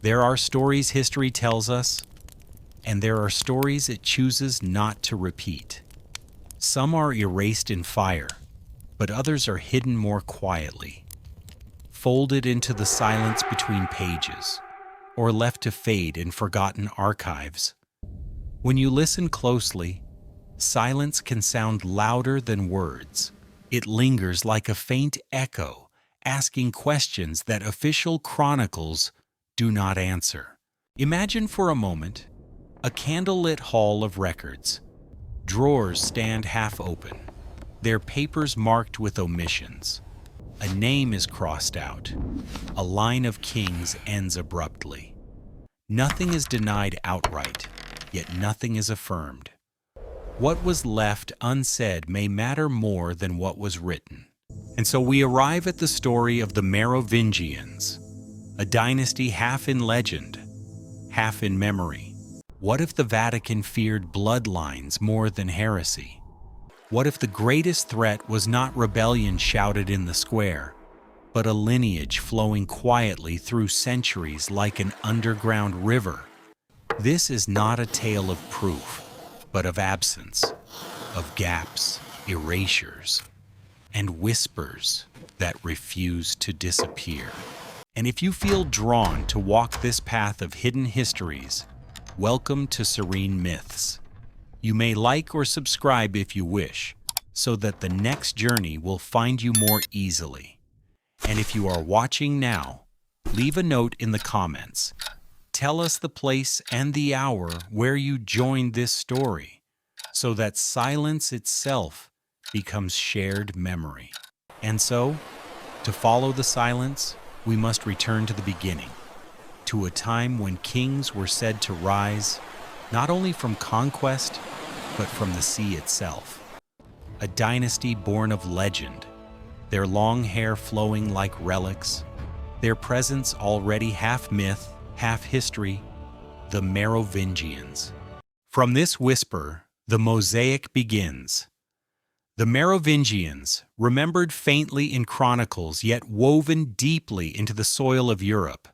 There are stories history tells us, and there are stories it chooses not to repeat. Some are erased in fire, but others are hidden more quietly, folded into the silence between pages, or left to fade in forgotten archives. When you listen closely, silence can sound louder than words. It lingers like a faint echo, asking questions that official chronicles do not answer. Imagine for a moment a candlelit hall of records. Drawers stand half open, their papers marked with omissions. A name is crossed out. A line of kings ends abruptly. Nothing is denied outright, yet nothing is affirmed. What was left unsaid may matter more than what was written. And so we arrive at the story of the Merovingians, a dynasty half in legend, half in memory. What if the Vatican feared bloodlines more than heresy? What if the greatest threat was not rebellion shouted in the square, but a lineage flowing quietly through centuries like an underground river? This is not a tale of proof, but of absence, of gaps, erasures, and whispers that refuse to disappear. And if you feel drawn to walk this path of hidden histories, welcome to Serene Myths. You may like or subscribe if you wish, so that the next journey will find you more easily. And if you are watching now, leave a note in the comments. Tell us the place and the hour where you joined this story, so that silence itself becomes shared memory. And so, to follow the silence, we must return to the beginning, to a time when kings were said to rise, not only from conquest, but from the sea itself. A dynasty born of legend, their long hair flowing like relics, their presence already half myth, half history, the Merovingians. From this whisper, the mosaic begins. The Merovingians, remembered faintly in chronicles yet woven deeply into the soil of Europe,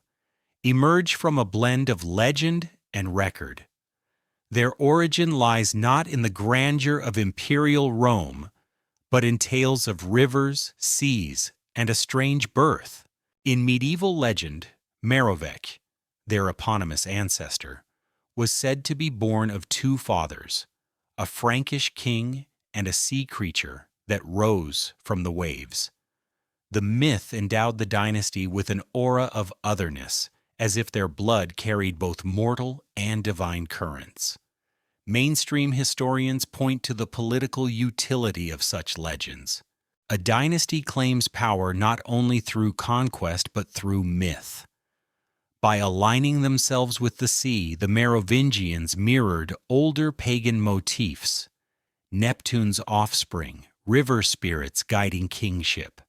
emerge from a blend of legend and record. Their origin lies not in the grandeur of imperial Rome, but in tales of rivers, seas, and a strange birth. In medieval legend, Merovech, their eponymous ancestor, was said to be born of two fathers, a Frankish king and a sea creature that rose from the waves. The myth endowed the dynasty with an aura of otherness, as if their blood carried both mortal and divine currents. Mainstream historians point to the political utility of such legends. A dynasty claims power not only through conquest but through myth. By aligning themselves with the sea, the Merovingians mirrored older pagan motifs, Neptune's offspring, river spirits guiding kingship.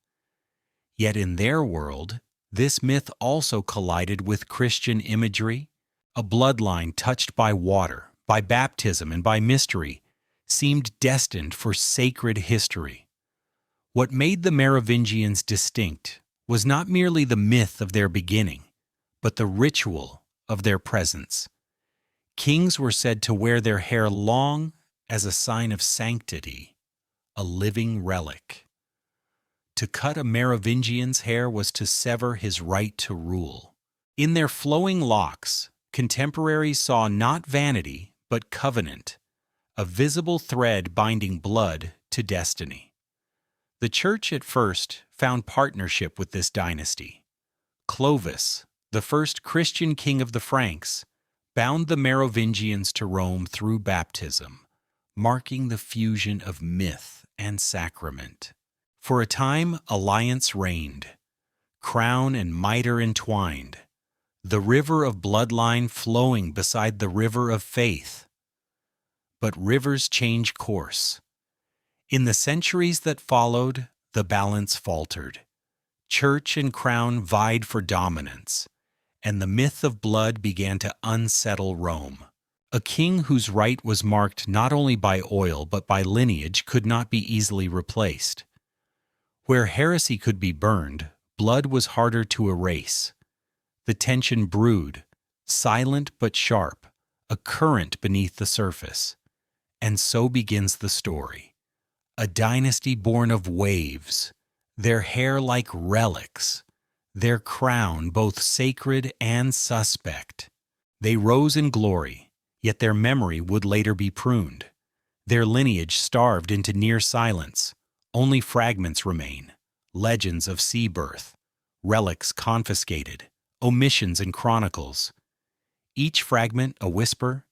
Yet in their world, this myth also collided with Christian imagery. A bloodline touched by water, by baptism, and by mystery seemed destined for sacred history. What made the Merovingians distinct was not merely the myth of their beginning, but the ritual of their presence. Kings were said to wear their hair long as a sign of sanctity, a living relic. To cut a Merovingian's hair was to sever his right to rule. In their flowing locks, contemporaries saw not vanity, but covenant, a visible thread binding blood to destiny. The church at first found partnership with this dynasty. Clovis, the first Christian king of the Franks, bound the Merovingians to Rome through baptism, marking the fusion of myth and sacrament. For a time, alliance reigned, crown and mitre entwined, the river of bloodline flowing beside the river of faith. But rivers change course. In the centuries that followed, the balance faltered. Church and crown vied for dominance, and the myth of blood began to unsettle Rome. A king whose right was marked not only by oil but by lineage could not be easily replaced. Where heresy could be burned, blood was harder to erase. The tension brewed, silent but sharp, a current beneath the surface. And so begins the story. A dynasty born of waves, their hair like relics, their crown both sacred and suspect. They rose in glory, yet their memory would later be pruned. Their lineage starved into near silence. Only fragments remain, legends of sea birth, relics confiscated, omissions and chronicles. Each fragment a whisper,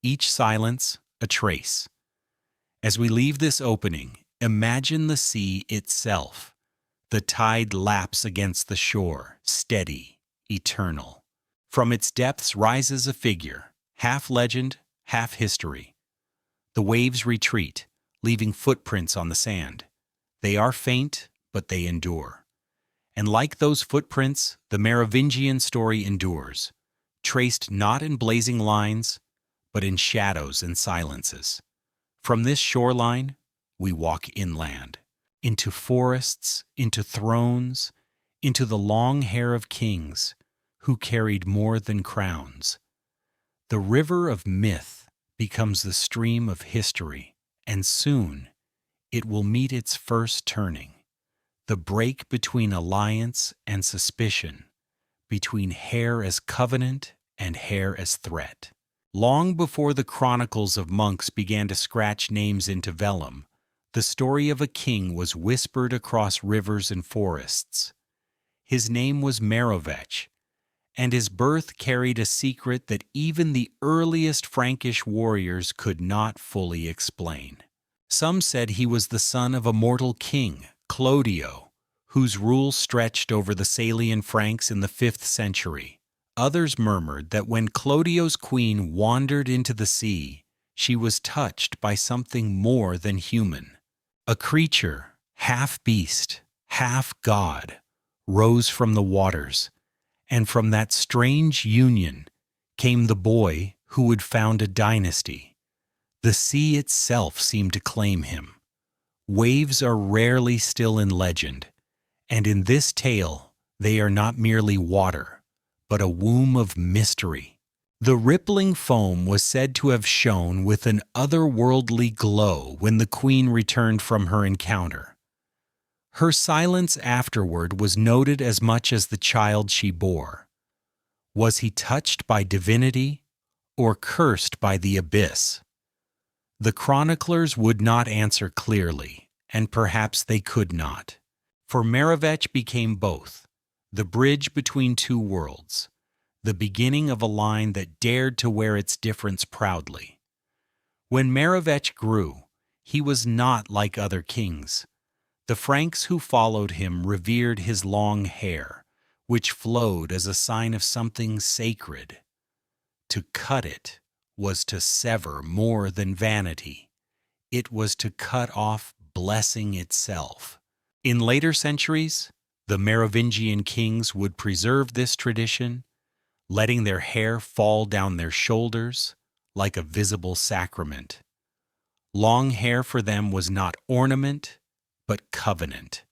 each silence a trace. As we leave this opening, imagine the sea itself. The tide laps against the shore, steady, eternal. From its depths rises a figure, half legend, half history. The waves retreat, leaving footprints on the sand. They are faint, but they endure. And like those footprints, the Merovingian story endures, traced not in blazing lines, but in shadows and silences. From this shoreline, we walk inland, into forests, into thrones, into the long hair of kings who carried more than crowns. The river of myth becomes the stream of history, and soon it will meet its first turning, the break between alliance and suspicion, between hair as covenant and hair as threat. Long before the chronicles of monks began to scratch names into vellum, the story of a king was whispered across rivers and forests. His name was Merovech, and his birth carried a secret that even the earliest Frankish warriors could not fully explain. Some said he was the son of a mortal king, Clodio, whose rule stretched over the Salian Franks in the 5th century. Others murmured that when Clodio's queen wandered into the sea, she was touched by something more than human. A creature, half beast, half god, rose from the waters, and from that strange union came the boy who would found a dynasty. The sea itself seemed to claim him. Waves are rarely still in legend, and in this tale they are not merely water, but a womb of mystery. The rippling foam was said to have shone with an otherworldly glow when the queen returned from her encounter. Her silence afterward was noted as much as the child she bore. Was he touched by divinity or cursed by the abyss? The chroniclers would not answer clearly, and perhaps they could not. For Merovech became both, the bridge between two worlds, the beginning of a line that dared to wear its difference proudly. When Merovech grew, he was not like other kings. The Franks who followed him revered his long hair, which flowed as a sign of something sacred. To cut it was to sever more than vanity. It was to cut off blessing itself. In later centuries, the Merovingian kings would preserve this tradition, letting their hair fall down their shoulders like a visible sacrament. Long hair for them was not ornament, but covenant.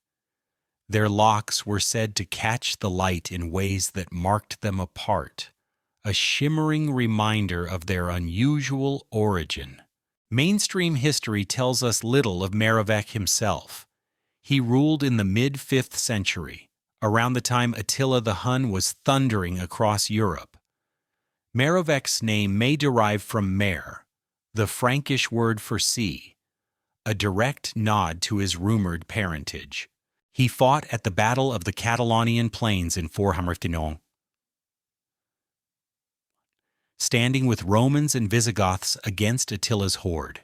Their locks were said to catch the light in ways that marked them apart, a shimmering reminder of their unusual origin. Mainstream history tells us little of Merovech himself. He ruled in the mid-5th century, around the time Attila the Hun was thundering across Europe. Merovech's name may derive from mer, the Frankish word for sea, a direct nod to his rumored parentage. He fought at the Battle of the Catalonian Plains in 459, standing with Romans and Visigoths against Attila's horde.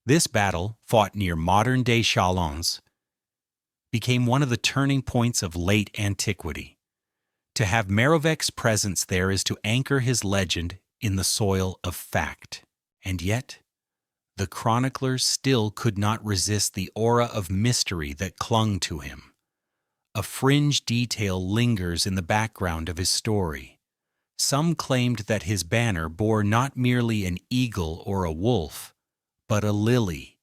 This battle, fought near modern-day Chalons, became one of the turning points of late antiquity. To have Merovech's presence there is to anchor his legend in the soil of fact. And yet, the chroniclers still could not resist the aura of mystery that clung to him. A fringe detail lingers in the background of his story. Some claimed that his banner bore not merely an eagle or a wolf, but a lily,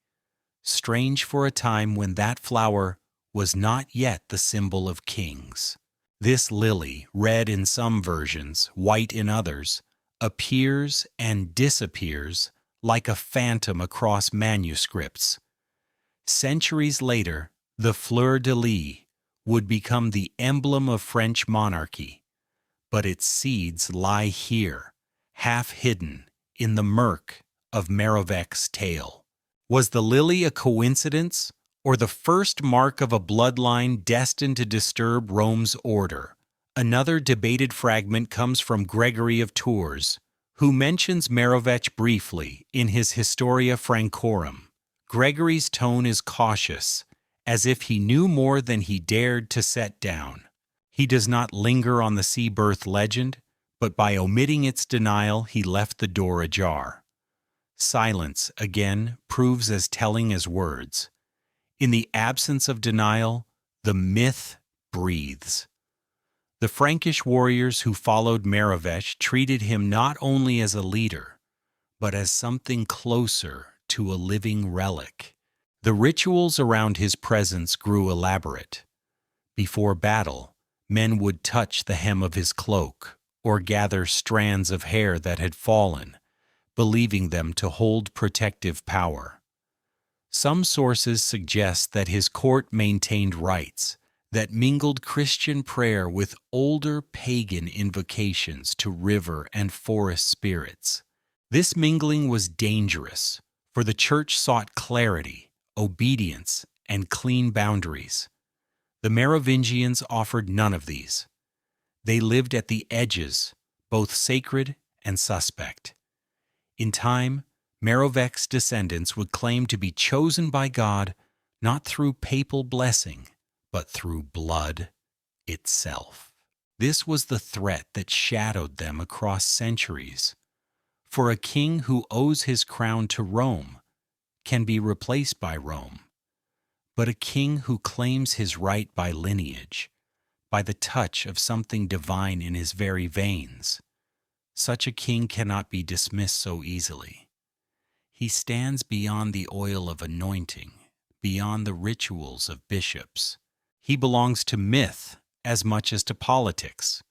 strange for a time when that flower was not yet the symbol of kings. This lily, red in some versions, white in others, appears and disappears like a phantom across manuscripts. Centuries later, the fleur-de-lis would become the emblem of French monarchy, but its seeds lie here, half hidden in the murk of Merovec's tale. Was the lily a coincidence, or the first mark of a bloodline destined to disturb Rome's order? Another debated fragment comes from Gregory of Tours, who mentions Merovech briefly in his Historia Francorum. Gregory's tone is cautious, as if he knew more than he dared to set down. He does not linger on the sea birth legend, but by omitting its denial, he left the door ajar. Silence, again, proves as telling as words. In the absence of denial, the myth breathes. The Frankish warriors who followed Merovech treated him not only as a leader, but as something closer to a living relic. The rituals around his presence grew elaborate. Before battle, men would touch the hem of his cloak or gather strands of hair that had fallen, believing them to hold protective power. Some sources suggest that his court maintained rites that mingled Christian prayer with older pagan invocations to river and forest spirits. This mingling was dangerous, for the church sought clarity, obedience, and clean boundaries. The Merovingians offered none of these. They lived at the edges, both sacred and suspect. In time, Merovech's descendants would claim to be chosen by God not through papal blessing, but through blood itself. This was the threat that shadowed them across centuries. For a king who owes his crown to Rome can be replaced by Rome, but a king who claims his right by lineage, by the touch of something divine in his very veins, such a king cannot be dismissed so easily. He stands beyond the oil of anointing, beyond the rituals of bishops. He belongs to myth as much as to politics.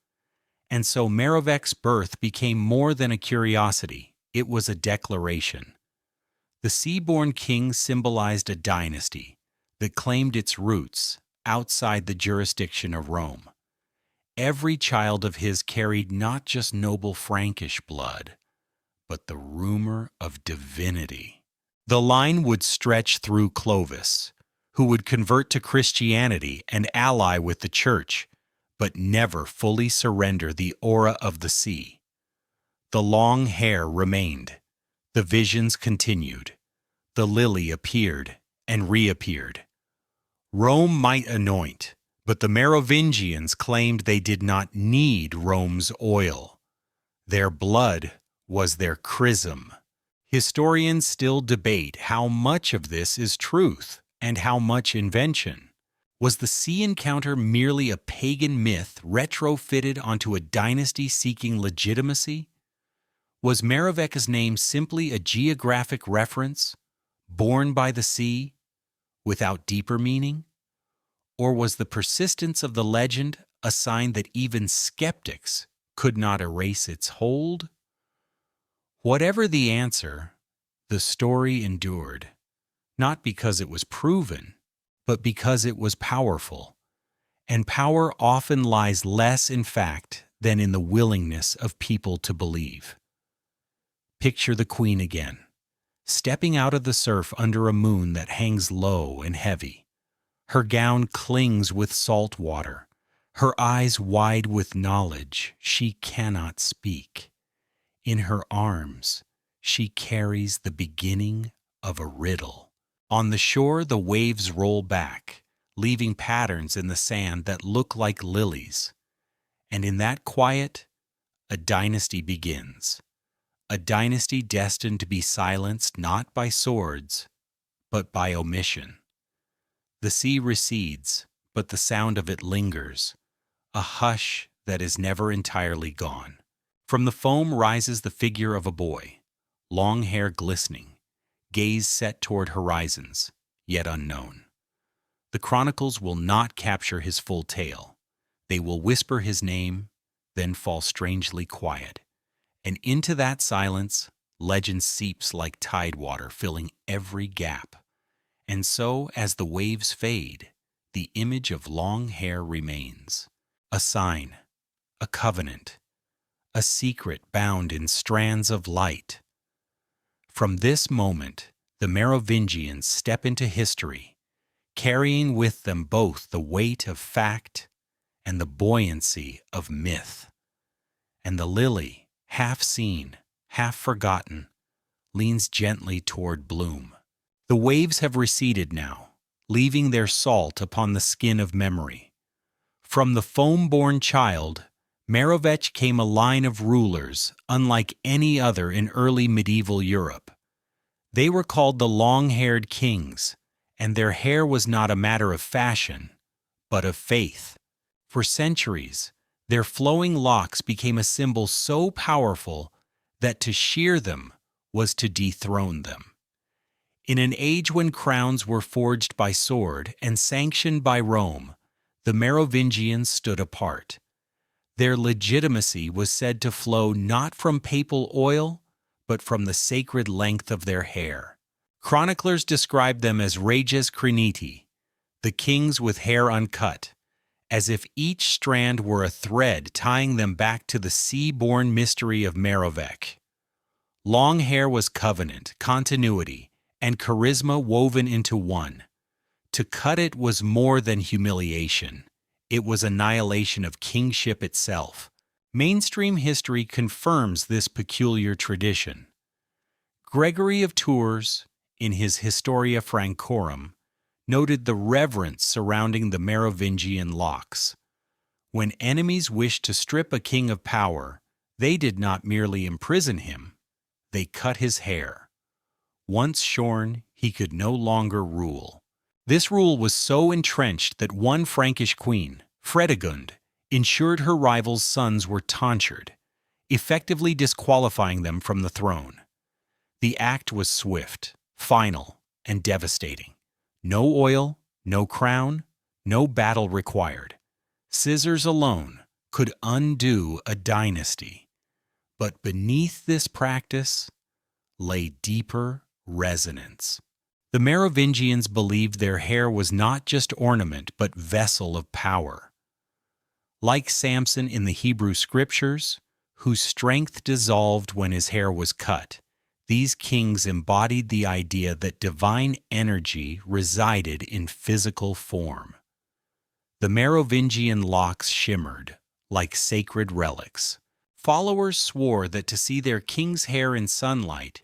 And so Merovech's birth became more than a curiosity, it was a declaration. The sea-born king symbolized a dynasty that claimed its roots outside the jurisdiction of Rome. Every child of his carried not just noble Frankish blood, but the rumor of divinity. The line would stretch through Clovis, who would convert to Christianity and ally with the church, but never fully surrender the aura of the sea. The long hair remained. The visions continued. The lily appeared and reappeared. Rome might anoint, but the Merovingians claimed they did not need Rome's oil. Their blood was their chrism. Historians still debate how much of this is truth and how much invention. Was the sea encounter merely a pagan myth retrofitted onto a dynasty seeking legitimacy? Was Merovech's name simply a geographic reference, born by the sea, without deeper meaning? Or was the persistence of the legend a sign that even skeptics could not erase its hold? Whatever the answer, the story endured, not because it was proven, but because it was powerful. And power often lies less in fact than in the willingness of people to believe. Picture the queen again, stepping out of the surf under a moon that hangs low and heavy. Her gown clings with salt water, her eyes wide with knowledge she cannot speak. In her arms, she carries the beginning of a riddle. On the shore, the waves roll back, leaving patterns in the sand that look like lilies. And in that quiet, a dynasty begins. A dynasty destined to be silenced not by swords, but by omission. The sea recedes, but the sound of it lingers, a hush that is never entirely gone. From the foam rises the figure of a boy, long hair glistening, gaze set toward horizons, yet unknown. The chronicles will not capture his full tale. They will whisper his name, then fall strangely quiet. And into that silence, legend seeps like tidewater, filling every gap. And so, as the waves fade, the image of long hair remains. A sign, a covenant, a secret bound in strands of light. From this moment, the Merovingians step into history, carrying with them both the weight of fact and the buoyancy of myth. And the lily, half seen, half forgotten, leans gently toward bloom. The waves have receded now, leaving their salt upon the skin of memory. From the foam-born child, Merovech came a line of rulers unlike any other in early medieval Europe. They were called the long-haired kings, and their hair was not a matter of fashion, but of faith. For centuries, their flowing locks became a symbol so powerful that to shear them was to dethrone them. In an age when crowns were forged by sword and sanctioned by Rome, the Merovingians stood apart. Their legitimacy was said to flow not from papal oil, but from the sacred length of their hair. Chroniclers describe them as reges criniti, the kings with hair uncut, as if each strand were a thread tying them back to the sea-born mystery of Merovech. Long hair was covenant, continuity, and charisma woven into one. To cut it was more than humiliation. It was annihilation of kingship itself. Mainstream history confirms this peculiar tradition. Gregory of Tours, in his Historia Francorum, noted the reverence surrounding the Merovingian locks. When enemies wished to strip a king of power, they did not merely imprison him, they cut his hair. Once shorn, he could no longer rule. This rule was so entrenched that one Frankish queen, Fredegund, ensured her rivals' sons were tonsured, effectively disqualifying them from the throne. The act was swift, final, and devastating. No oil, no crown, no battle required. Scissors alone could undo a dynasty. But beneath this practice lay deeper resonance. The Merovingians believed their hair was not just ornament but vessel of power. Like Samson in the Hebrew Scriptures, whose strength dissolved when his hair was cut, these kings embodied the idea that divine energy resided in physical form. The Merovingian locks shimmered like sacred relics. Followers swore that to see their king's hair in sunlight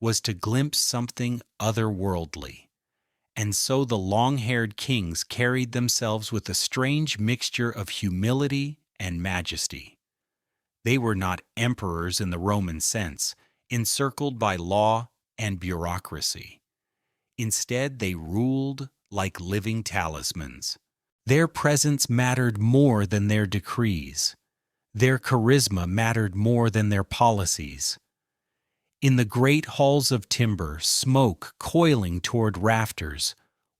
was to glimpse something otherworldly. And so the long-haired kings carried themselves with a strange mixture of humility and majesty. They were not emperors in the Roman sense, encircled by law and bureaucracy. Instead, they ruled like living talismans. Their presence mattered more than their decrees. Their charisma mattered more than their policies. In the great halls of timber, smoke coiling toward rafters,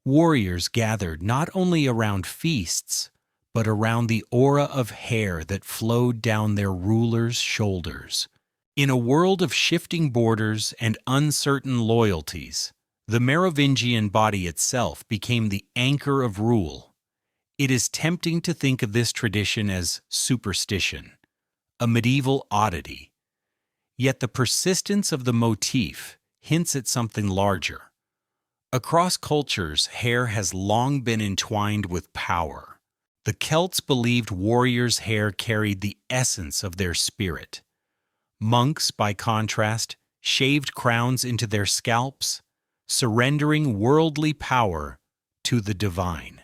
warriors gathered not only around feasts, but around the aura of hair that flowed down their rulers' shoulders. In a world of shifting borders and uncertain loyalties, the Merovingian body itself became the anchor of rule. It is tempting to think of this tradition as superstition, a medieval oddity. Yet the persistence of the motif hints at something larger. Across cultures, hair has long been entwined with power. The Celts believed warriors' hair carried the essence of their spirit. Monks, by contrast, shaved crowns into their scalps, surrendering worldly power to the divine.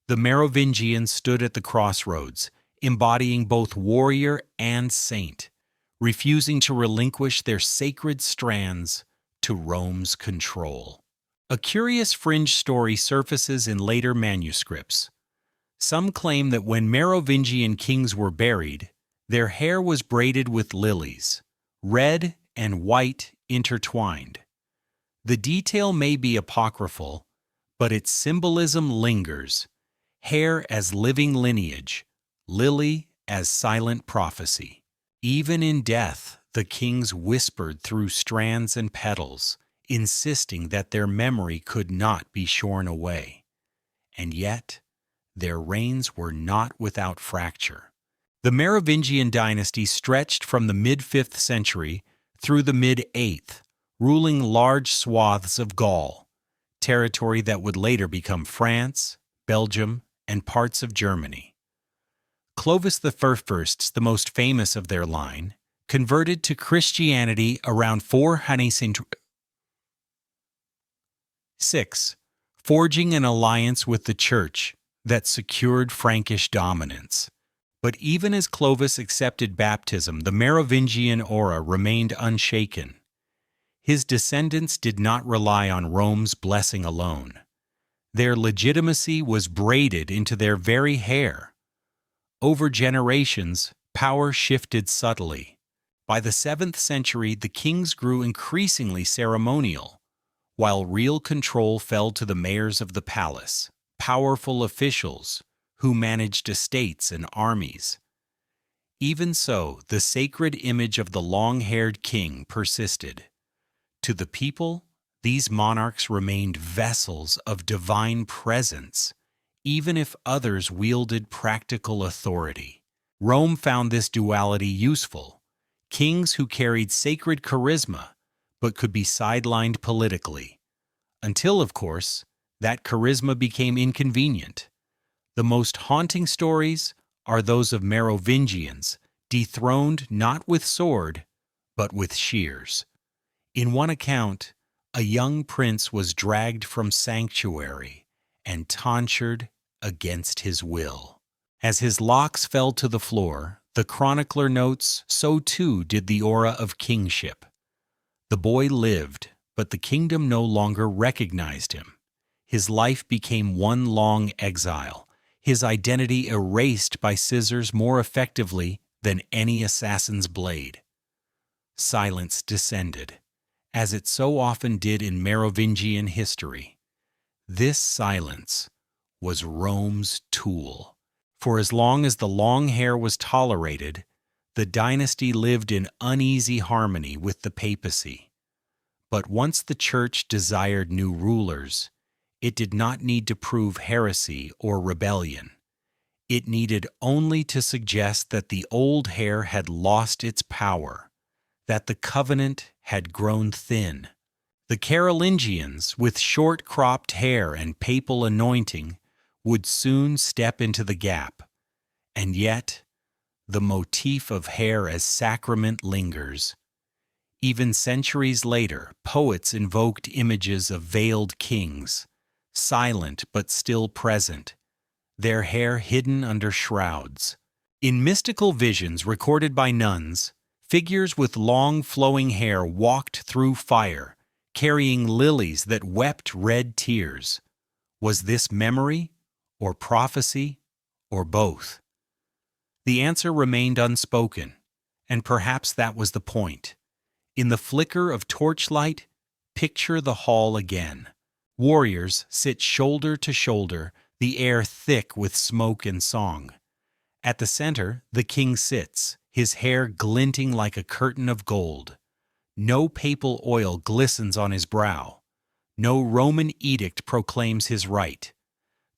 The Merovingians stood at the crossroads, embodying both warrior and saint, refusing to relinquish their sacred strands to Rome's control. A curious fringe story surfaces in later manuscripts. Some claim that when Merovingian kings were buried, their hair was braided with lilies, red and white intertwined. The detail may be apocryphal, but its symbolism lingers. Hair as living lineage, lily as silent prophecy. Even in death, the kings whispered through strands and petals, insisting that their memory could not be shorn away. And yet, their reigns were not without fracture. The Merovingian dynasty stretched from the mid-5th century through the mid-8th, ruling large swaths of Gaul, territory that would later become France, Belgium, and parts of Germany. Clovis I, the most famous of their line, converted to Christianity around 406, forging an alliance with the Church that secured Frankish dominance. But even as Clovis accepted baptism, the Merovingian aura remained unshaken. His descendants did not rely on Rome's blessing alone. Their legitimacy was braided into their very hair. Over generations, power shifted subtly. By the 7th century, the kings grew increasingly ceremonial, while real control fell to the mayors of the palace, powerful officials who managed estates and armies. Even so, the sacred image of the long-haired king persisted. To the people, these monarchs remained vessels of divine presence, even if others wielded practical authority. Rome found this duality useful: kings who carried sacred charisma but could be sidelined politically. Until, of course, that charisma became inconvenient. The most haunting stories are those of Merovingians, dethroned not with sword, but with shears. In one account, a young prince was dragged from sanctuary and tonsured against his will. As his locks fell to the floor, the chronicler notes, so too did the aura of kingship. The boy lived, but the kingdom no longer recognized him. His life became one long exile, his identity erased by scissors more effectively than any assassin's blade. Silence descended, as it so often did in Merovingian history. This silence was Rome's tool. For as long as the long hair was tolerated, the dynasty lived in uneasy harmony with the papacy. But once the Church desired new rulers, it did not need to prove heresy or rebellion. It needed only to suggest that the old hair had lost its power, that the covenant had grown thin. The Carolingians, with short-cropped hair and papal anointing, would soon step into the gap. And yet, the motif of hair as sacrament lingers. Even centuries later, poets invoked images of veiled kings, silent but still present, their hair hidden under shrouds. In mystical visions recorded by nuns, figures with long flowing hair walked through fire, carrying lilies that wept red tears. Was this memory, or prophecy, or both? The answer remained unspoken, and perhaps that was the point. In the flicker of torchlight, picture the hall again. Warriors sit shoulder to shoulder, the air thick with smoke and song. At the center, the king sits, his hair glinting like a curtain of gold. No papal oil glistens on his brow. No Roman edict proclaims his right.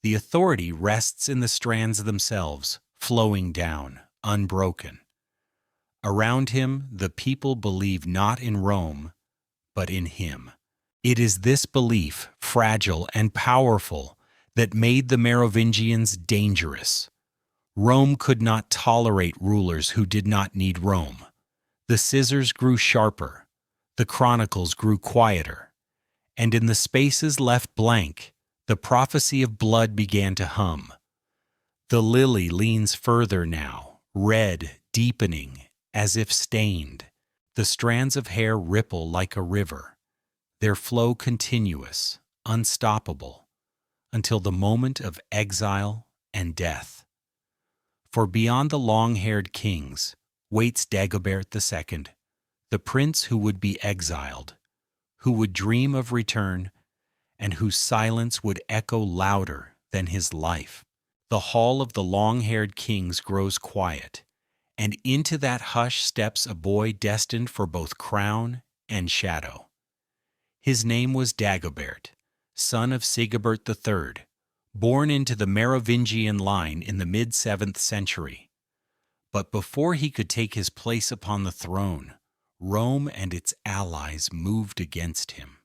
The authority rests in the strands themselves, flowing down, unbroken. Around him, the people believe not in Rome, but in him. It is this belief, fragile and powerful, that made the Merovingians dangerous. Rome could not tolerate rulers who did not need Rome. The scissors grew sharper, the chronicles grew quieter, and in the spaces left blank, the prophecy of blood began to hum. The lily leans further now, red, deepening, as if stained. The strands of hair ripple like a river, their flow continuous, unstoppable, until the moment of exile and death. For beyond the long-haired kings waits Dagobert II, the prince who would be exiled, who would dream of return, and whose silence would echo louder than his life. The hall of the long-haired kings grows quiet, and into that hush steps a boy destined for both crown and shadow. His name was Dagobert, son of Sigebert III, born into the Merovingian line in the mid-7th century. But before he could take his place upon the throne, Rome and its allies moved against him.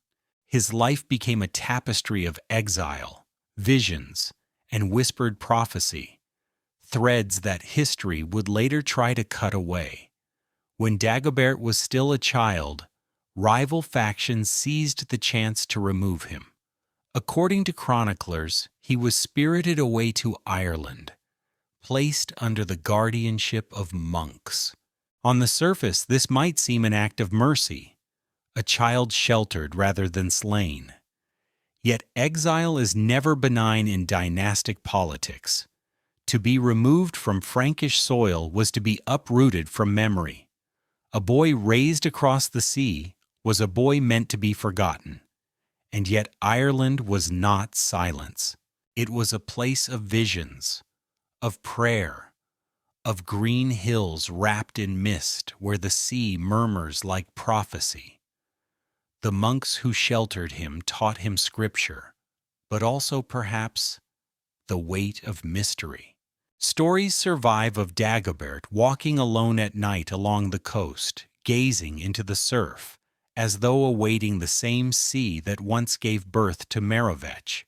His life became a tapestry of exile, visions, and whispered prophecy, threads that history would later try to cut away. When Dagobert was still a child, rival factions seized the chance to remove him. According to chroniclers, he was spirited away to Ireland, placed under the guardianship of monks. On the surface, this might seem an act of mercy, a child sheltered rather than slain. Yet exile is never benign in dynastic politics. To be removed from Frankish soil was to be uprooted from memory. A boy raised across the sea was a boy meant to be forgotten. And yet Ireland was not silence. It was a place of visions, of prayer, of green hills wrapped in mist where the sea murmurs like prophecy. The monks who sheltered him taught him scripture, but also perhaps the weight of mystery. Stories survive of Dagobert walking alone at night along the coast, gazing into the surf, as though awaiting the same sea that once gave birth to Merovech.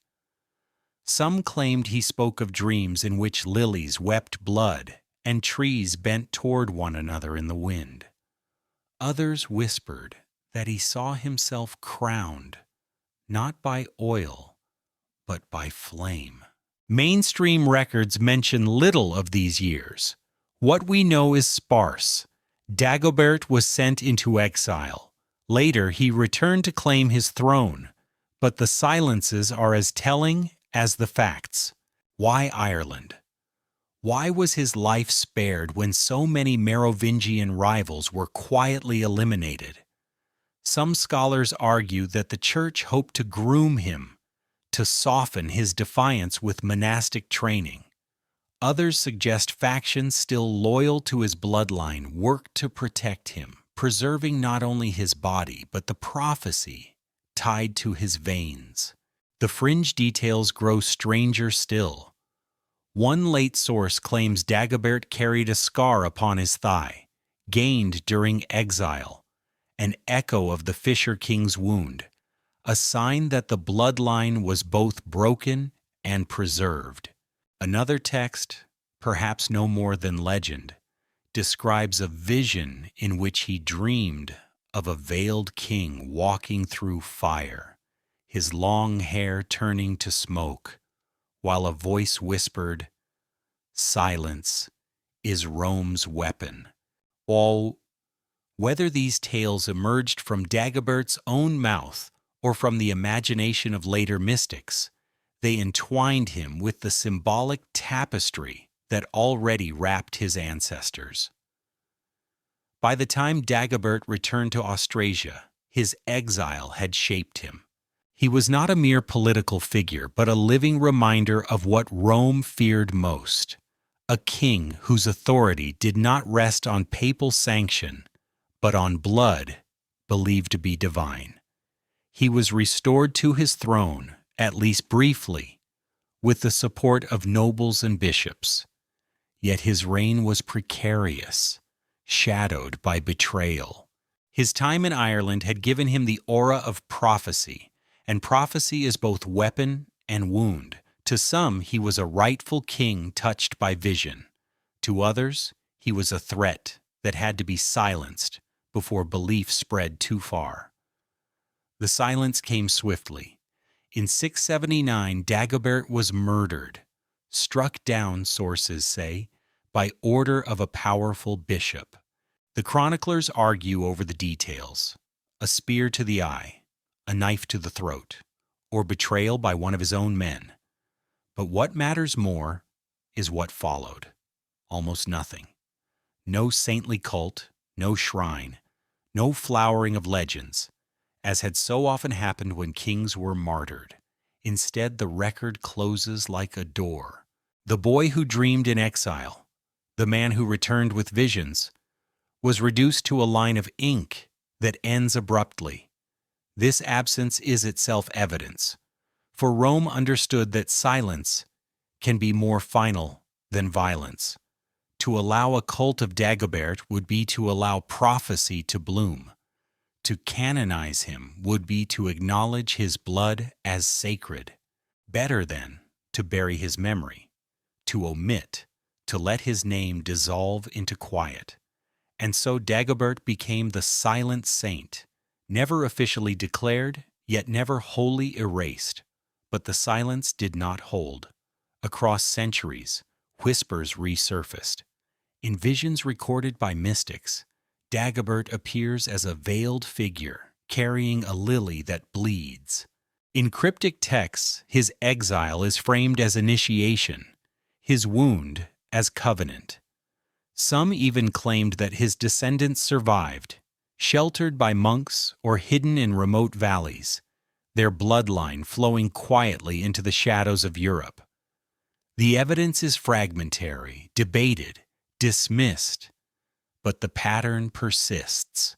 Some claimed he spoke of dreams in which lilies wept blood and trees bent toward one another in the wind. Others whispered that he saw himself crowned, not by oil, but by flame. Mainstream records mention little of these years. What we know is sparse. Dagobert was sent into exile. Later, he returned to claim his throne, but the silences are as telling as the facts. Why Ireland? Why was his life spared when so many Merovingian rivals were quietly eliminated? Some scholars argue that the church hoped to groom him, to soften his defiance with monastic training. Others suggest factions still loyal to his bloodline worked to protect him, preserving not only his body but the prophecy tied to his veins. The fringe details grow stranger still. One late source claims Dagobert carried a scar upon his thigh, gained during exile, an echo of the Fisher King's wound, a sign that the bloodline was both broken and preserved. Another text, perhaps no more than legend, describes a vision in which he dreamed of a veiled king walking through fire, his long hair turning to smoke, while a voice whispered, "Silence is Rome's weapon." Whether these tales emerged from Dagobert's own mouth or from the imagination of later mystics, they entwined him with the symbolic tapestry that already wrapped his ancestors. By the time Dagobert returned to Austrasia, his exile had shaped him. He was not a mere political figure, but a living reminder of what Rome feared most, a king whose authority did not rest on papal sanction, but on blood believed to be divine. He was restored to his throne, at least briefly, with the support of nobles and bishops. Yet his reign was precarious, shadowed by betrayal. His time in Ireland had given him the aura of prophecy, and prophecy is both weapon and wound. To some, he was a rightful king touched by vision. To others, he was a threat that had to be silenced before belief spread too far. The silence came swiftly. In 679, Dagobert was murdered, struck down, sources say, by order of a powerful bishop. The chroniclers argue over the details: a spear to the eye, a knife to the throat, or betrayal by one of his own men. But what matters more is what followed. Almost nothing. No saintly cult, no shrine, no flowering of legends, as had so often happened when kings were martyred. Instead, the record closes like a door. The boy who dreamed in exile, the man who returned with visions, was reduced to a line of ink that ends abruptly. This absence is itself evidence, for Rome understood that silence can be more final than violence. To allow a cult of Dagobert would be to allow prophecy to bloom. To canonize him would be to acknowledge his blood as sacred. Better, then, to bury his memory, to omit, to let his name dissolve into quiet. And so Dagobert became the silent saint, never officially declared, yet never wholly erased. But the silence did not hold. Across centuries, whispers resurfaced. In visions recorded by mystics, Dagobert appears as a veiled figure, carrying a lily that bleeds. In cryptic texts, his exile is framed as initiation, his wound as covenant. Some even claimed that his descendants survived, sheltered by monks or hidden in remote valleys, their bloodline flowing quietly into the shadows of Europe. The evidence is fragmentary, debated, dismissed, but the pattern persists.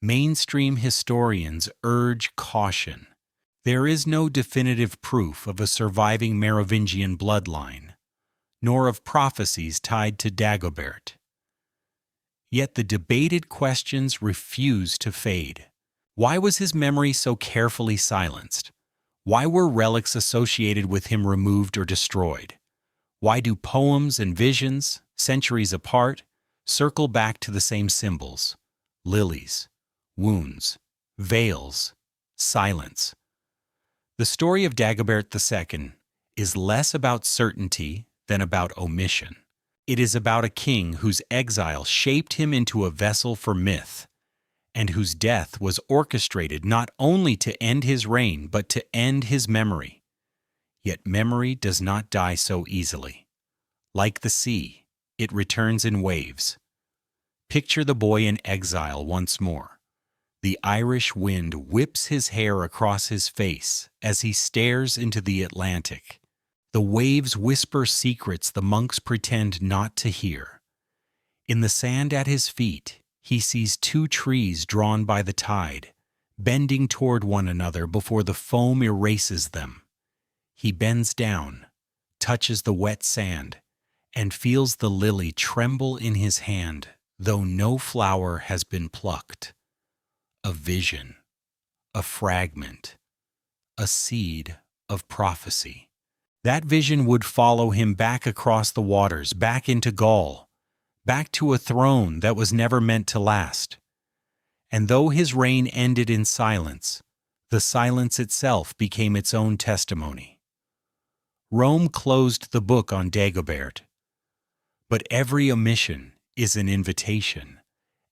Mainstream historians urge caution. There is no definitive proof of a surviving Merovingian bloodline, nor of prophecies tied to Dagobert. Yet the debated questions refuse to fade. Why was his memory so carefully silenced? Why were relics associated with him removed or destroyed? Why do poems and visions, centuries apart, circle back to the same symbols? Lilies, wounds, veils, silence. The story of Dagobert II is less about certainty than about omission. It is about a king whose exile shaped him into a vessel for myth, and whose death was orchestrated not only to end his reign but to end his memory. Yet memory does not die so easily. Like the sea, it returns in waves. Picture the boy in exile once more. The Irish wind whips his hair across his face as he stares into the Atlantic. The waves whisper secrets the monks pretend not to hear. In the sand at his feet, he sees two trees drawn by the tide, bending toward one another before the foam erases them. He bends down, touches the wet sand, and feels the lily tremble in his hand, though no flower has been plucked. A vision, a fragment, a seed of prophecy. That vision would follow him back across the waters, back into Gaul, back to a throne that was never meant to last. And though his reign ended in silence, the silence itself became its own testimony. Rome closed the book on Dagobert, but every omission is an invitation.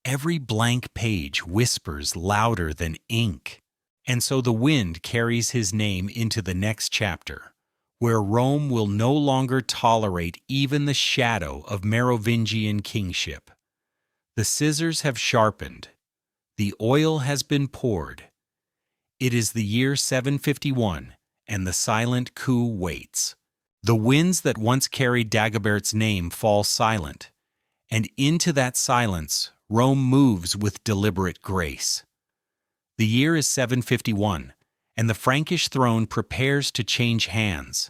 Every blank page whispers louder than ink. And so the wind carries his name into the next chapter, where Rome will no longer tolerate even the shadow of Merovingian kingship. The scissors have sharpened. The oil has been poured. It is the year 751, and the silent coup waits. The winds that once carried Dagobert's name fall silent, and into that silence Rome moves with deliberate grace. The year is 751, and the Frankish throne prepares to change hands,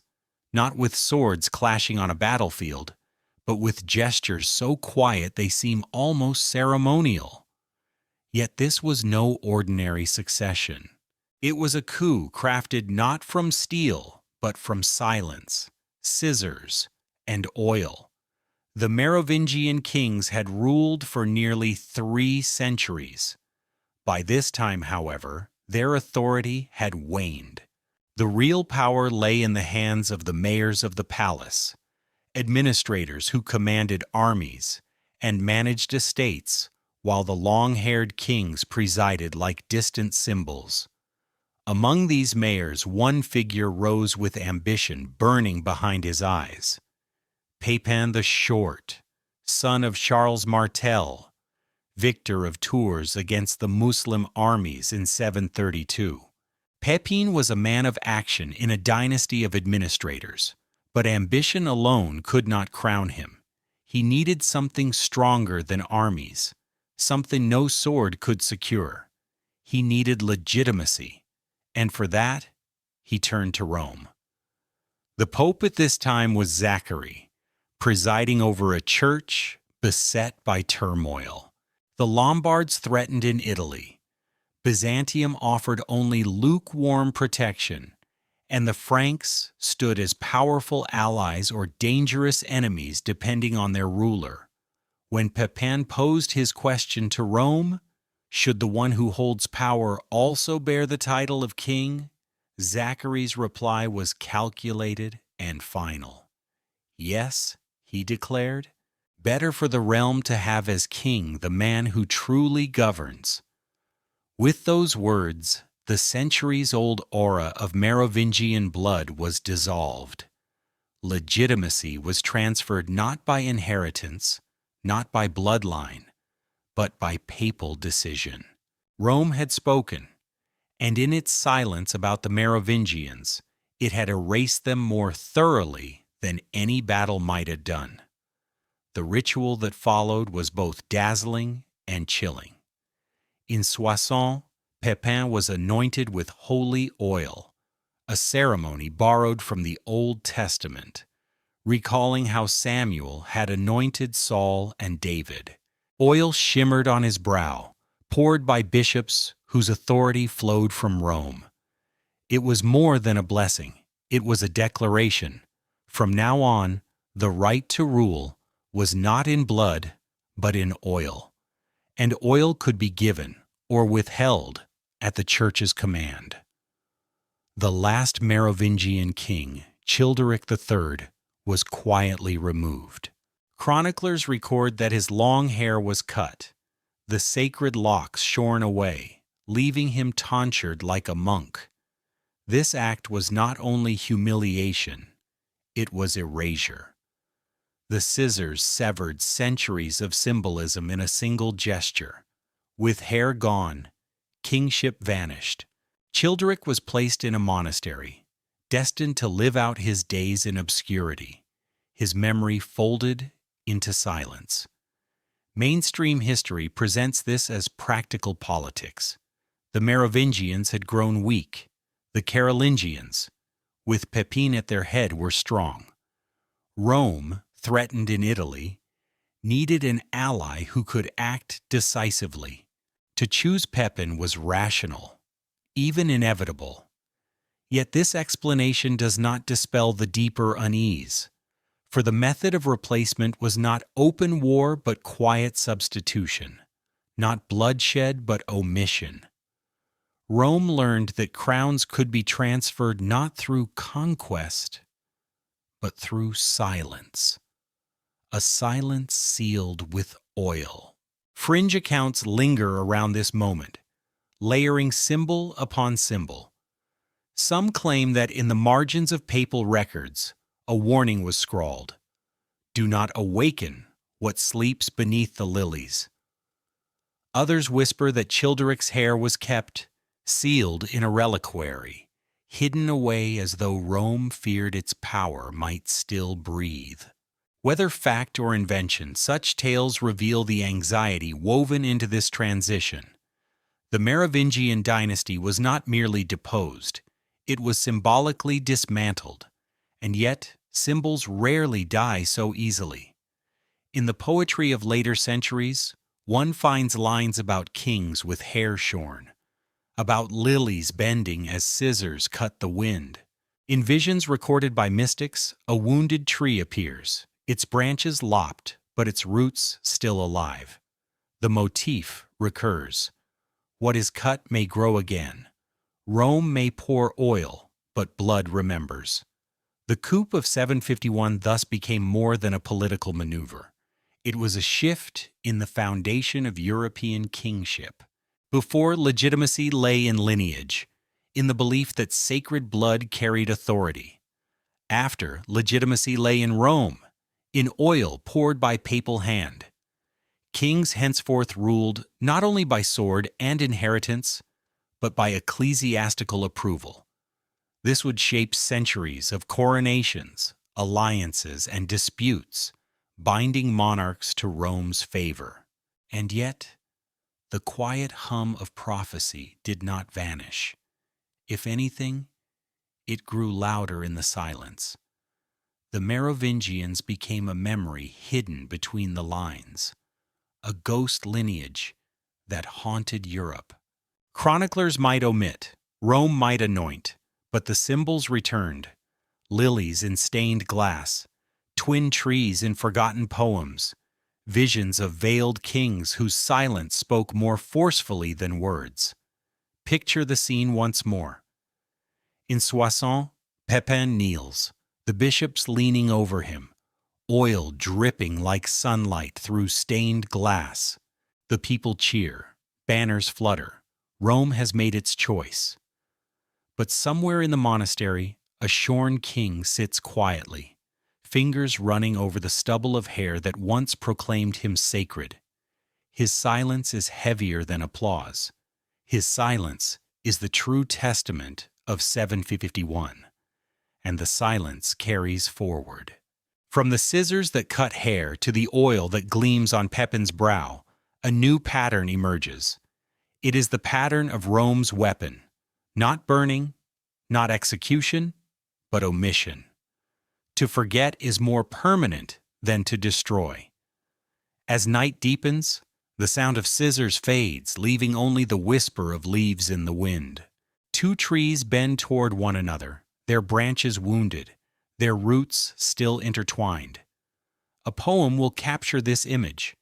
not with swords clashing on a battlefield, but with gestures so quiet they seem almost ceremonial. Yet this was no ordinary succession. It was a coup crafted not from steel, but from silence, scissors, and oil. The Merovingian kings had ruled for nearly 3 centuries. By this time, however, their authority had waned. The real power lay in the hands of the mayors of the palace, administrators who commanded armies and managed estates, while the long-haired kings presided like distant symbols. Among these mayors, one figure rose with ambition burning behind his eyes. Pepin the Short, son of Charles Martel, victor of Tours against the Muslim armies in 732. Pepin was a man of action in a dynasty of administrators, But ambition alone could not crown him. He needed something stronger than armies, something no sword could secure. He needed legitimacy, and for that, he turned to Rome. The Pope at this time was Zachary, presiding over a church beset by turmoil. The Lombards threatened in Italy. Byzantium offered only lukewarm protection, and the Franks stood as powerful allies or dangerous enemies depending on their ruler. When Pepin posed his question to Rome, should the one who holds power also bear the title of king? Zachary's reply was calculated and final. Yes, he declared, better for the realm to have as king the man who truly governs. With those words, the centuries-old aura of Merovingian blood was dissolved. Legitimacy was transferred not by inheritance, not by bloodline, but by papal decision. Rome had spoken, and in its silence about the Merovingians, it had erased them more thoroughly than any battle might have done. The ritual that followed was both dazzling and chilling. In Soissons, Pepin was anointed with holy oil, a ceremony borrowed from the Old Testament, recalling how Samuel had anointed Saul and David. Oil shimmered on his brow, poured by bishops whose authority flowed from Rome. It was more than a blessing, it was a declaration. From now on, the right to rule was not in blood, but in oil. And oil could be given or withheld at the Church's command. The last Merovingian king, Childeric III, was quietly removed. Chroniclers record that his long hair was cut, the sacred locks shorn away, leaving him tonsured like a monk. This act was not only humiliation, it was erasure. The scissors severed centuries of symbolism in a single gesture. With hair gone, kingship vanished. Childeric was placed in a monastery, destined to live out his days in obscurity, his memory folded into silence. Mainstream history presents this as practical politics. The Merovingians had grown weak. The Carolingians, with Pepin at their head, were strong. Rome, threatened in Italy, needed an ally who could act decisively. To choose Pepin was rational, even inevitable. Yet this explanation does not dispel the deeper unease, for the method of replacement was not open war but quiet substitution, not bloodshed but omission. Rome learned that crowns could be transferred not through conquest, but through silence. A silence sealed with oil. Fringe accounts linger around this moment, layering symbol upon symbol. Some claim that in the margins of papal records, a warning was scrawled: "Do not awaken what sleeps beneath the lilies." Others whisper that Childeric's hair was kept, sealed in a reliquary, hidden away as though Rome feared its power might still breathe. Whether fact or invention, such tales reveal the anxiety woven into this transition. The Merovingian dynasty was not merely deposed, it was symbolically dismantled, and yet symbols rarely die so easily. In the poetry of later centuries, one finds lines about kings with hair shorn, about lilies bending as scissors cut the wind. In visions recorded by mystics, a wounded tree appears, its branches lopped, but its roots still alive. The motif recurs. What is cut may grow again. Rome may pour oil, but blood remembers. The coup of 751 thus became more than a political maneuver. It was a shift in the foundation of European kingship. Before, legitimacy lay in lineage, in the belief that sacred blood carried authority. After, legitimacy lay in Rome, in oil poured by papal hand. Kings henceforth ruled not only by sword and inheritance, but by ecclesiastical approval. This would shape centuries of coronations, alliances, and disputes, binding monarchs to Rome's favor. And yet, the quiet hum of prophecy did not vanish. If anything, it grew louder in the silence. The Merovingians became a memory hidden between the lines, a ghost lineage that haunted Europe. Chroniclers might omit, Rome might anoint, but the symbols returned: lilies in stained glass, twin trees in forgotten poems, visions of veiled kings whose silence spoke more forcefully than words. Picture the scene once more. In Soissons, Pepin kneels, the bishops leaning over him, oil dripping like sunlight through stained glass. The people cheer, banners flutter. Rome has made its choice. But somewhere in the monastery, a shorn king sits quietly, fingers running over the stubble of hair that once proclaimed him sacred. His silence is heavier than applause. His silence is the true testament of 751, and the silence carries forward. From the scissors that cut hair to the oil that gleams on Pepin's brow, a new pattern emerges. It is the pattern of Rome's weapon, not burning, not execution, but omission. To forget is more permanent than to destroy. As night deepens, the sound of scissors fades, leaving only the whisper of leaves in the wind. Two trees bend toward one another, their branches wounded, their roots still intertwined. A poem will capture this image,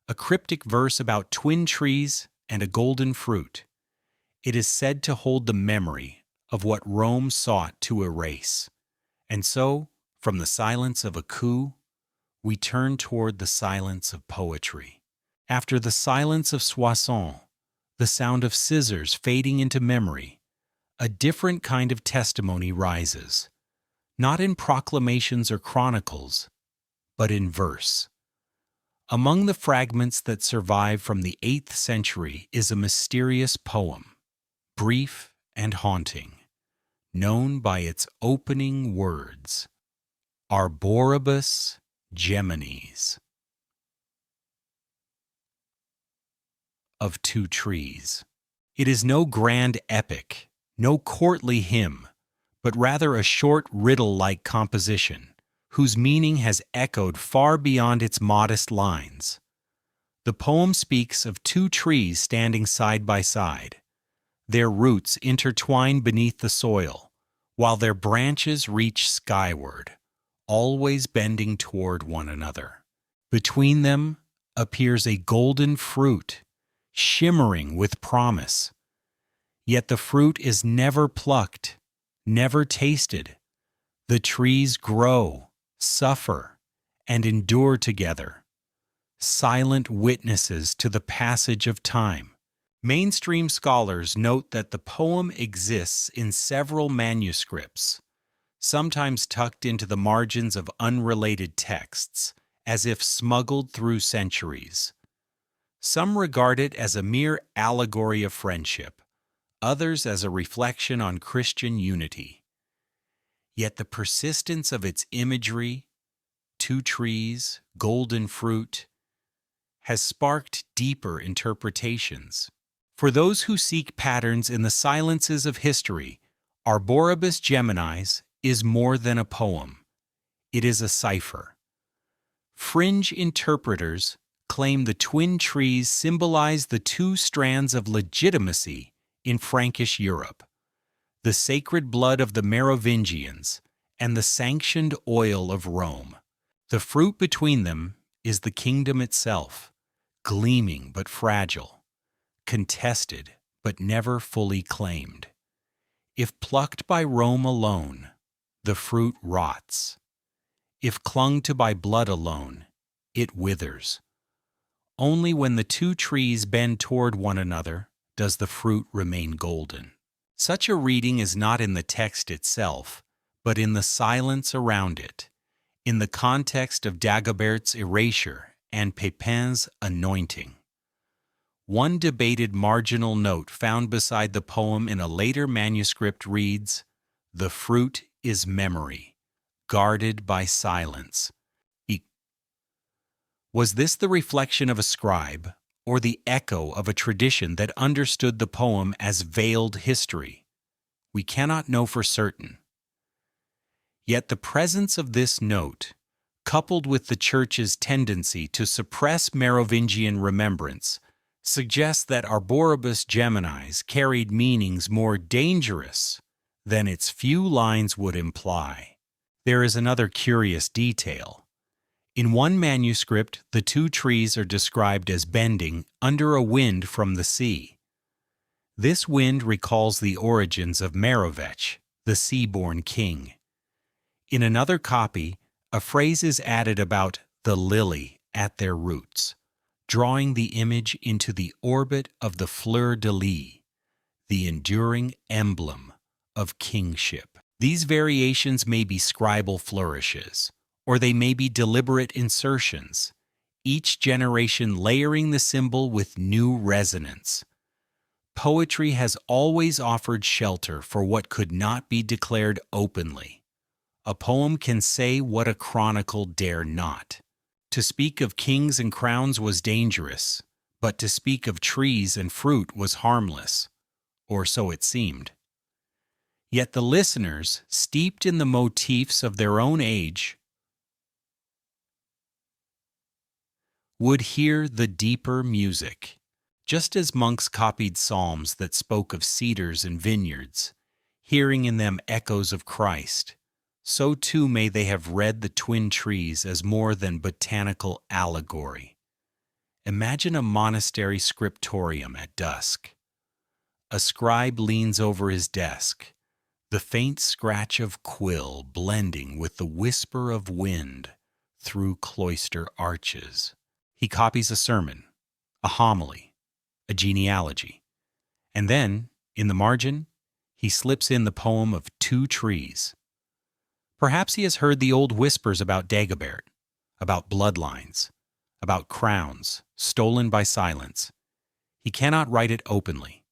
a cryptic verse about twin trees and a golden fruit. It is said to hold the memory of what Rome sought to erase. And so, from the silence of a coup, we turn toward the silence of poetry. After the silence of Soissons, the sound of scissors fading into memory, a different kind of testimony rises, not in proclamations or chronicles, but in verse. Among the fragments that survive from the 8th century is a mysterious poem, brief and haunting, known by its opening words: Arboribus geminis. Of two trees. It is no grand epic, no courtly hymn, but rather a short riddle-like composition, whose meaning has echoed far beyond its modest lines. The poem speaks of two trees standing side by side. Their roots intertwine beneath the soil, while their branches reach skyward, always bending toward one another. Between them appears a golden fruit, shimmering with promise. Yet the fruit is never plucked, never tasted. The trees grow, suffer, and endure together, silent witnesses to the passage of time. Mainstream scholars note that the poem exists in several manuscripts, sometimes tucked into the margins of unrelated texts, as if smuggled through centuries. Some regard it as a mere allegory of friendship, others as a reflection on Christian unity. Yet the persistence of its imagery, two trees, golden fruit, has sparked deeper interpretations. For those who seek patterns in the silences of history, Arboribus geminis is more than a poem. It is a cipher. Fringe interpreters claim the twin trees symbolize the two strands of legitimacy in Frankish Europe: the sacred blood of the Merovingians and the sanctioned oil of Rome. The fruit between them is the kingdom itself, gleaming but fragile, contested but never fully claimed. If plucked by Rome alone, the fruit rots. If clung to by blood alone, it withers. Only when the two trees bend toward one another does the fruit remain golden. Such a reading is not in the text itself, but in the silence around it, in the context of Dagobert's erasure and Pepin's anointing. One debated marginal note found beside the poem in a later manuscript reads, "The fruit is memory, guarded by silence. Was this the reflection of a scribe, or the echo of a tradition that understood the poem as veiled history? We cannot know for certain. Yet the presence of this note, coupled with the Church's tendency to suppress Merovingian remembrance, suggests that Arboribus Geminis carried meanings more dangerous than its few lines would imply. There is another curious detail. In one manuscript, the two trees are described as bending under a wind from the sea. This wind recalls the origins of Merovech, the sea-born king. In another copy, a phrase is added about the lily at their roots, drawing the image into the orbit of the fleur-de-lis, the enduring emblem of kingship. These variations may be scribal flourishes, or they may be deliberate insertions, each generation layering the symbol with new resonance. Poetry has always offered shelter for what could not be declared openly. A poem can say what a chronicle dare not. To speak of kings and crowns was dangerous, but to speak of trees and fruit was harmless, or so it seemed. Yet the listeners, steeped in the motifs of their own age, would hear the deeper music. Just as monks copied psalms that spoke of cedars and vineyards, hearing in them echoes of Christ, so too may they have read the twin trees as more than botanical allegory. Imagine a monastery scriptorium at dusk. A scribe leans over his desk, the faint scratch of quill blending with the whisper of wind through cloister arches. He copies a sermon, a homily, a genealogy, and then, in the margin, he slips in the poem of two trees. Perhaps he has heard the old whispers about Dagobert, about bloodlines, about crowns stolen by silence. He cannot write it openly.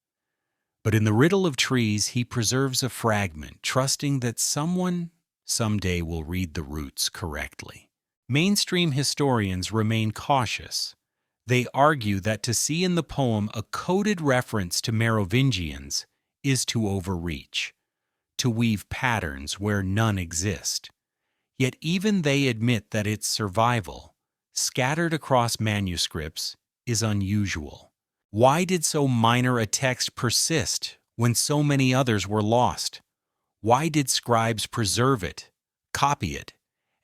But in the riddle of trees, he preserves a fragment, trusting that someone someday will read the roots correctly. Mainstream historians remain cautious. They argue that to see in the poem a coded reference to Merovingians is to overreach, to weave patterns where none exist. Yet even they admit that its survival, scattered across manuscripts, is unusual. Why did so minor a text persist when so many others were lost? Why did scribes preserve it, copy it,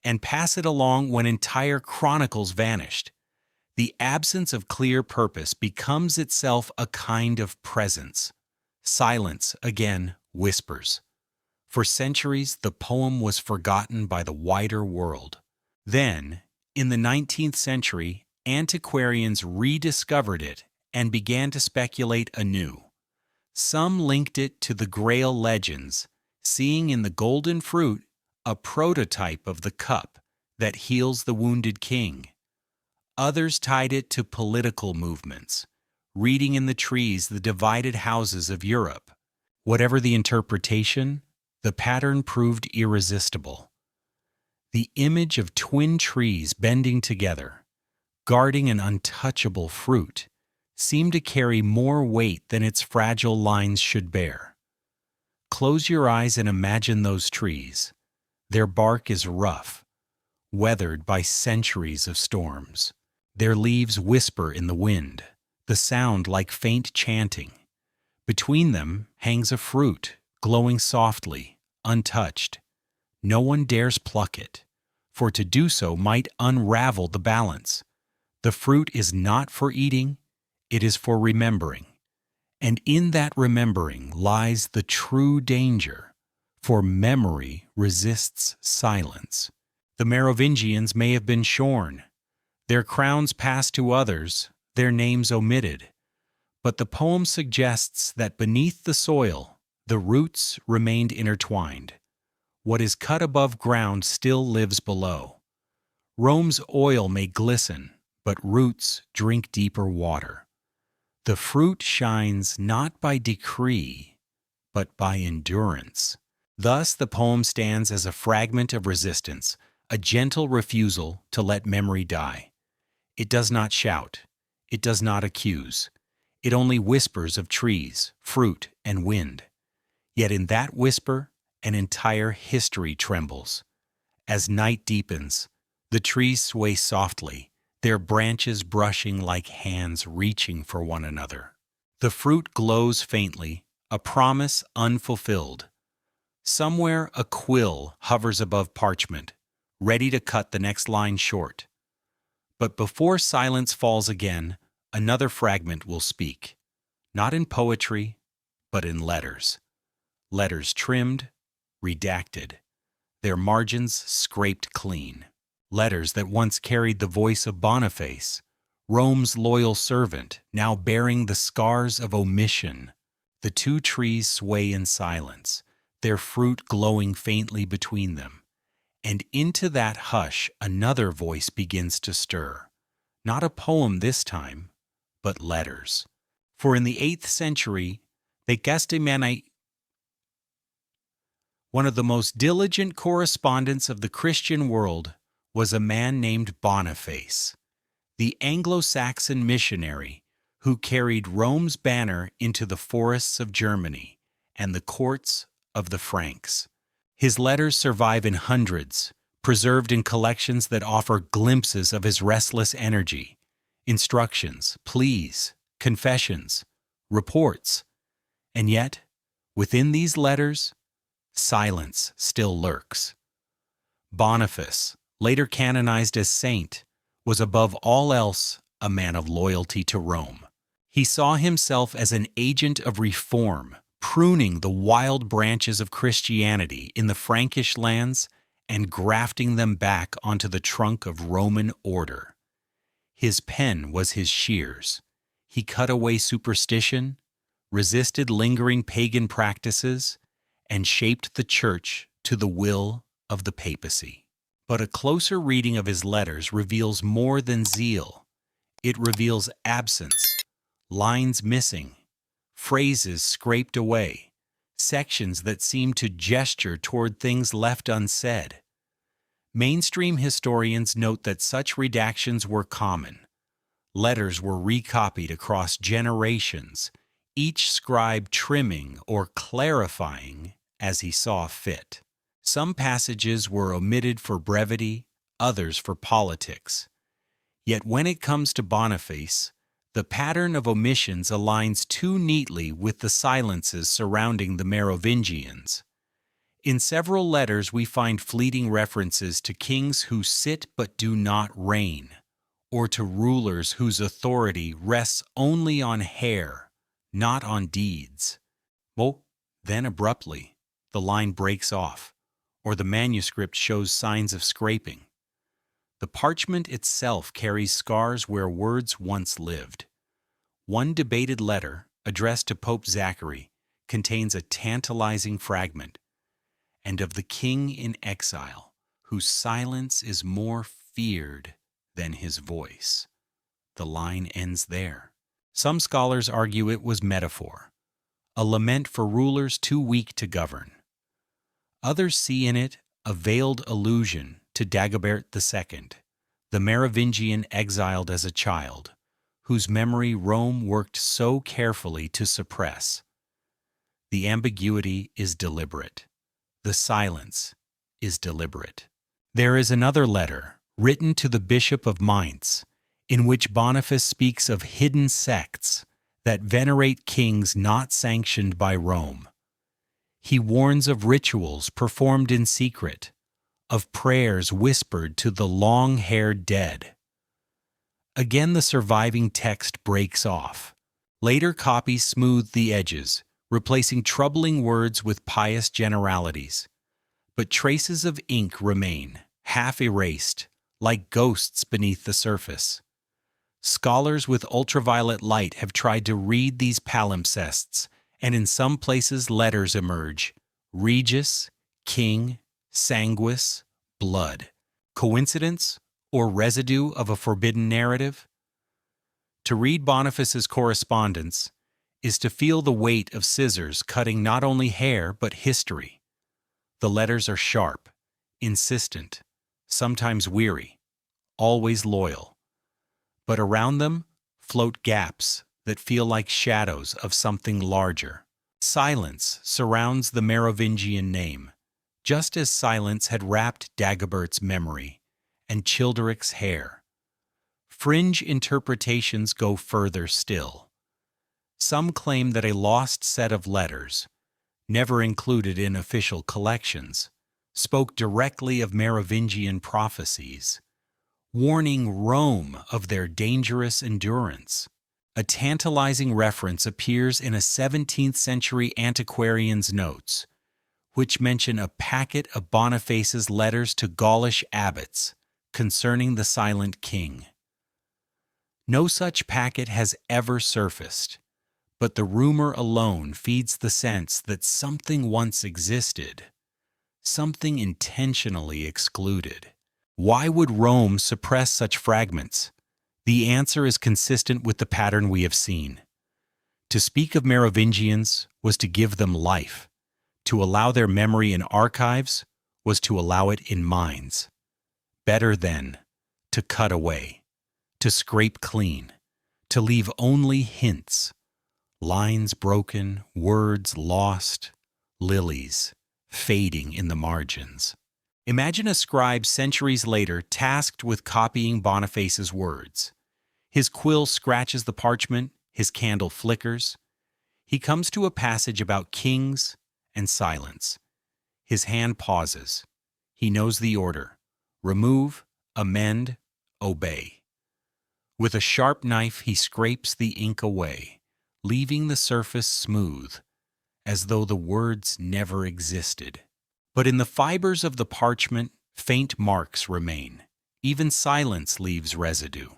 and pass it along when entire chronicles vanished? The absence of clear purpose becomes itself a kind of presence. Silence, again, whispers. For centuries, the poem was forgotten by the wider world. Then, in the 19th century, antiquarians rediscovered it and began to speculate anew. Some linked it to the Grail legends, seeing in the golden fruit a prototype of the cup that heals the wounded king. Others tied it to political movements, reading in the trees the divided houses of Europe. Whatever the interpretation, the pattern proved irresistible. The image of twin trees bending together, guarding an untouchable fruit, seemed to carry more weight than its fragile lines should bear. Close your eyes and imagine those trees. Their bark is rough, weathered by centuries of storms. Their leaves whisper in the wind, the sound like faint chanting. Between them hangs a fruit, glowing softly, untouched. No one dares pluck it, for to do so might unravel the balance. The fruit is not for eating, it is for remembering. And in that remembering lies the true danger, for memory resists silence. The Merovingians may have been shorn, their crowns passed to others, their names omitted. But the poem suggests that beneath the soil, the roots remained intertwined. What is cut above ground still lives below. Rome's oil may glisten, but roots drink deeper water. The fruit shines not by decree, but by endurance. Thus, the poem stands as a fragment of resistance, a gentle refusal to let memory die. It does not shout. It does not accuse. It only whispers of trees, fruit, and wind. Yet in that whisper, an entire history trembles. As night deepens, the trees sway softly, their branches brushing like hands reaching for one another. The fruit glows faintly, a promise unfulfilled. Somewhere a quill hovers above parchment, ready to cut the next line short. But before silence falls again, another fragment will speak, not in poetry, but in letters. Letters trimmed, redacted, their margins scraped clean. Letters that once carried the voice of Boniface, Rome's loyal servant, now bearing the scars of omission. The two trees sway in silence, their fruit glowing faintly between them. And into that hush another voice begins to stir. Not a poem this time, but letters. For in the 8th century, one of the most diligent correspondents of the Christian world was a man named Boniface, the Anglo-Saxon missionary who carried Rome's banner into the forests of Germany and the courts of the Franks. His letters survive in hundreds, preserved in collections that offer glimpses of his restless energy, instructions, pleas, confessions, reports. And yet, within these letters, silence still lurks. Boniface, later canonized as saint, was above all else a man of loyalty to Rome. He saw himself as an agent of reform, pruning the wild branches of Christianity in the Frankish lands and grafting them back onto the trunk of Roman order. His pen was his shears. He cut away superstition, resisted lingering pagan practices, and shaped the church to the will of the papacy. But a closer reading of his letters reveals more than zeal. It reveals absence, lines missing, phrases scraped away, sections that seem to gesture toward things left unsaid. Mainstream historians note that such redactions were common. Letters were recopied across generations, each scribe trimming or clarifying as he saw fit. Some passages were omitted for brevity, others for politics. Yet when it comes to Boniface, the pattern of omissions aligns too neatly with the silences surrounding the Merovingians. In several letters we find fleeting references to kings who sit but do not reign, or to rulers whose authority rests only on hair, not on deeds. Well, then abruptly, the line breaks off, or the manuscript shows signs of scraping. The parchment itself carries scars where words once lived. One debated letter, addressed to Pope Zachary, contains a tantalizing fragment, and of the king in exile, whose silence is more feared than his voice. The line ends there. Some scholars argue it was metaphor, a lament for rulers too weak to govern. Others see in it a veiled allusion to Dagobert II, the Merovingian exiled as a child, whose memory Rome worked so carefully to suppress. The ambiguity is deliberate. The silence is deliberate. There is another letter, written to the Bishop of Mainz, in which Boniface speaks of hidden sects that venerate kings not sanctioned by Rome. He warns of rituals performed in secret, of prayers whispered to the long-haired dead. Again the surviving text breaks off. Later copies smooth the edges, replacing troubling words with pious generalities. But traces of ink remain, half erased, like ghosts beneath the surface. Scholars with ultraviolet light have tried to read these palimpsests, and in some places letters emerge: Regis, King, Sanguis, Blood. Coincidence or residue of a forbidden narrative? To read Boniface's correspondence is to feel the weight of scissors cutting not only hair but history. The letters are sharp, insistent, sometimes weary, always loyal. But around them float gaps that feel like shadows of something larger. Silence surrounds the Merovingian name, just as silence had wrapped Dagobert's memory and Childeric's hair. Fringe interpretations go further still. Some claim that a lost set of letters, never included in official collections, spoke directly of Merovingian prophecies, warning Rome of their dangerous endurance. A tantalizing reference appears in a 17th-century antiquarian's notes, which mention a packet of Boniface's letters to Gaulish abbots concerning the silent king. No such packet has ever surfaced, but the rumor alone feeds the sense that something once existed, something intentionally excluded. Why would Rome suppress such fragments? The answer is consistent with the pattern we have seen. To speak of Merovingians was to give them life. To allow their memory in archives was to allow it in minds. Better then, to cut away, to scrape clean, to leave only hints, lines broken, words lost, lilies fading in the margins. Imagine a scribe centuries later tasked with copying Boniface's words. His quill scratches the parchment, his candle flickers. He comes to a passage about kings and silence. His hand pauses. He knows the order: remove, amend, obey. With a sharp knife he scrapes the ink away, leaving the surface smooth, as though the words never existed. But in the fibers of the parchment, faint marks remain. Even silence leaves residue.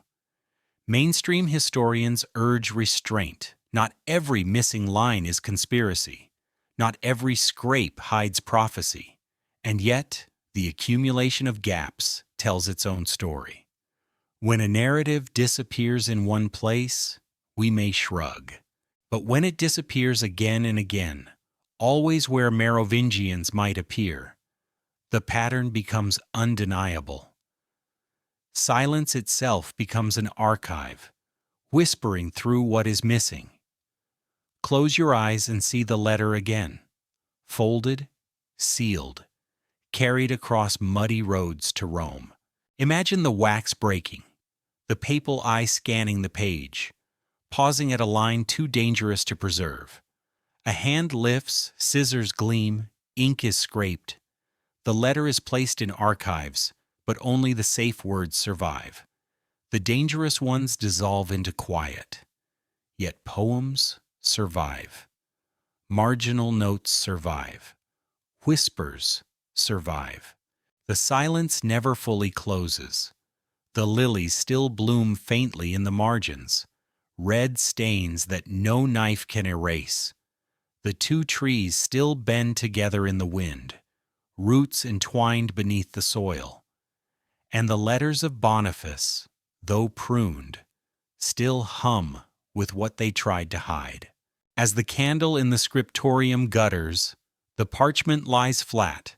Mainstream historians urge restraint. Not every missing line is conspiracy. Not every scrape hides prophecy. And yet, the accumulation of gaps tells its own story. When a narrative disappears in one place, we may shrug. But when it disappears again and again, always where Merovingians might appear, the pattern becomes undeniable. Silence itself becomes an archive, whispering through what is missing. Close your eyes and see the letter again, folded, sealed, carried across muddy roads to Rome. Imagine the wax breaking, the papal eye scanning the page, pausing at a line too dangerous to preserve. A hand lifts, scissors gleam, ink is scraped. The letter is placed in archives, but only the safe words survive. The dangerous ones dissolve into quiet. Yet poems survive. Marginal notes survive. Whispers survive. The silence never fully closes. The lilies still bloom faintly in the margins, red stains that no knife can erase. The two trees still bend together in the wind, roots entwined beneath the soil. And the letters of Boniface, though pruned, still hum with what they tried to hide. As the candle in the scriptorium gutters, the parchment lies flat,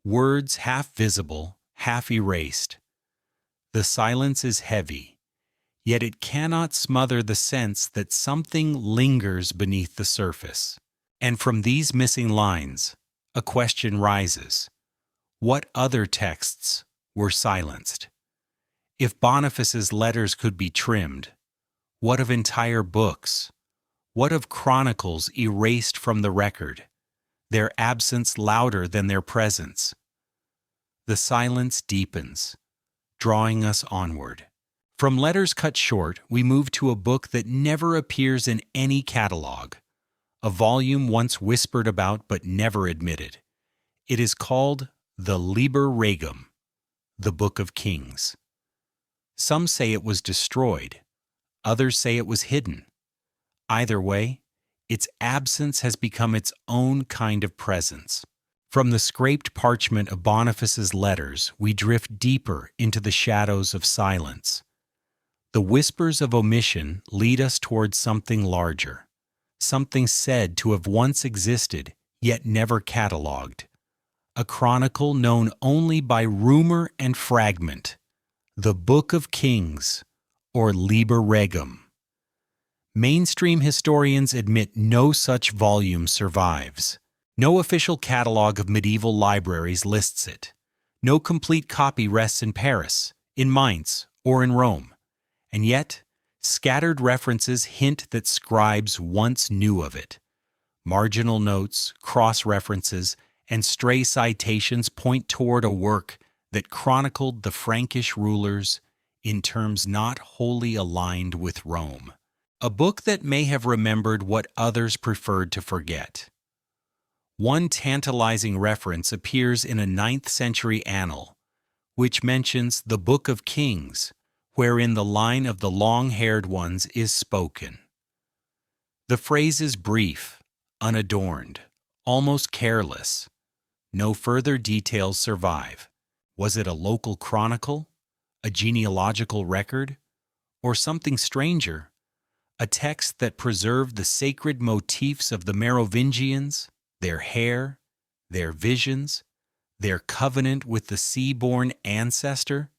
words half visible, half erased. The silence is heavy, yet it cannot smother the sense that something lingers beneath the surface. And from these missing lines, a question rises. What other texts were silenced? If Boniface's letters could be trimmed, what of entire books? What of chronicles erased from the record, their absence louder than their presence? The silence deepens, drawing us onward. From letters cut short, we move to a book that never appears in any catalog, a volume once whispered about but never admitted. It is called the Liber Regum, the Book of Kings. Some say it was destroyed, others say it was hidden. Either way, its absence has become its own kind of presence. From the scraped parchment of Boniface's letters, we drift deeper into the shadows of silence. The whispers of omission lead us towards something larger, something said to have once existed, yet never catalogued. a chronicle known only by rumor and fragment, the Book of Kings, or Liber Regum. Mainstream historians admit no such volume survives. No official catalog of medieval libraries lists it. No complete copy rests in Paris, in Mainz, or in Rome. And yet, scattered references hint that scribes once knew of it. Marginal notes, cross-references, and stray citations point toward a work that chronicled the Frankish rulers in terms not wholly aligned with Rome. A book that may have remembered what others preferred to forget. One tantalizing reference appears in a 9th century annal, which mentions the Book of Kings, wherein the line of the long-haired ones is spoken. The phrase is brief, unadorned, almost careless. No further details survive. Was it a local chronicle, a genealogical record, or something stranger? A text that preserved the sacred motifs of the Merovingians, their hair, their visions, their covenant with the sea-born ancestor?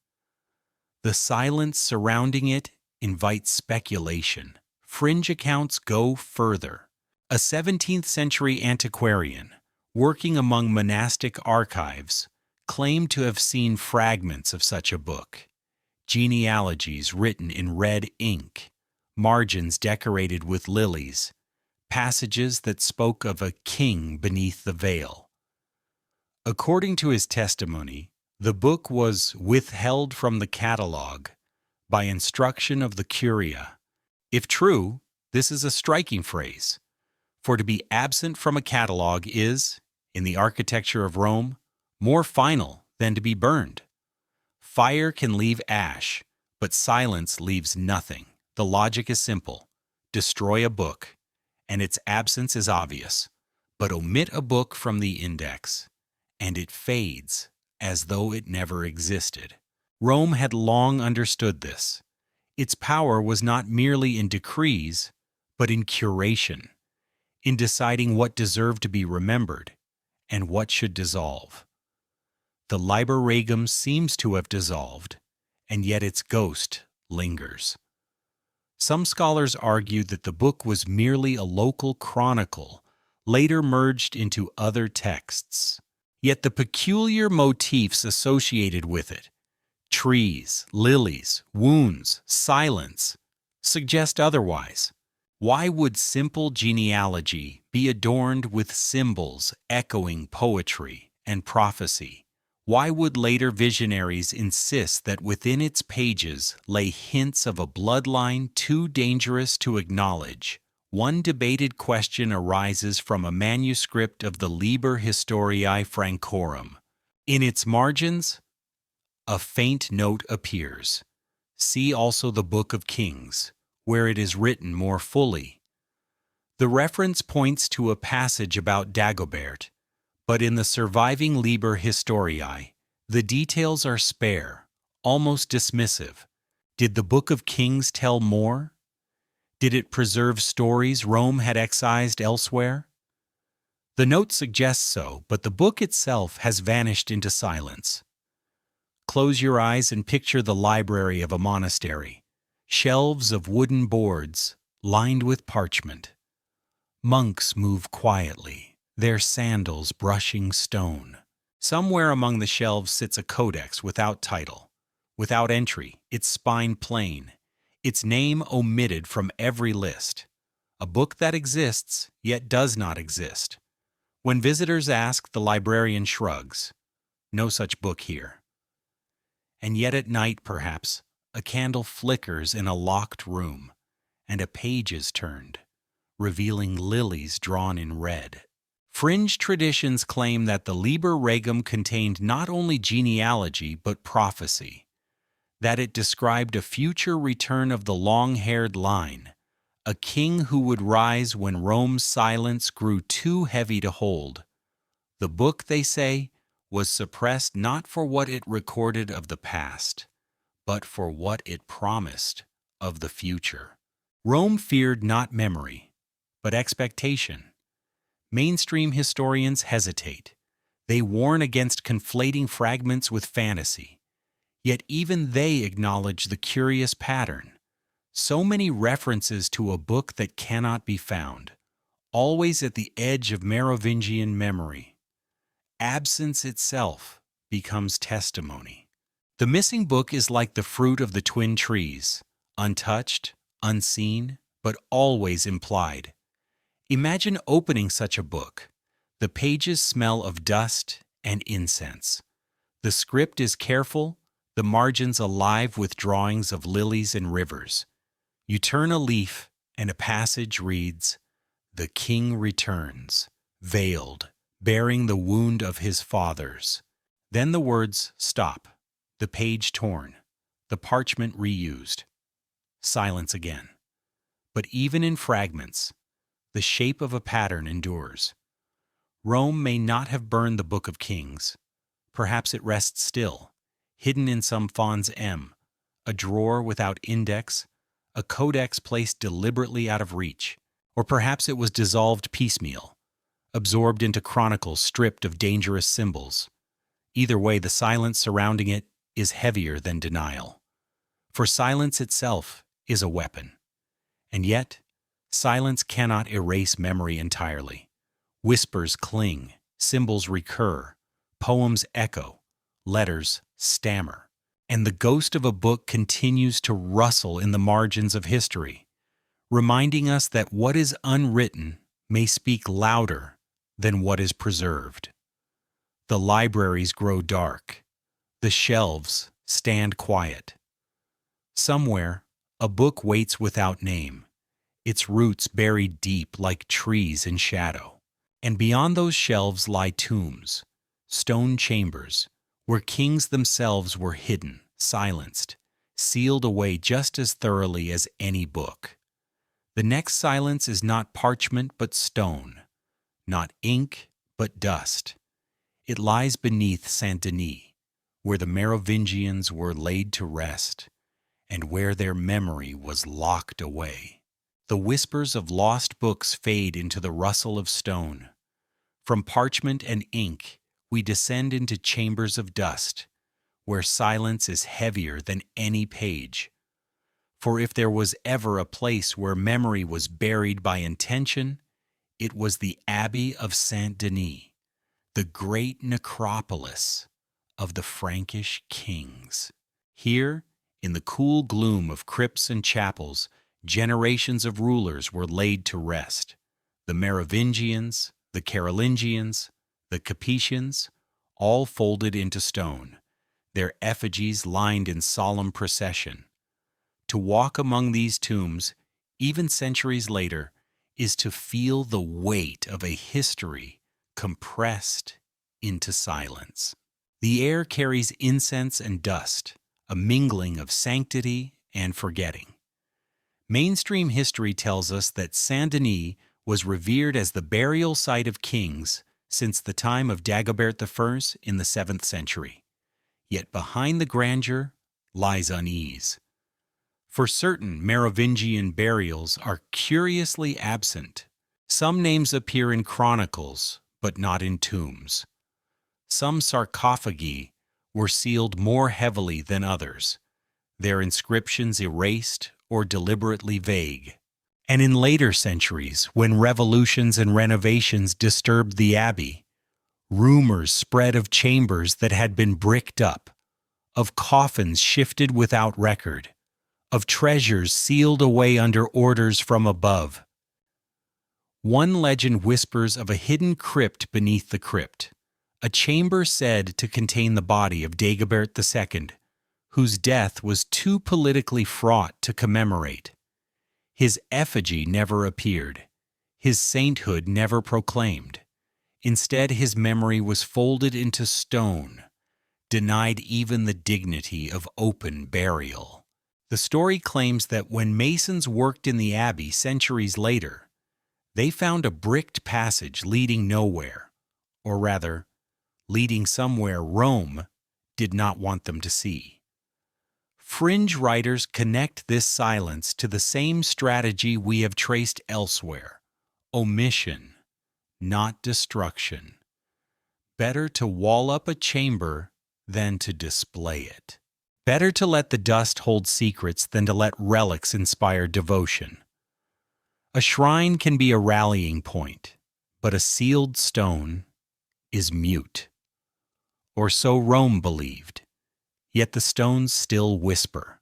The silence surrounding it invites speculation. Fringe accounts go further. A 17th century antiquarian, working among monastic archives, claimed to have seen fragments of such a book. Genealogies written in red ink, margins decorated with lilies, passages that spoke of a king beneath the veil. According to his testimony, the book was withheld from the catalogue by instruction of the curia. If true, this is a striking phrase, for to be absent from a catalogue is, in the architecture of Rome, more final than to be burned. Fire can leave ash, but silence leaves nothing. The logic is simple. Destroy a book, and its absence is obvious, but omit a book from the index, and it fades as though it never existed. Rome had long understood this. Its power was not merely in decrees, but in curation, in deciding what deserved to be remembered and what should dissolve. The Liber Regum seems to have dissolved, and yet its ghost lingers. Some scholars argue that the book was merely a local chronicle, later merged into other texts. Yet the peculiar motifs associated with it, trees, lilies, wounds, silence, suggest otherwise. Why would simple genealogy be adorned with symbols echoing poetry and prophecy? Why would later visionaries insist that within its pages lay hints of a bloodline too dangerous to acknowledge? One debated question arises from a manuscript of the Liber Historiae Francorum. In its margins, a faint note appears. See also the Book of Kings, where it is written more fully. The reference points to a passage about Dagobert, but in the surviving Liber Historiae, the details are spare, almost dismissive. Did the Book of Kings tell more? Did it preserve stories Rome had excised elsewhere? The note suggests so, but the book itself has vanished into silence. Close your eyes and picture the library of a monastery. Shelves of wooden boards, lined with parchment. Monks move quietly, their sandals brushing stone. Somewhere among the shelves sits a codex without title, without entry, its spine plain, its name omitted from every list. A book that exists, yet does not exist. When visitors ask, the librarian shrugs. No such book here. And yet at night, perhaps, a candle flickers in a locked room, and a page is turned, revealing lilies drawn in red. Fringe traditions claim that the Liber Regum contained not only genealogy but prophecy, that it described a future return of the long-haired line, a king who would rise when Rome's silence grew too heavy to hold. The book, they say, was suppressed not for what it recorded of the past, but for what it promised of the future. Rome feared not memory, but expectation. Mainstream historians hesitate. They warn against conflating fragments with fantasy. Yet even they acknowledge the curious pattern. So many references to a book that cannot be found, always at the edge of Merovingian memory. Absence itself becomes testimony. The missing book is like the fruit of the twin trees, untouched, unseen, but always implied. Imagine opening such a book. The pages smell of dust and incense. The script is careful, the margins alive with drawings of lilies and rivers. You turn a leaf, and a passage reads, "The king returns, veiled, bearing the wound of his fathers." Then the words stop, the page torn, the parchment reused. Silence again. But even in fragments, the shape of a pattern endures. Rome may not have burned the Book of Kings. Perhaps it rests still, hidden in some Fons M, a drawer without index, a codex placed deliberately out of reach. Or perhaps it was dissolved piecemeal, absorbed into chronicles stripped of dangerous symbols. Either way, the silence surrounding it is heavier than denial. For silence itself is a weapon. And yet, silence cannot erase memory entirely. Whispers cling, symbols recur, poems echo, letters stammer, and the ghost of a book continues to rustle in the margins of history, reminding us that what is unwritten may speak louder than what is preserved. The libraries grow dark. The shelves stand quiet. Somewhere, a book waits without name, its roots buried deep like trees in shadow. And beyond those shelves lie tombs, stone chambers, where kings themselves were hidden, silenced, sealed away just as thoroughly as any book. The next silence is not parchment but stone, not ink but dust. It lies beneath Saint-Denis, where the Merovingians were laid to rest, and where their memory was locked away. The whispers of lost books fade into the rustle of stone. From parchment and ink, we descend into chambers of dust, where silence is heavier than any page. For if there was ever a place where memory was buried by intention, it was the Abbey of Saint-Denis, the great necropolis of the Frankish kings. Here, in the cool gloom of crypts and chapels, generations of rulers were laid to rest. The Merovingians, the Carolingians, the Capetians, all folded into stone, their effigies lined in solemn procession. To walk among these tombs, even centuries later, is to feel the weight of a history compressed into silence. The air carries incense and dust, a mingling of sanctity and forgetting. Mainstream history tells us that Saint-Denis was revered as the burial site of kings since the time of Dagobert I in the 7th century. Yet behind the grandeur lies unease. For certain Merovingian burials are curiously absent. Some names appear in chronicles, but not in tombs. Some sarcophagi were sealed more heavily than others, their inscriptions erased or deliberately vague. And in later centuries, when revolutions and renovations disturbed the abbey, rumors spread of chambers that had been bricked up, of coffins shifted without record, of treasures sealed away under orders from above. One legend whispers of a hidden crypt beneath the crypt, a chamber said to contain the body of Dagobert II, whose death was too politically fraught to commemorate. His effigy never appeared, his sainthood never proclaimed. Instead, his memory was folded into stone, denied even the dignity of open burial. The story claims that when Masons worked in the abbey centuries later, they found a bricked passage leading nowhere, or rather, leading somewhere Rome did not want them to see. Fringe writers connect this silence to the same strategy we have traced elsewhere: omission, not destruction. Better to wall up a chamber than to display it. Better to let the dust hold secrets than to let relics inspire devotion. A shrine can be a rallying point, but a sealed stone is mute. Or so Rome believed, yet the stones still whisper.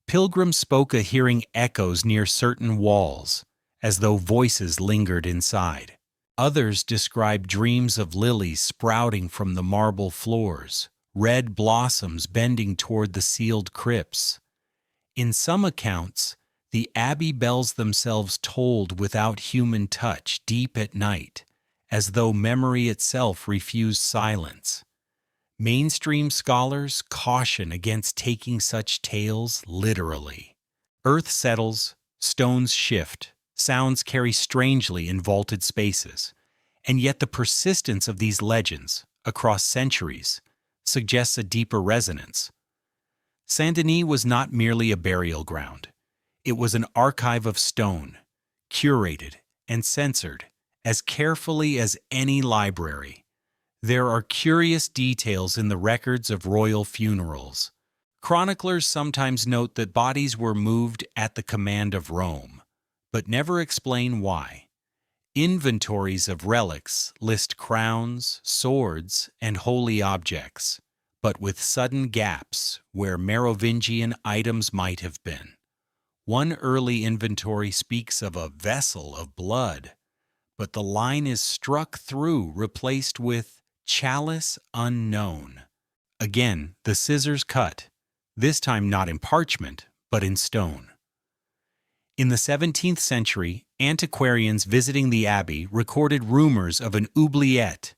Pilgrims spoke of hearing echoes near certain walls, as though voices lingered inside. Others described dreams of lilies sprouting from the marble floors, red blossoms bending toward the sealed crypts. In some accounts, the abbey bells themselves tolled without human touch deep at night, as though memory itself refused silence. Mainstream scholars caution against taking such tales literally. Earth settles, stones shift, sounds carry strangely in vaulted spaces, and yet the persistence of these legends, across centuries, suggests a deeper resonance. Saint-Denis was not merely a burial ground. It was an archive of stone, curated and censored as carefully as any library. There are curious details in the records of royal funerals. Chroniclers sometimes note that bodies were moved at the command of Rome, but never explain why. Inventories of relics list crowns, swords, and holy objects, but with sudden gaps where Merovingian items might have been. One early inventory speaks of a vessel of blood, but the line is struck through, replaced with chalice unknown. Again, the scissors cut, this time not in parchment, but in stone. In the 17th century, antiquarians visiting the abbey recorded rumors of an oubliette,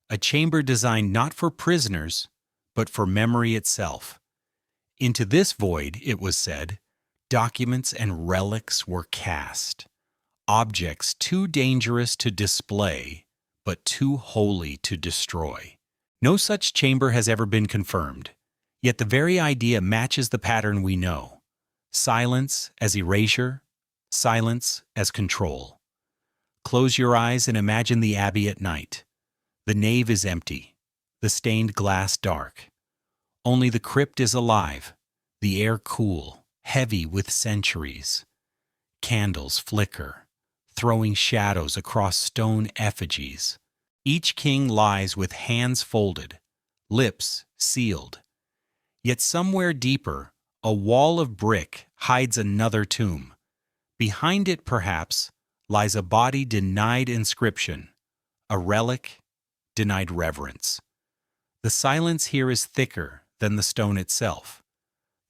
a chamber designed not for prisoners, but for memory itself. Into this void, it was said, documents and relics were cast, objects too dangerous to display, but too holy to destroy. No such chamber has ever been confirmed, yet the very idea matches the pattern we know. Silence as erasure, silence as control. Close your eyes and imagine the abbey at night. The nave is empty, the stained glass dark. Only the crypt is alive, the air cool, heavy with centuries. Candles flicker, throwing shadows across stone effigies. Each king lies with hands folded, lips sealed. Yet somewhere deeper, a wall of brick hides another tomb. Behind it, perhaps, lies a body denied inscription, a relic denied reverence. The silence here is thicker than the stone itself.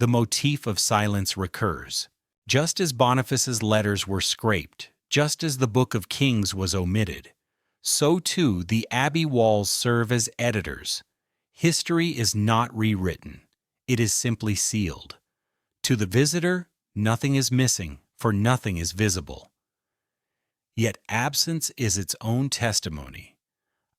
The motif of silence recurs. Just as Boniface's letters were scraped, just as the Book of Kings was omitted, so too the abbey walls serve as editors. History is not rewritten. It is simply sealed. To the visitor, nothing is missing, for nothing is visible. Yet absence is its own testimony.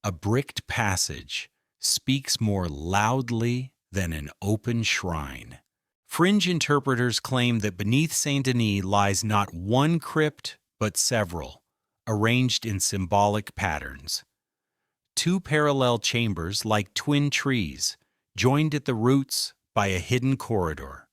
A bricked passage speaks more loudly than an open shrine. Fringe interpreters claim that beneath Saint-Denis lies not one crypt, but several, arranged in symbolic patterns. Two parallel chambers like twin trees, joined at the roots by a hidden corridor.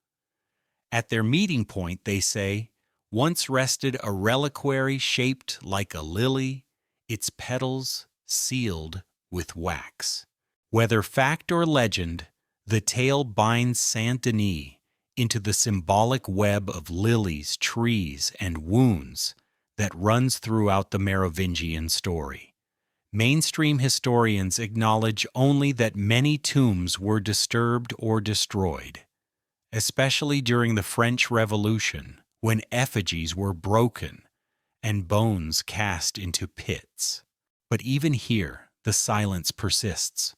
At their meeting point, they say, once rested a reliquary shaped like a lily, its petals sealed with wax. Whether fact or legend, the tale binds Saint-Denis into the symbolic web of lilies, trees, and wounds that runs throughout the Merovingian story. Mainstream historians acknowledge only that many tombs were disturbed or destroyed, especially during the French Revolution, when effigies were broken and bones cast into pits. But even here, the silence persists.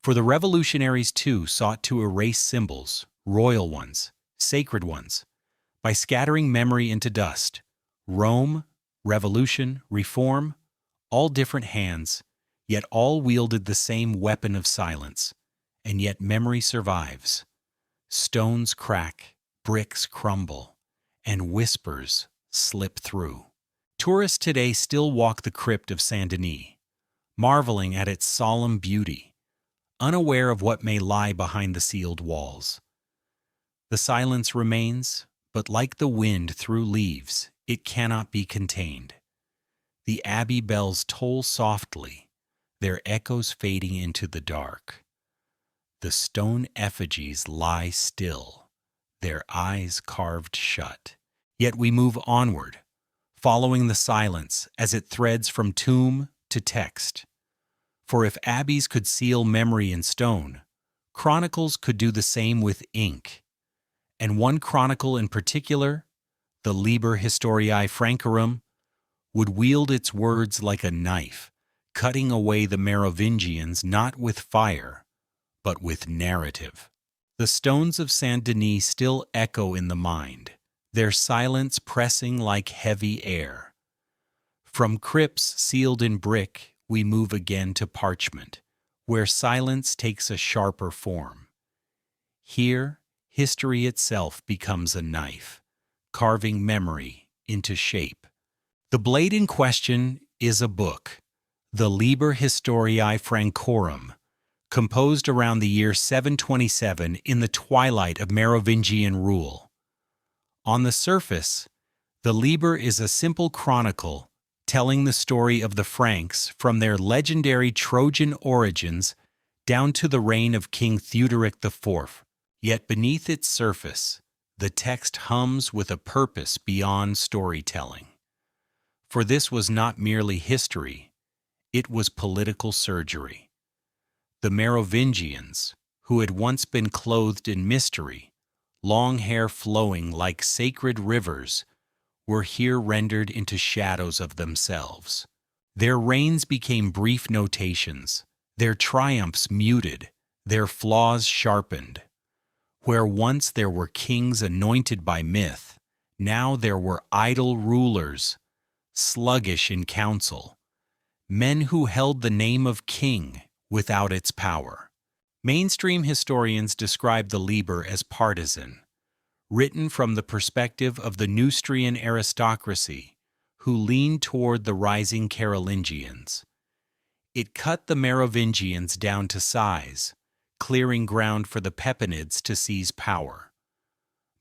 For the revolutionaries too sought to erase symbols, royal ones, sacred ones, by scattering memory into dust. Rome, revolution, reform, all different hands, yet all wielded the same weapon of silence, and yet memory survives. Stones crack, bricks crumble, and whispers slip through. Tourists today still walk the crypt of Saint-Denis, marveling at its solemn beauty, unaware of what may lie behind the sealed walls. The silence remains, but like the wind through leaves, it cannot be contained. The abbey bells toll softly, their echoes fading into the dark. The stone effigies lie still, their eyes carved shut. Yet we move onward, following the silence as it threads from tomb to text. For if abbeys could seal memory in stone, chronicles could do the same with ink. And one chronicle in particular, the Liber Historiae Francorum, would wield its words like a knife, cutting away the Merovingians not with fire, but with narrative. The stones of Saint-Denis still echo in the mind, their silence pressing like heavy air. From crypts sealed in brick, we move again to parchment, where silence takes a sharper form. Here, history itself becomes a knife, carving memory into shape. The blade in question is a book, the Liber Historiae Francorum, composed around the year 727 in the twilight of Merovingian rule. On the surface, the Liber is a simple chronicle telling the story of the Franks from their legendary Trojan origins down to the reign of King Theuderic IV. Yet beneath its surface, the text hums with a purpose beyond storytelling. For this was not merely history, it was political surgery. The Merovingians, who had once been clothed in mystery, long hair flowing like sacred rivers, were here rendered into shadows of themselves. Their reigns became brief notations, their triumphs muted, their flaws sharpened. Where once there were kings anointed by myth, now there were idle rulers, sluggish in council, men who held the name of king without its power. Mainstream historians describe the Liber as partisan, written from the perspective of the Neustrian aristocracy who leaned toward the rising Carolingians. It cut the Merovingians down to size, clearing ground for the Pepinids to seize power.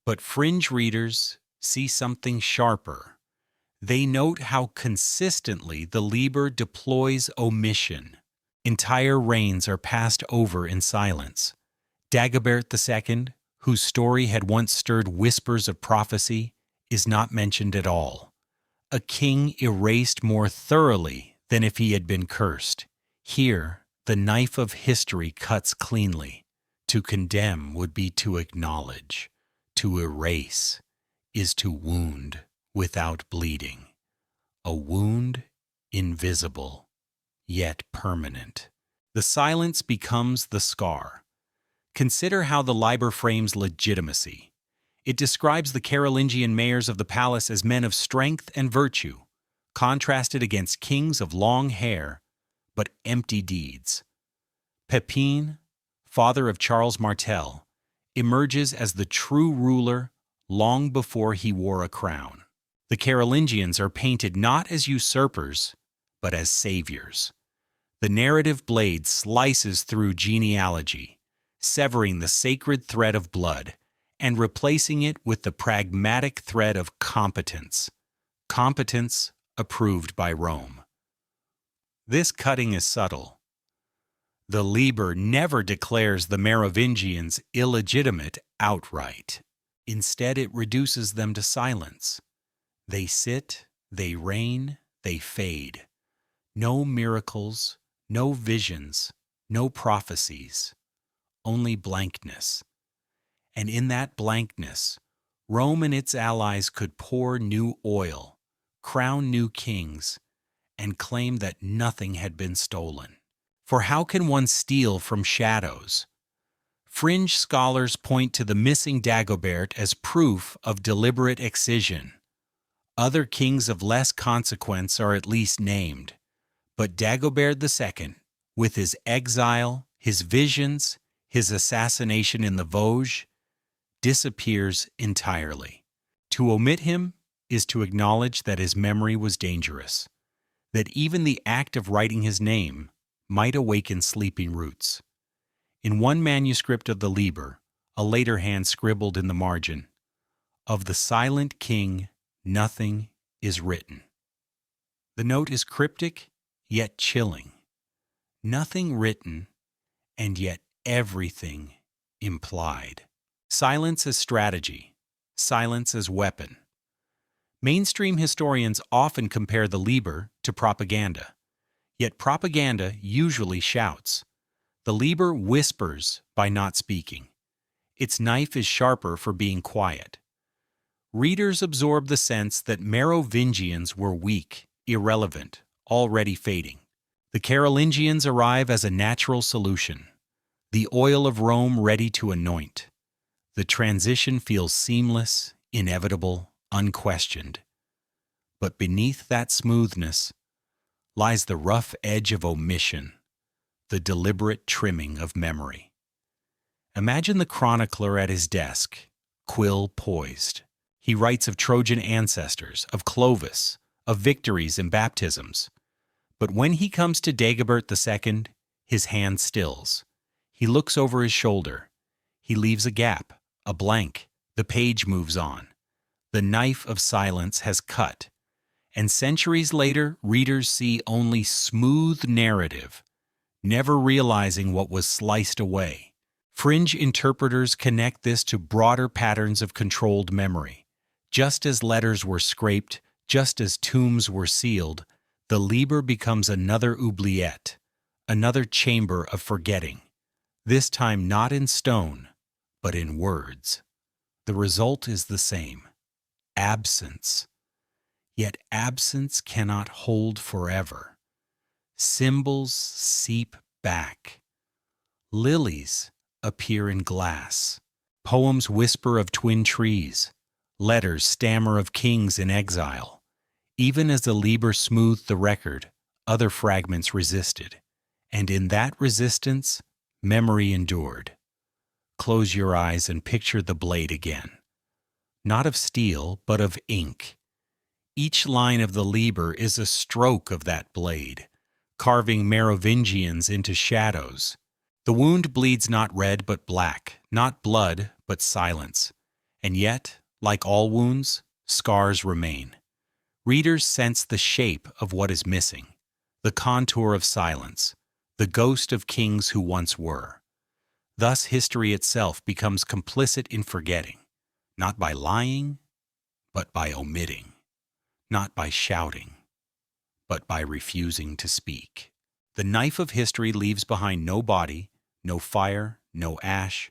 But fringe readers see something sharper. They note how consistently the Liber deploys omission. Entire reigns are passed over in silence. Dagobert II, whose story had once stirred whispers of prophecy, is not mentioned at all. A king erased more thoroughly than if he had been cursed. Here, the knife of history cuts cleanly. To condemn would be to acknowledge. To erase is to wound without bleeding. A wound invisible, yet permanent. The silence becomes the scar. Consider how the Liber frames legitimacy. It describes the Carolingian mayors of the palace as men of strength and virtue, contrasted against kings of long hair, but empty deeds. Pepin, father of Charles Martel, emerges as the true ruler long before he wore a crown. The Carolingians are painted not as usurpers, but as saviors. The narrative blade slices through genealogy, severing the sacred thread of blood and replacing it with the pragmatic thread of competence. Competence approved by Rome. This cutting is subtle. The Liber never declares the Merovingians illegitimate outright. Instead, it reduces them to silence. They sit, they reign, they fade. No miracles, no visions, no prophecies, only blankness. And in that blankness, Rome and its allies could pour new oil, crown new kings, and claim that nothing had been stolen. For how can one steal from shadows? Fringe scholars point to the missing Dagobert as proof of deliberate excision. Other kings of less consequence are at least named, but Dagobert II, with his exile, his visions, his assassination in the Vosges, disappears entirely. To omit him is to acknowledge that his memory was dangerous. that even the act of writing his name might awaken sleeping roots. In one manuscript of the Liber, a later hand scribbled in the margin, "Of the silent king, nothing is written." The note is cryptic, yet chilling. Nothing written, and yet everything implied. Silence as strategy, silence as weapon. Mainstream historians often compare the Liber to propaganda, yet propaganda usually shouts. The Liber whispers by not speaking. Its knife is sharper for being quiet. Readers absorb the sense that Merovingians were weak, irrelevant, already fading. The Carolingians arrive as a natural solution, the oil of Rome ready to anoint. The transition feels seamless, inevitable, unquestioned. But beneath that smoothness lies the rough edge of omission, the deliberate trimming of memory. Imagine the chronicler at his desk, quill poised. He writes of Trojan ancestors, of Clovis, of victories and baptisms. But when he comes to Dagobert II, his hand stills. He looks over his shoulder. He leaves a gap, a blank. The page moves on. The knife of silence has cut. And centuries later, readers see only smooth narrative, never realizing what was sliced away. Fringe interpreters connect this to broader patterns of controlled memory. Just as letters were scraped, just as tombs were sealed, the Liber becomes another oubliette, another chamber of forgetting, this time not in stone, but in words. The result is the same: absence. Yet absence cannot hold forever. Symbols seep back. Lilies appear in glass. Poems whisper of twin trees. Letters stammer of kings in exile. Even as the Liber smoothed the record, other fragments resisted. And in that resistance, memory endured. Close your eyes and picture the blade again. Not of steel, but of ink. Each line of the Liber is a stroke of that blade, carving Merovingians into shadows. The wound bleeds not red but black, not blood but silence. And yet, like all wounds, scars remain. Readers sense the shape of what is missing, the contour of silence, the ghost of kings who once were. Thus history itself becomes complicit in forgetting, not by lying, but by omitting. Not by shouting, but by refusing to speak. The knife of history leaves behind no body, no fire, no ash,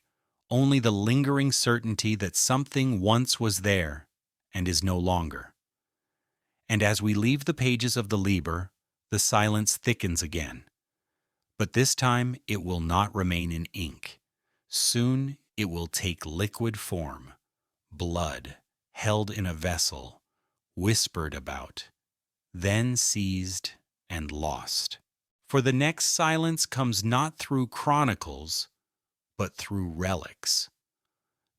only the lingering certainty that something once was there and is no longer. And as we leave the pages of the Liber, the silence thickens again. But this time it will not remain in ink. Soon it will take liquid form, blood held in a vessel, whispered about, then seized and lost. For the next silence comes not through chronicles, but through relics.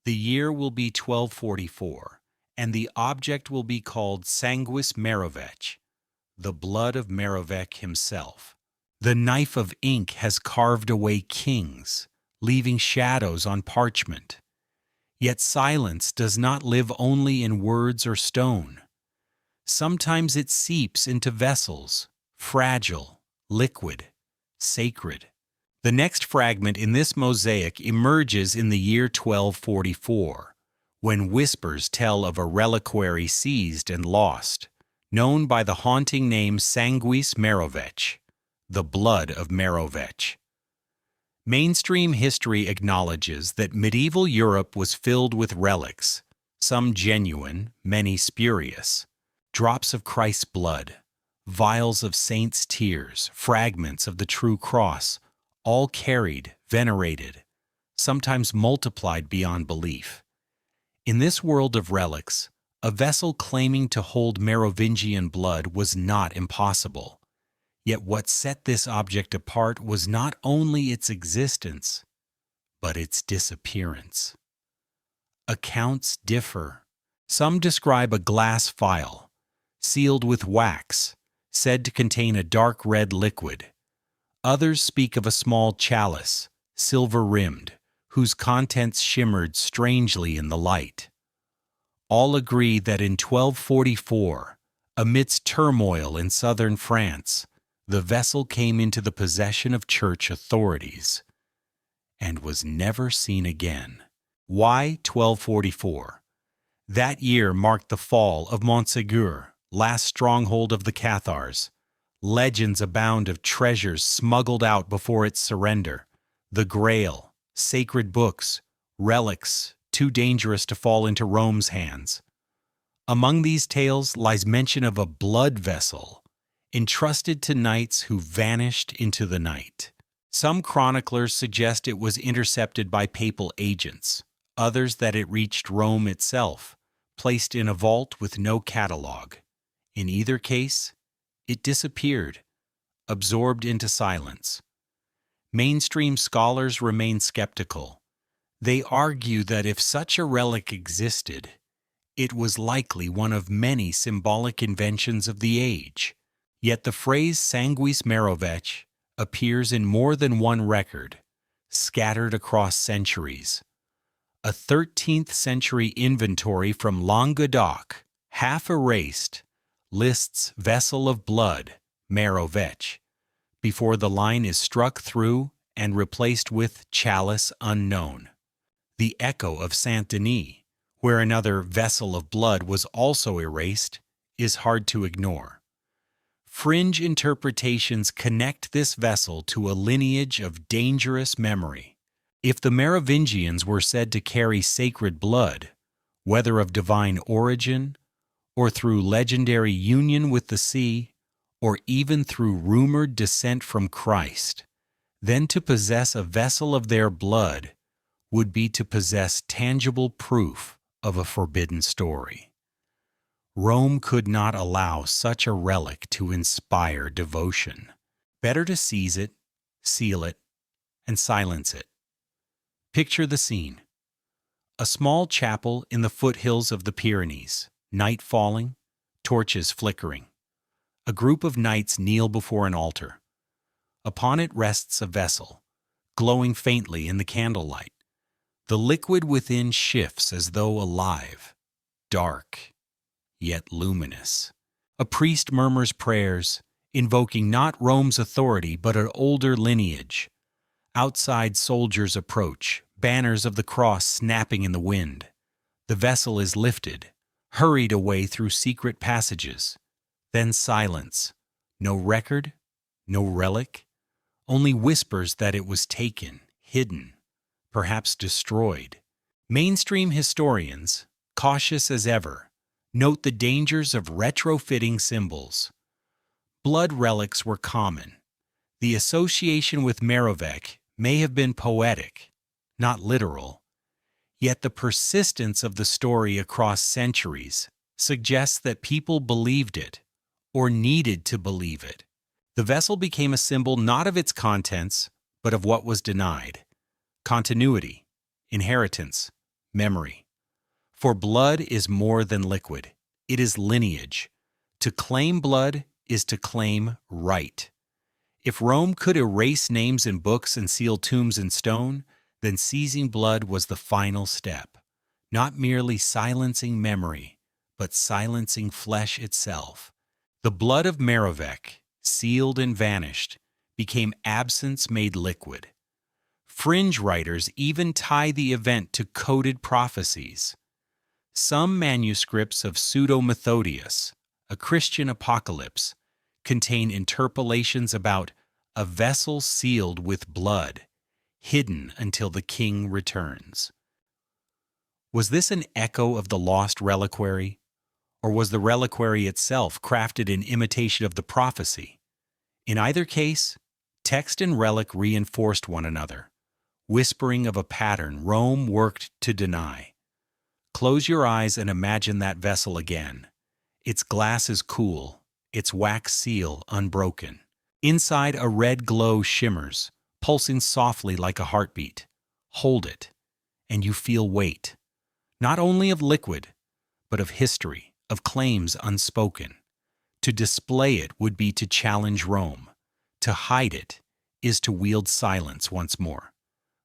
The year will be 1244, and the object will be called Sanguis Merovec, the blood of Merovec himself. The knife of ink has carved away kings, leaving shadows on parchment. Yet silence does not live only in words or stone. Sometimes it seeps into vessels, fragile, liquid, sacred. The next fragment in this mosaic emerges in the year 1244, when whispers tell of a reliquary seized and lost, known by the haunting name Sanguis Merovec, the blood of Merovec. Mainstream history acknowledges that medieval Europe was filled with relics, some genuine, many spurious. Drops of Christ's blood, vials of saints' tears, fragments of the true cross, all carried, venerated, sometimes multiplied beyond belief. In this world of relics, a vessel claiming to hold Merovingian blood was not impossible. Yet what set this object apart was not only its existence, but its disappearance. Accounts differ. Some describe a glass phial, sealed with wax, said to contain a dark red liquid. Others speak of a small chalice, silver-rimmed, whose contents shimmered strangely in the light. All agree that in 1244, amidst turmoil in southern France, the vessel came into the possession of church authorities and was never seen again. Why 1244? That year marked the fall of Montségur, last stronghold of the Cathars. Legends abound of treasures smuggled out before its surrender, the Grail, sacred books, relics too dangerous to fall into Rome's hands. Among these tales lies mention of a blood vessel, entrusted to knights who vanished into the night. Some chroniclers suggest it was intercepted by papal agents, others that it reached Rome itself, placed in a vault with no catalogue. In either case, it disappeared, absorbed into silence. Mainstream scholars remain skeptical. They argue that if such a relic existed, it was likely one of many symbolic inventions of the age. Yet the phrase sanguis Merovech appears in more than one record, scattered across centuries. A 13th century inventory from Languedoc, half erased, lists vessel of blood, Merovech, before the line is struck through and replaced with chalice unknown. The echo of Saint-Denis, where another vessel of blood was also erased, is hard to ignore. Fringe interpretations connect this vessel to a lineage of dangerous memory. If the Merovingians were said to carry sacred blood, whether of divine origin, or through legendary union with the sea, or even through rumored descent from Christ, then to possess a vessel of their blood would be to possess tangible proof of a forbidden story. Rome could not allow such a relic to inspire devotion. Better to seize it, seal it, and silence it. Picture the scene. A small chapel in the foothills of the Pyrenees, night falling, torches flickering. A group of knights kneel before an altar. Upon it rests a vessel, glowing faintly in the candlelight. The liquid within shifts as though alive, dark, yet luminous. A priest murmurs prayers, invoking not Rome's authority but an older lineage. Outside soldiers approach, banners of the cross snapping in the wind. The vessel is lifted, hurried away through secret passages. Then silence. No record, no relic, only whispers that it was taken, hidden, perhaps destroyed. Mainstream historians, cautious as ever, note the dangers of retrofitting symbols. Blood relics were common. The association with Merovech may have been poetic, not literal. Yet the persistence of the story across centuries suggests that people believed it, or needed to believe it. The vessel became a symbol not of its contents, but of what was denied: continuity, inheritance, memory. For blood is more than liquid. It is lineage. To claim blood is to claim right. If Rome could erase names in books and seal tombs in stone, then seizing blood was the final step, not merely silencing memory, but silencing flesh itself. The blood of Merovech, sealed and vanished, became absence made liquid. Fringe writers even tie the event to coded prophecies. Some manuscripts of Pseudo-Methodius, a Christian apocalypse, contain interpolations about a vessel sealed with blood, hidden until the king returns. Was this an echo of the lost reliquary, or was the reliquary itself crafted in imitation of the prophecy? In either case, text and relic reinforced one another, whispering of a pattern Rome worked to deny. Close your eyes and imagine that vessel again. Its glass is cool, its wax seal unbroken. Inside, a red glow shimmers, pulsing softly like a heartbeat. Hold it, and you feel weight, not only of liquid, but of history, of claims unspoken. To display it would be to challenge Rome. To hide it is to wield silence once more.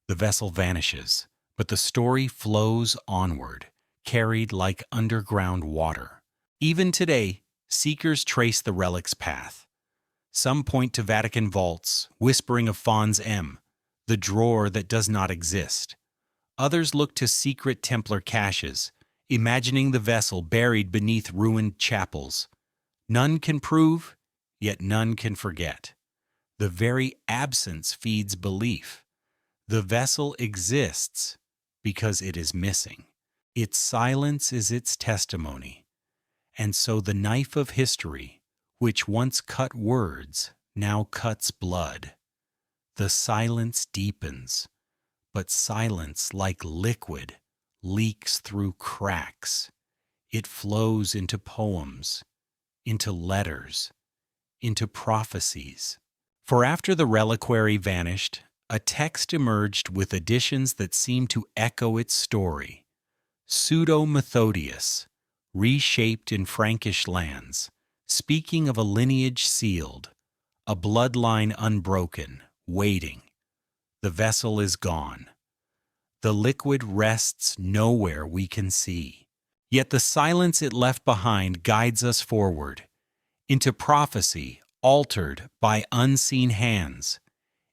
The vessel vanishes, but the story flows onward, carried like underground water. Even today, seekers trace the relic's path. Some point to Vatican vaults, whispering of Fons M, the drawer that does not exist. Others look to secret Templar caches, imagining the vessel buried beneath ruined chapels. None can prove, yet none can forget. The very absence feeds belief. The vessel exists because it is missing. Its silence is its testimony. And so the knife of history, which once cut words, now cuts blood. The silence deepens, but silence, like liquid, leaks through cracks. It flows into poems, into letters, into prophecies. For after the reliquary vanished, a text emerged with additions that seemed to echo its story. Pseudo-Methodius, reshaped in Frankish lands, speaking of a lineage sealed, a bloodline unbroken, waiting. The vessel is gone. The liquid rests nowhere we can see. Yet the silence it left behind guides us forward, into prophecy altered by unseen hands,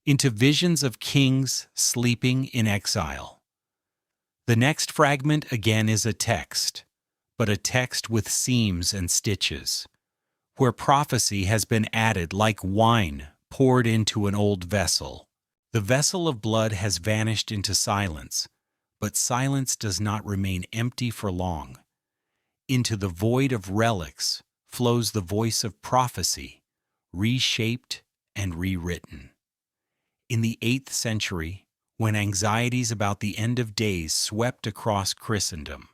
into visions of kings sleeping in exile. The next fragment again is a text, but a text with seams and stitches, where prophecy has been added like wine poured into an old vessel. The vessel of blood has vanished into silence, but silence does not remain empty for long. Into the void of relics flows the voice of prophecy, reshaped and rewritten. In the 8th century, when anxieties about the end of days swept across Christendom,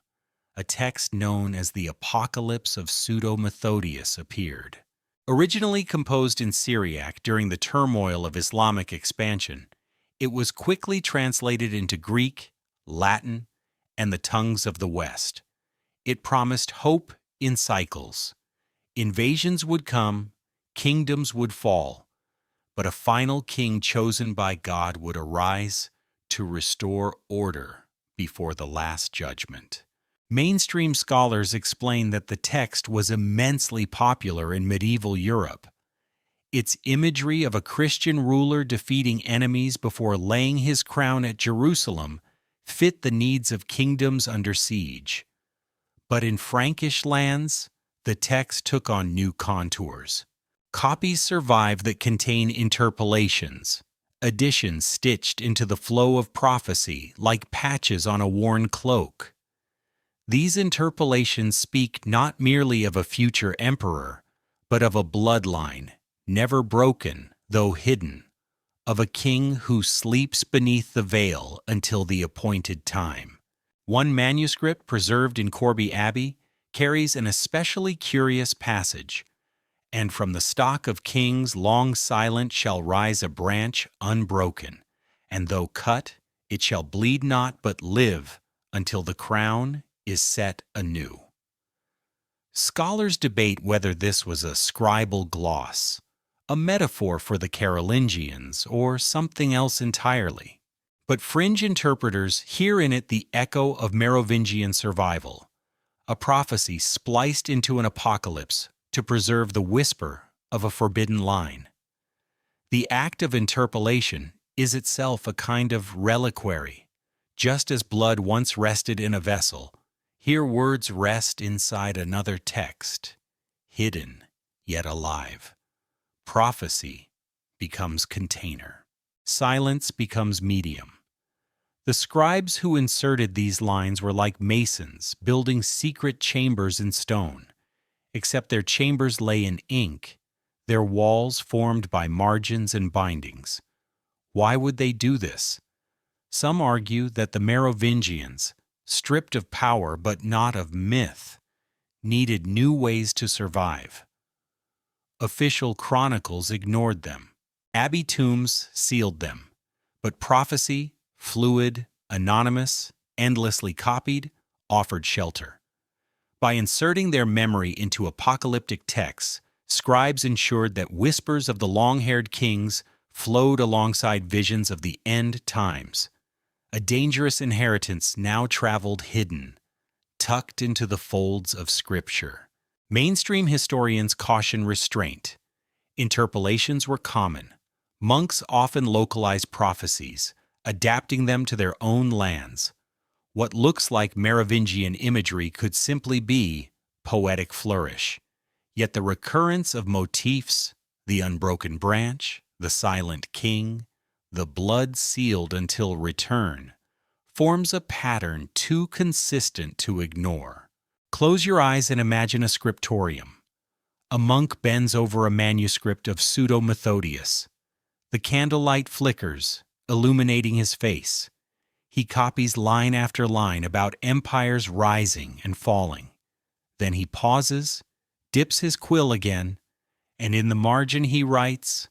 a text known as the Apocalypse of Pseudo-Methodius appeared. Originally composed in Syriac during the turmoil of Islamic expansion, it was quickly translated into Greek, Latin, and the tongues of the West. It promised hope in cycles. Invasions would come, kingdoms would fall, but a final king chosen by God would arise to restore order before the Last Judgment. Mainstream scholars explain that the text was immensely popular in medieval Europe. Its imagery of a Christian ruler defeating enemies before laying his crown at Jerusalem fit the needs of kingdoms under siege. But in Frankish lands, the text took on new contours. Copies survive that contain interpolations, additions stitched into the flow of prophecy like patches on a worn cloak. These interpolations speak not merely of a future emperor, but of a bloodline, never broken, though hidden, of a king who sleeps beneath the veil until the appointed time. One manuscript preserved in Corby Abbey carries an especially curious passage, "And from the stock of kings long silent shall rise a branch unbroken, and though cut, it shall bleed not but live until the crown is set anew." Scholars debate whether this was a scribal gloss, a metaphor for the Carolingians, or something else entirely. But fringe interpreters hear in it the echo of Merovingian survival, a prophecy spliced into an apocalypse to preserve the whisper of a forbidden line. The act of interpolation is itself a kind of reliquary. Just as blood once rested in a vessel, here words rest inside another text, hidden yet alive. Prophecy becomes container. Silence becomes medium. The scribes who inserted these lines were like masons building secret chambers in stone, except their chambers lay in ink, their walls formed by margins and bindings. Why would they do this? Some argue that the Merovingians, stripped of power but not of myth, needed new ways to survive. Official chronicles ignored them. Abbey tombs sealed them, but prophecy, fluid, anonymous, endlessly copied, offered shelter. By inserting their memory into apocalyptic texts, scribes ensured that whispers of the long-haired kings flowed alongside visions of the end times. A dangerous inheritance now traveled hidden, tucked into the folds of Scripture. Mainstream historians caution restraint. Interpolations were common. Monks often localized prophecies, adapting them to their own lands. What looks like Merovingian imagery could simply be poetic flourish. Yet the recurrence of motifs, the unbroken branch, the silent king, the blood sealed until return, forms a pattern too consistent to ignore. Close your eyes and imagine a scriptorium. A monk bends over a manuscript of Pseudo-Methodius. The candlelight flickers, illuminating his face. He copies line after line about empires rising and falling. Then he pauses, dips his quill again, and in the margin he writes,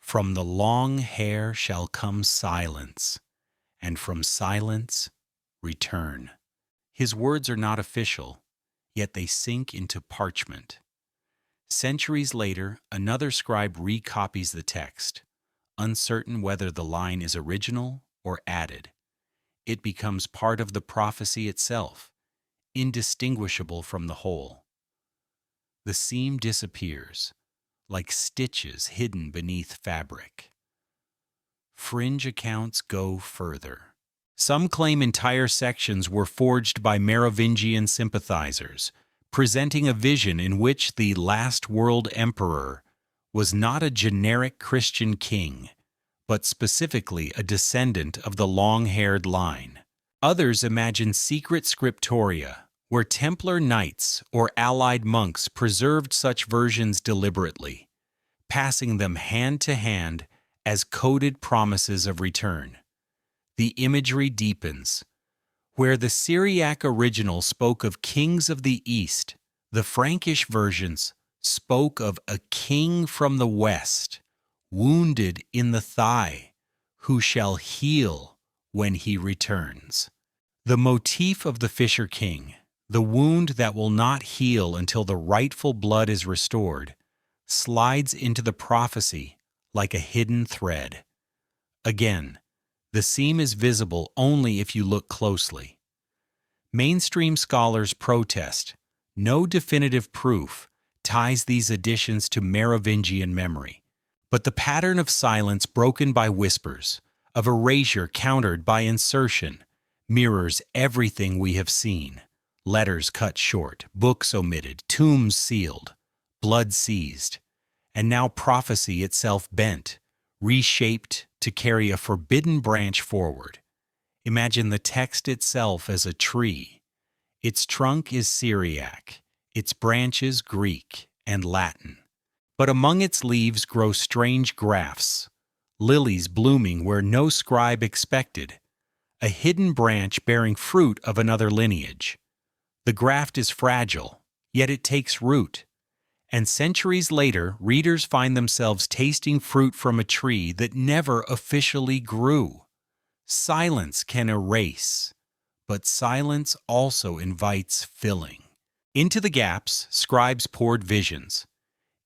"From the long hair shall come silence, and from silence, return." His words are not official, yet they sink into parchment. Centuries later, another scribe recopies the text, uncertain whether the line is original or added. It becomes part of the prophecy itself, indistinguishable from the whole. The seam disappears, like stitches hidden beneath fabric. Fringe accounts go further. Some claim entire sections were forged by Merovingian sympathizers, presenting a vision in which the last world emperor was not a generic Christian king, but specifically a descendant of the long-haired line. Others imagine secret scriptoria, where Templar knights or allied monks preserved such versions deliberately, passing them hand to hand as coded promises of return. The imagery deepens. Where the Syriac original spoke of kings of the east, the Frankish versions spoke of a king from the west, wounded in the thigh, who shall heal when he returns. The motif of the Fisher King, the wound that will not heal until the rightful blood is restored, slides into the prophecy like a hidden thread. Again, the seam is visible only if you look closely. Mainstream scholars protest. No definitive proof ties these additions to Merovingian memory. But the pattern of silence broken by whispers, of erasure countered by insertion, mirrors everything we have seen. Letters cut short, books omitted, tombs sealed, blood seized, and now prophecy itself bent, reshaped to carry a forbidden branch forward. Imagine the text itself as a tree. Its trunk is Syriac, its branches Greek and Latin. But among its leaves grow strange grafts, lilies blooming where no scribe expected, a hidden branch bearing fruit of another lineage. The graft is fragile, yet it takes root, and centuries later, readers find themselves tasting fruit from a tree that never officially grew. Silence can erase, but silence also invites filling. Into the gaps, scribes poured visions.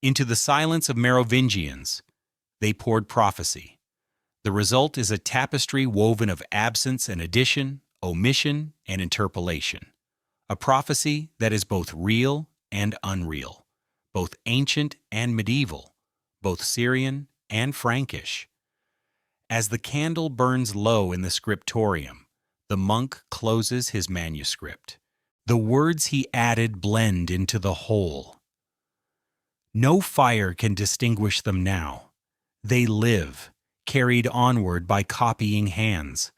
Into the silence of Merovingians, they poured prophecy. The result is a tapestry woven of absence and addition, omission and interpolation. A prophecy that is both real and unreal, both ancient and medieval, both Syrian and Frankish. As the candle burns low in the scriptorium, the monk closes his manuscript. The words he added blend into the whole. No fire can distinguish them now. They live, carried onward by copying hands,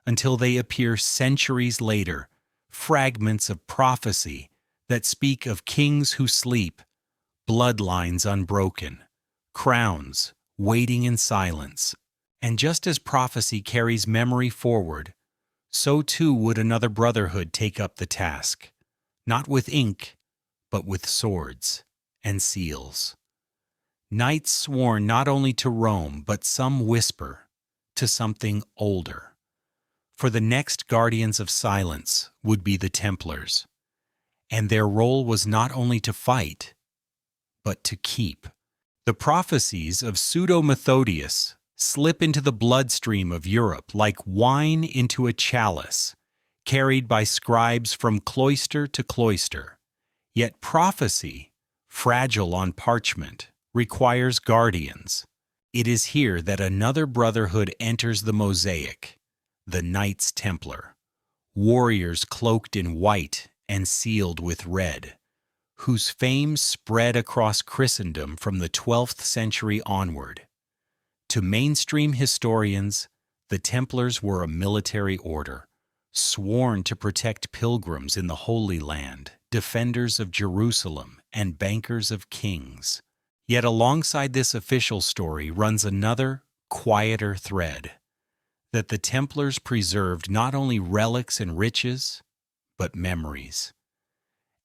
until they appear centuries later, fragments of prophecy that speak of kings who sleep, bloodlines unbroken, crowns waiting in silence. And just as prophecy carries memory forward, so too would another brotherhood take up the task, not with ink, but with swords and seals. Knights sworn not only to Rome, but some whisper to something older. For the next guardians of silence would be the Templars, and their role was not only to fight, but to keep. The prophecies of Pseudo-Methodius slip into the bloodstream of Europe like wine into a chalice, carried by scribes from cloister to cloister. Yet prophecy, fragile on parchment, requires guardians. It is here that another brotherhood enters the mosaic, the Knights Templar, warriors cloaked in white and sealed with red, whose fame spread across Christendom from the 12th century onward. To mainstream historians, the Templars were a military order, sworn to protect pilgrims in the Holy Land, defenders of Jerusalem, and bankers of kings. Yet alongside this official story runs another, quieter thread, that the Templars preserved not only relics and riches, but memories.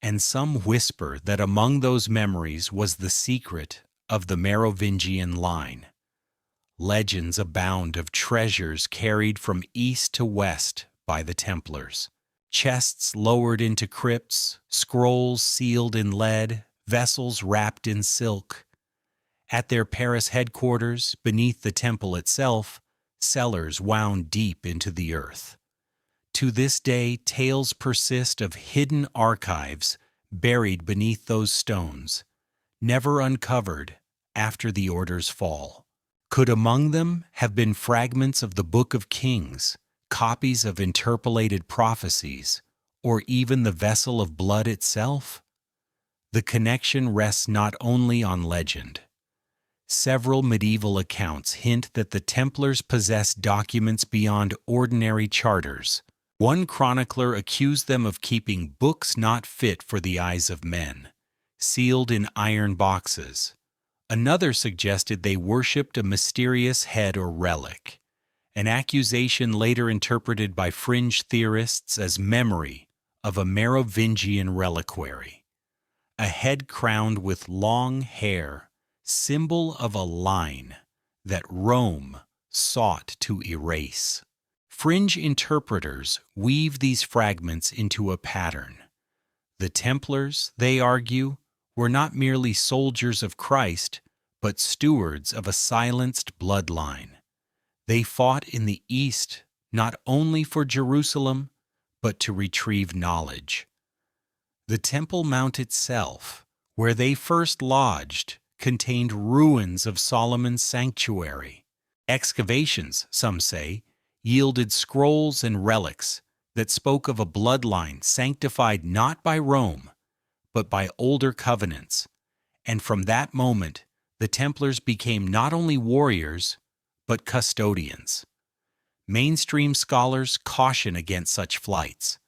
And some whisper that among those memories was the secret of the Merovingian line. Legends abound of treasures carried from east to west by the Templars. Chests lowered into crypts, scrolls sealed in lead, vessels wrapped in silk. At their Paris headquarters, beneath the temple itself, cellars wound deep into the earth. To this day, tales persist of hidden archives buried beneath those stones, never uncovered after the order's fall. Could among them have been fragments of the Book of Kings, copies of interpolated prophecies, or even the vessel of blood itself? The connection rests not only on legend. Several medieval accounts hint that the Templars possessed documents beyond ordinary charters. One chronicler accused them of keeping books not fit for the eyes of men, sealed in iron boxes. Another suggested they worshipped a mysterious head or relic, an accusation later interpreted by fringe theorists as memory of a Merovingian reliquary, a head crowned with long hair, symbol of a line that Rome sought to erase. Fringe interpreters weave these fragments into a pattern. The Templars, they argue, were not merely soldiers of Christ, but stewards of a silenced bloodline. They fought in the East not only for Jerusalem, but to retrieve knowledge. The Temple Mount itself, where they first lodged, contained ruins of Solomon's sanctuary. Excavations, some say, yielded scrolls and relics that spoke of a bloodline sanctified not by Rome, but by older covenants. And from that moment, the Templars became not only warriors, but custodians. Mainstream scholars caution against such flights.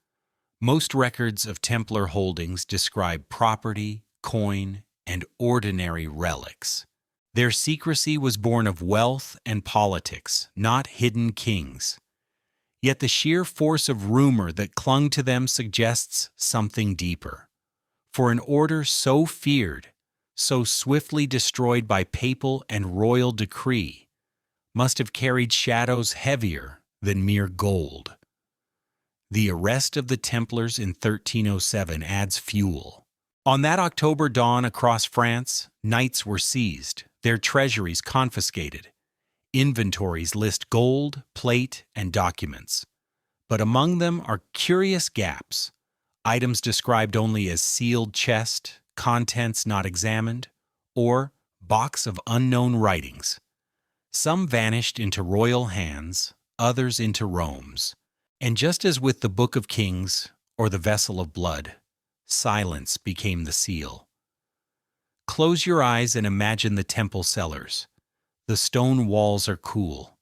Most records of Templar holdings describe property, coin, and ordinary relics. Their secrecy was born of wealth and politics, not hidden kings. Yet the sheer force of rumor that clung to them suggests something deeper. For an order so feared, so swiftly destroyed by papal and royal decree, must have carried shadows heavier than mere gold. The arrest of the Templars in 1307 adds fuel. On that October dawn across France, knights were seized, their treasuries confiscated. Inventories list gold, plate, and documents. But among them are curious gaps, items described only as sealed chest, contents not examined, or box of unknown writings. Some vanished into royal hands, others into Rome's. And just as with the Book of Kings or the Vessel of Blood, silence became the seal. Close your eyes and imagine the temple cellars. The stone walls are cool.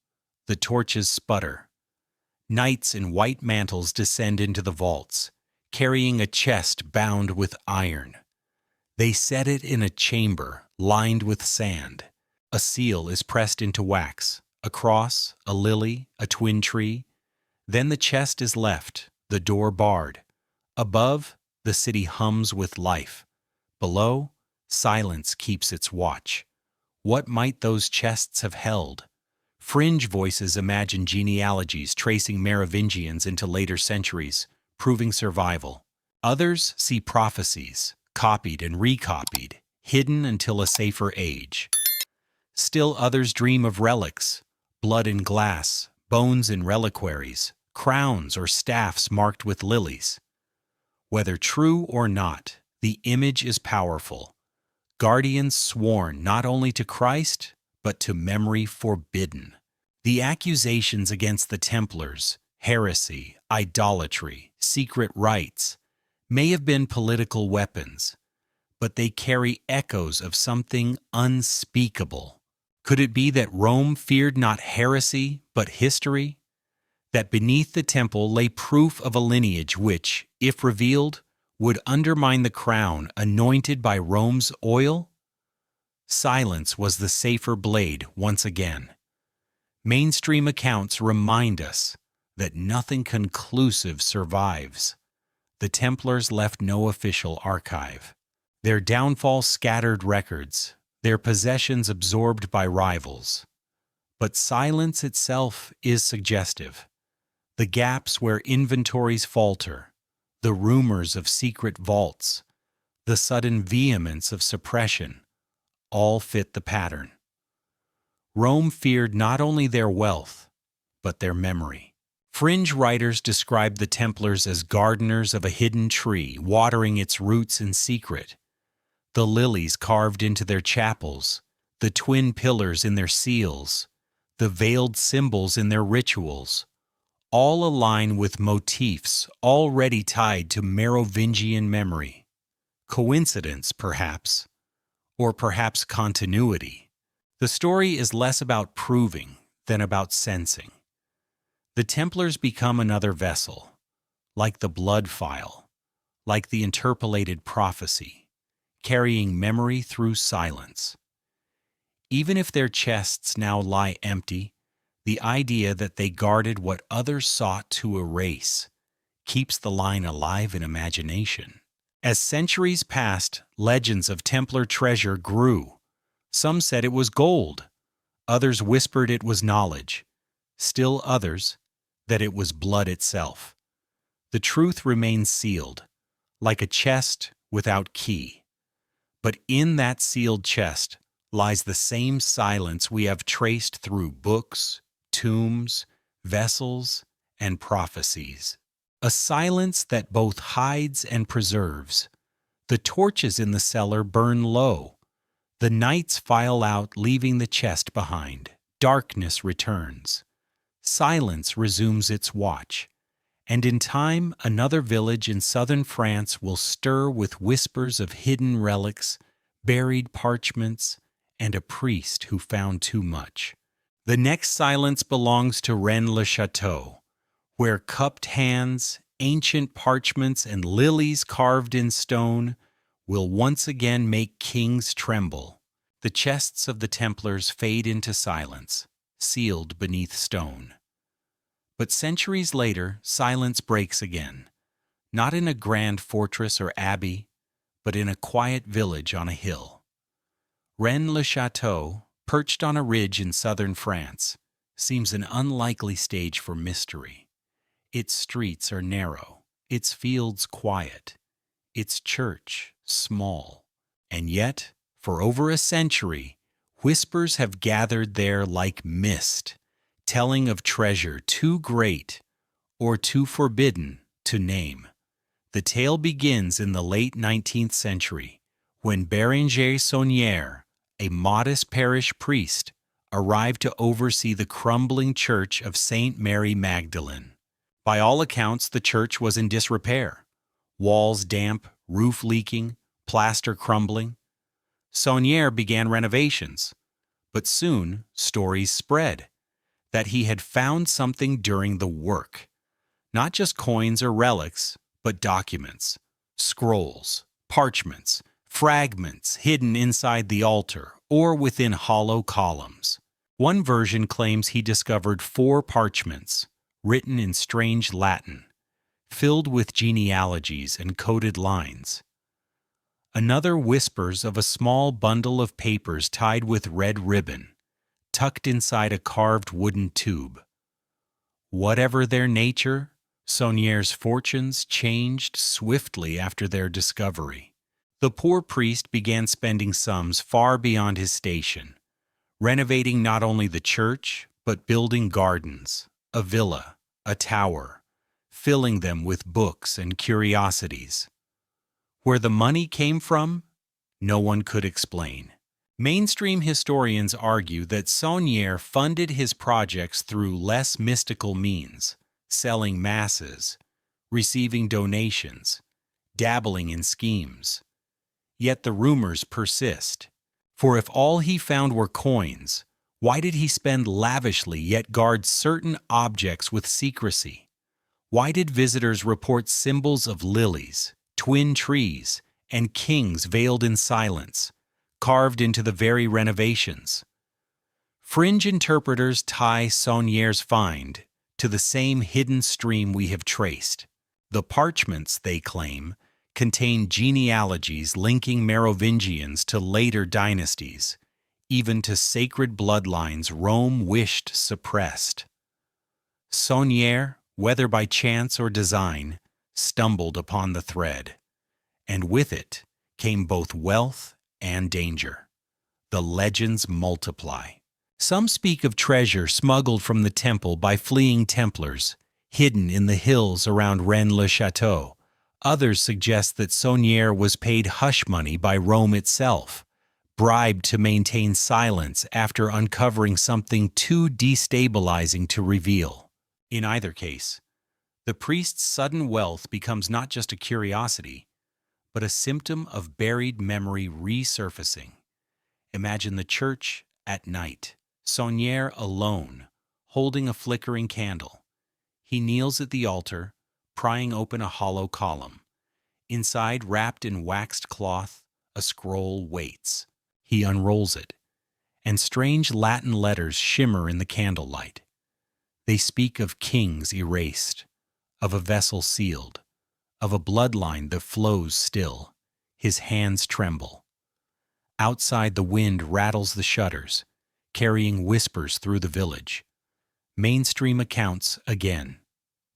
The torches sputter. Knights in white mantles descend into the vaults, carrying a chest bound with iron. They set it in a chamber lined with sand. A seal is pressed into wax, a cross, a lily, a twin tree. Then the chest is left, the door barred. Above, the city hums with life. Below, silence keeps its watch. What might those chests have held? Fringe voices imagine genealogies tracing Merovingians into later centuries, proving survival. Others see prophecies, copied and recopied, hidden until a safer age. Still others dream of relics, blood in glass, bones in reliquaries, crowns or staffs marked with lilies. Whether true or not, the image is powerful. Guardians sworn not only to Christ, but to memory forbidden. The accusations against the Templars, heresy, idolatry, secret rites, may have been political weapons, but they carry echoes of something unspeakable. Could it be that Rome feared not heresy, but history? That beneath the temple lay proof of a lineage which, if revealed, would undermine the crown anointed by Rome's oil? Silence was the safer blade once again. Mainstream accounts remind us that nothing conclusive survives. The Templars left no official archive. Their downfall scattered records, their possessions absorbed by rivals. But silence itself is suggestive. The gaps where inventories falter, the rumors of secret vaults, the sudden vehemence of suppression, all fit the pattern. Rome feared not only their wealth, but their memory. Fringe writers describe the Templars as gardeners of a hidden tree, watering its roots in secret. The lilies carved into their chapels, the twin pillars in their seals, the veiled symbols in their rituals, all align with motifs already tied to Merovingian memory. Coincidence, perhaps, or perhaps continuity. The story is less about proving than about sensing. The Templars become another vessel, like the blood file, like the interpolated prophecy, carrying memory through silence. Even if their chests now lie empty, the idea that they guarded what others sought to erase keeps the line alive in imagination. As centuries passed, legends of Templar treasure grew. Some said it was gold, others whispered it was knowledge, still others that it was blood itself. The truth remains sealed, like a chest without key. But in that sealed chest lies the same silence we have traced through books, tombs, vessels, and prophecies. A silence that both hides and preserves. The torches in the cellar burn low. The knights file out, leaving the chest behind. Darkness returns. Silence resumes its watch. And in time, another village in southern France will stir with whispers of hidden relics, buried parchments, and a priest who found too much. The next silence belongs to Rennes-le-Château, where cupped hands, ancient parchments, and lilies carved in stone will once again make kings tremble. The chests of the Templars fade into silence, sealed beneath stone. But centuries later, silence breaks again, not in a grand fortress or abbey, but in a quiet village on a hill. Rennes-le-Château, perched on a ridge in southern France, seems an unlikely stage for mystery. Its streets are narrow, its fields quiet, its church small, and yet, for over a century, whispers have gathered there like mist, telling of treasure too great or too forbidden to name. The tale begins in the late 19th century, when Bérenger Saunière, a modest parish priest, arrived to oversee the crumbling church of Saint Mary Magdalene. By all accounts, the church was in disrepair. Walls damp, roof leaking, plaster crumbling. Saunière began renovations, but soon stories spread that he had found something during the work. Not just coins or relics, but documents, scrolls, parchments, fragments hidden inside the altar or within hollow columns. One version claims he discovered 4 parchments, written in strange Latin, filled with genealogies and coded lines. Another whispers of a small bundle of papers tied with red ribbon, tucked inside a carved wooden tube. Whatever their nature, Saunière's fortunes changed swiftly after their discovery. The poor priest began spending sums far beyond his station, renovating not only the church, but building gardens, a villa, a tower, filling them with books and curiosities. Where the money came from, no one could explain. Mainstream historians argue that Saunière funded his projects through less mystical means, selling masses, receiving donations, dabbling in schemes. Yet the rumors persist. For if all he found were coins, why did he spend lavishly yet guard certain objects with secrecy? Why did visitors report symbols of lilies, twin trees, and kings veiled in silence, carved into the very renovations? Fringe interpreters tie Saunière's find to the same hidden stream we have traced. The parchments, they claim, contain genealogies linking Merovingians to later dynasties, even to sacred bloodlines Rome wished suppressed. Saunière, whether by chance or design, stumbled upon the thread, and with it came both wealth and danger. The legends multiply. Some speak of treasure smuggled from the temple by fleeing Templars, hidden in the hills around Rennes-le-Château. Others suggest that Saunière was paid hush money by Rome itself, bribed to maintain silence after uncovering something too destabilizing to reveal. In either case, the priest's sudden wealth becomes not just a curiosity, but a symptom of buried memory resurfacing. Imagine the church at night, Saunière alone, holding a flickering candle. He kneels at the altar, prying open a hollow column. Inside, wrapped in waxed cloth, a scroll waits. He unrolls it, and strange Latin letters shimmer in the candlelight. They speak of kings erased, of a vessel sealed, of a bloodline that flows still. His hands tremble. Outside, the wind rattles the shutters, carrying whispers through the village. Mainstream accounts, again,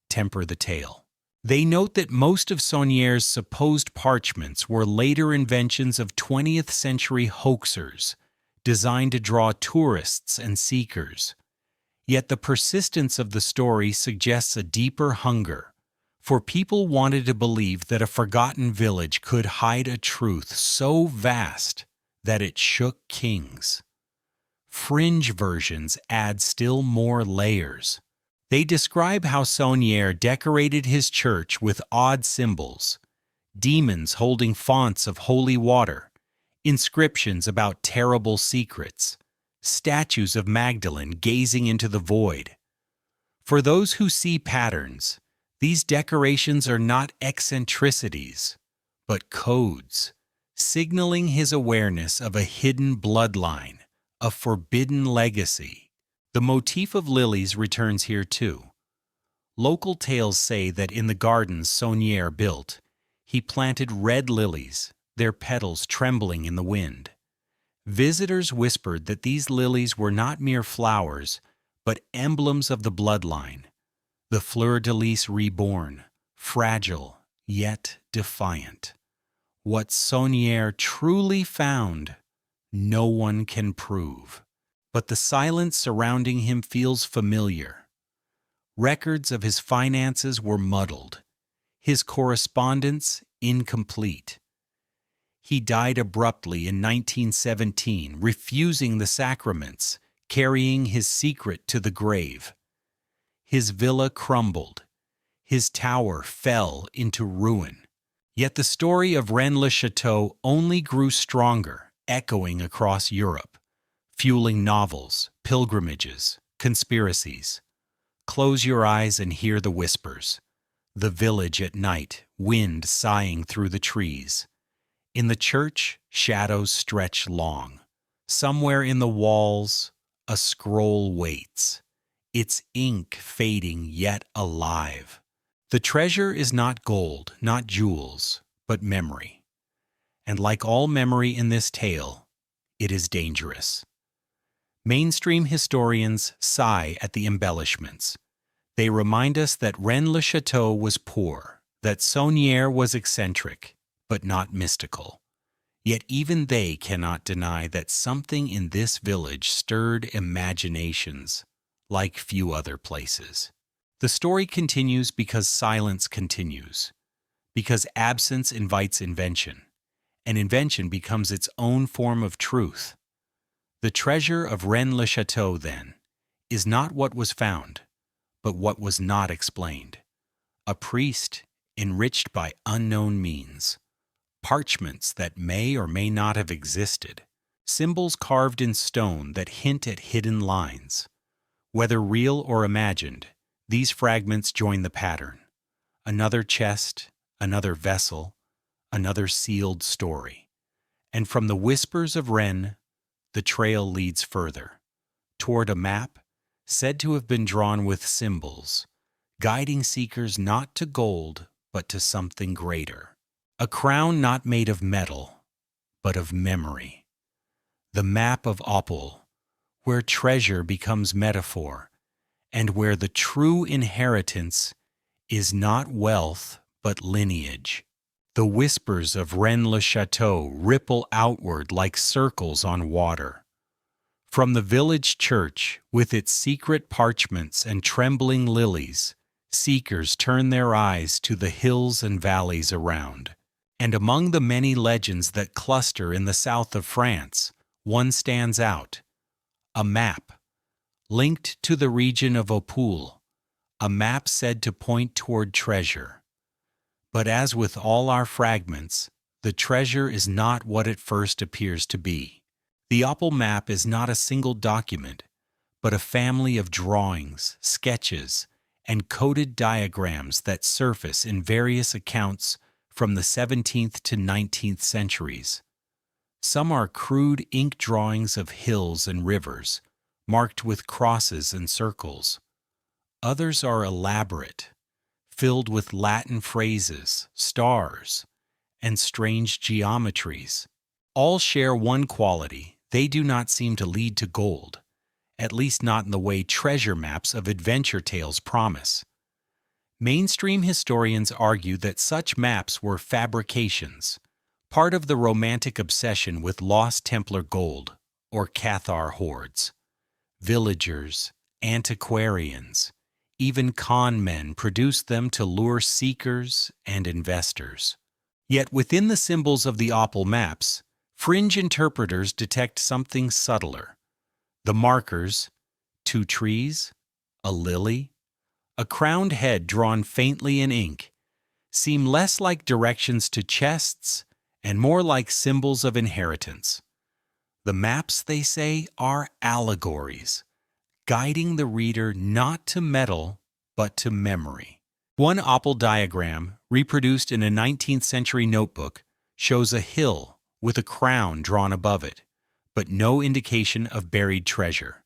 temper the tale. They note that most of Saunière's supposed parchments were later inventions of 20th century hoaxers, designed to draw tourists and seekers. Yet the persistence of the story suggests a deeper hunger, for people wanted to believe that a forgotten village could hide a truth so vast that it shook kings. Fringe versions add still more layers. They describe how Saunière decorated his church with odd symbols, demons holding fonts of holy water, inscriptions about terrible secrets, statues of Magdalene gazing into the void. For those who see patterns, these decorations are not eccentricities, but codes, signaling his awareness of a hidden bloodline, a forbidden legacy. The motif of lilies returns here too. Local tales say that in the gardens Saunière built, he planted red lilies, their petals trembling in the wind. Visitors whispered that these lilies were not mere flowers, but emblems of the bloodline, the fleur-de-lis reborn, fragile yet defiant. What Saunière truly found, no one can prove. But the silence surrounding him feels familiar. Records of his finances were muddled, his correspondence incomplete. He died abruptly in 1917, refusing the sacraments, carrying his secret to the grave. His villa crumbled, his tower fell into ruin. Yet the story of Rennes-le-Château only grew stronger, echoing across Europe, fueling novels, pilgrimages, conspiracies. Close your eyes and hear the whispers. The village at night, wind sighing through the trees. In the church, shadows stretch long. Somewhere in the walls, a scroll waits, its ink fading yet alive. The treasure is not gold, not jewels, but memory. And like all memory in this tale, it is dangerous. Mainstream historians sigh at the embellishments. They remind us that Rennes-le-Château was poor, that Saunière was eccentric, but not mystical. Yet even they cannot deny that something in this village stirred imaginations like few other places. The story continues because silence continues, because absence invites invention, and invention becomes its own form of truth. The treasure of Rennes-le-Château, then, is not what was found, but what was not explained. A priest enriched by unknown means, parchments that may or may not have existed, symbols carved in stone that hint at hidden lines. Whether real or imagined, these fragments join the pattern. Another chest, another vessel, another sealed story. And from the whispers of Rennes, the trail leads further, toward a map said to have been drawn with symbols, guiding seekers not to gold, but to something greater. A crown not made of metal, but of memory. The map of Opal, where treasure becomes metaphor, and where the true inheritance is not wealth, but lineage. The whispers of Rennes-le-Château ripple outward like circles on water. From the village church, with its secret parchments and trembling lilies, seekers turn their eyes to the hills and valleys around. And among the many legends that cluster in the south of France, one stands out. A map, linked to the region of Opal, a map said to point toward treasure. But as with all our fragments, the treasure is not what it first appears to be. The Opal map is not a single document, but a family of drawings, sketches, and coded diagrams that surface in various accounts from the 17th to 19th centuries. Some are crude ink drawings of hills and rivers, marked with crosses and circles. Others are elaborate, filled with Latin phrases, stars, and strange geometries. All share one quality: they do not seem to lead to gold, at least not in the way treasure maps of adventure tales promise. Mainstream historians argue that such maps were fabrications, part of the romantic obsession with lost Templar gold, or Cathar hoards. Villagers, antiquarians, even con men produced them to lure seekers and investors. Yet within the symbols of the Opal maps, fringe interpreters detect something subtler. The markers, 2 trees, a lily, a crowned head drawn faintly in ink, seem less like directions to chests and more like symbols of inheritance. The maps, they say, are allegories, guiding the reader not to metal but to memory. One Opal diagram, reproduced in a 19th century notebook, shows a hill with a crown drawn above it, but no indication of buried treasure.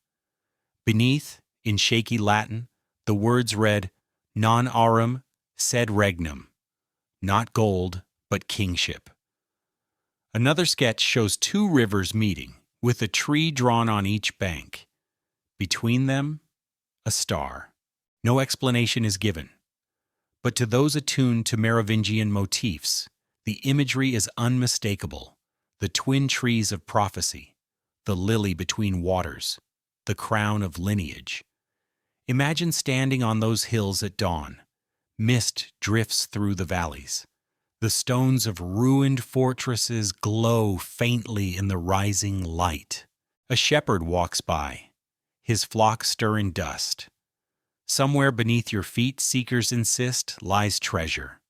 Beneath, in shaky Latin, the words read, "Non aurum sed regnum," not gold, but kingship. Another sketch shows 2 rivers meeting, with a tree drawn on each bank. Between them, a star. No explanation is given. But to those attuned to Merovingian motifs, the imagery is unmistakable: the twin trees of prophecy, the lily between waters, the crown of lineage. Imagine standing on those hills at dawn. Mist drifts through the valleys. The stones of ruined fortresses glow faintly in the rising light. A shepherd walks by. His flock stir in dust. Somewhere beneath your feet, seekers insist, lies treasure.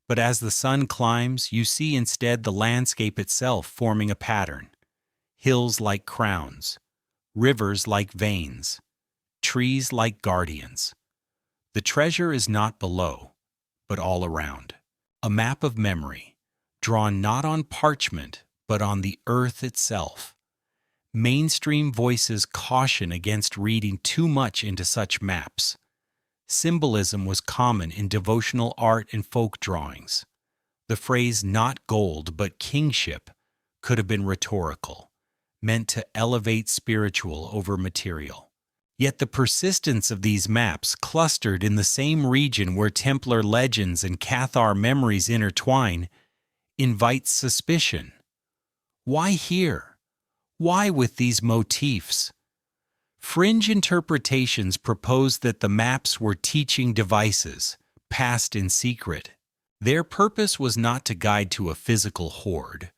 But as the sun climbs, you see instead the landscape itself forming a pattern. Hills like crowns, rivers like veins, trees like guardians. The treasure is not below, but all around. A map of memory, drawn not on parchment, but on the earth itself. Mainstream voices caution against reading too much into such maps. Symbolism was common in devotional art and folk drawings. The phrase "not gold, but kingship" could have been rhetorical, meant to elevate spiritual over material. Yet the persistence of these maps, clustered in the same region where Templar legends and Cathar memories intertwine, invites suspicion. Why here? Why with these motifs? Fringe interpretations propose that the maps were teaching devices, passed in secret. Their purpose was not to guide to a physical hoard,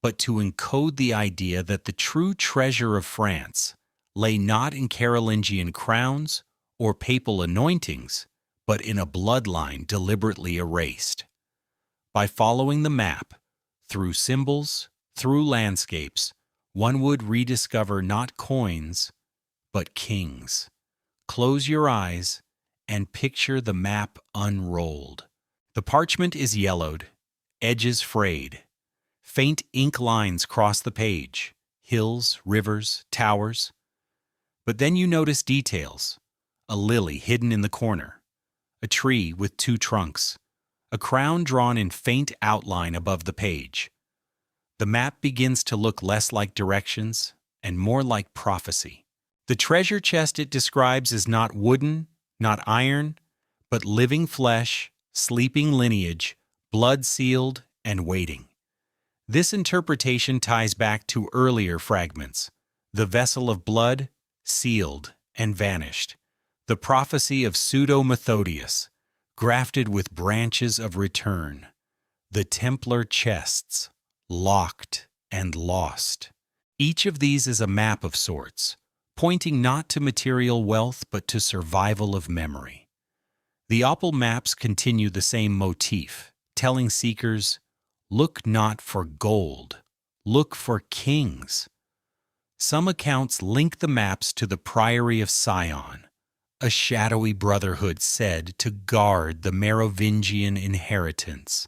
but to encode the idea that the true treasure of France lay not in Carolingian crowns or papal anointings, but in a bloodline deliberately erased. By following the map, through symbols, through landscapes, one would rediscover not coins, but kings. Close your eyes and picture the map unrolled. The parchment is yellowed, edges frayed. Faint ink lines cross the page, hills, rivers, towers. But then you notice details: a lily hidden in the corner, a tree with two trunks, a crown drawn in faint outline above the page. The map begins to look less like directions and more like prophecy. The treasure chest it describes is not wooden, not iron, but living flesh, sleeping lineage, blood-sealed and waiting. This interpretation ties back to earlier fragments: the vessel of blood, sealed and vanished; the prophecy of Pseudo-Methodius, grafted with branches of return; the Templar chests, locked and lost. Each of these is a map of sorts, pointing not to material wealth but to survival of memory. The opal maps continue the same motif, telling seekers, look not for gold, look for kings. Some accounts link the maps to the Priory of Sion, a shadowy brotherhood said to guard the Merovingian inheritance.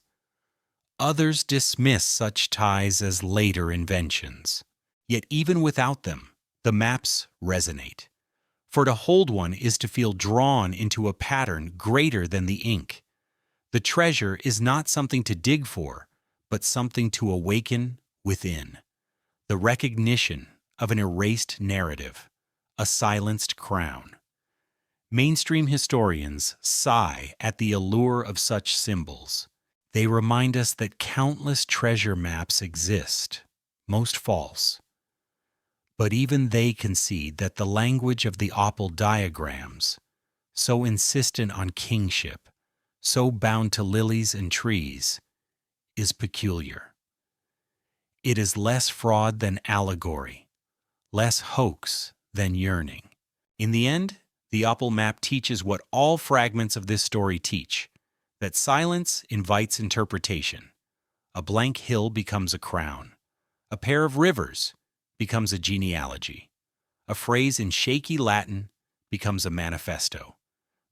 Others dismiss such ties as later inventions. Yet even without them, the maps resonate. For to hold one is to feel drawn into a pattern greater than the ink. The treasure is not something to dig for, but something to awaken within. The recognition of an erased narrative, a silenced crown. Mainstream historians sigh at the allure of such symbols. They remind us that countless treasure maps exist, most false. But even they concede that the language of the opal diagrams, so insistent on kingship, so bound to lilies and trees, is peculiar. It is less fraud than allegory, less hoax than yearning. In the end, the opal map teaches what all fragments of this story teach: that silence invites interpretation. A blank hill becomes a crown. A pair of rivers becomes a genealogy. A phrase in shaky Latin becomes a manifesto.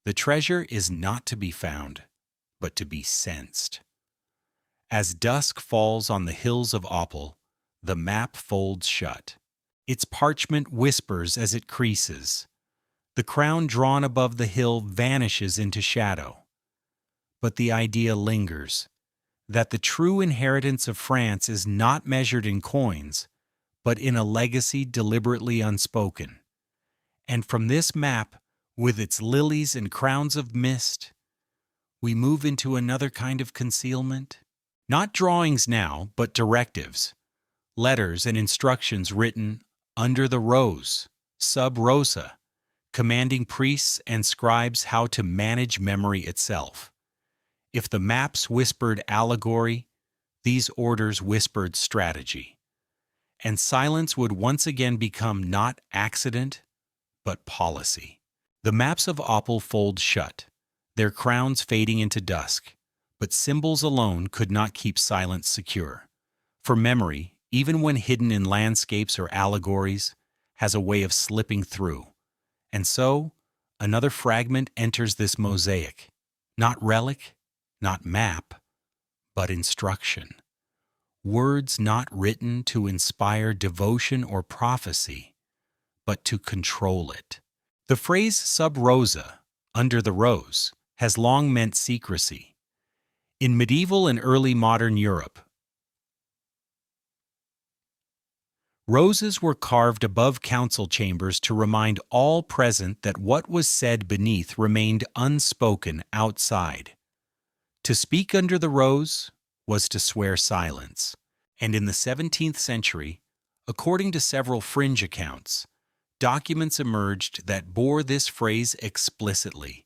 The treasure is not to be found, but to be sensed. As dusk falls on the hills of opal, the map folds shut. Its parchment whispers as it creases. The crown drawn above the hill vanishes into shadow. But the idea lingers, that the true inheritance of France is not measured in coins, but in a legacy deliberately unspoken. And from this map, with its lilies and crowns of mist, we move into another kind of concealment. Not drawings now, but directives, letters and instructions written under the rose, sub rosa, commanding priests and scribes how to manage memory itself. If the maps whispered allegory, these orders whispered strategy. And silence would once again become not accident, but policy. The maps of opal fold shut, their crowns fading into dusk, but symbols alone could not keep silence secure. For memory, even when hidden in landscapes or allegories, has a way of slipping through. And so, another fragment enters this mosaic, not relic, not map, but instruction. Words not written to inspire devotion or prophecy, but to control it. The phrase sub rosa, under the rose, has long meant secrecy. In medieval and early modern Europe, roses were carved above council chambers to remind all present that what was said beneath remained unspoken outside. To speak under the rose was to swear silence, And in the 17th century, according to several fringe accounts, documents emerged that bore this phrase explicitly: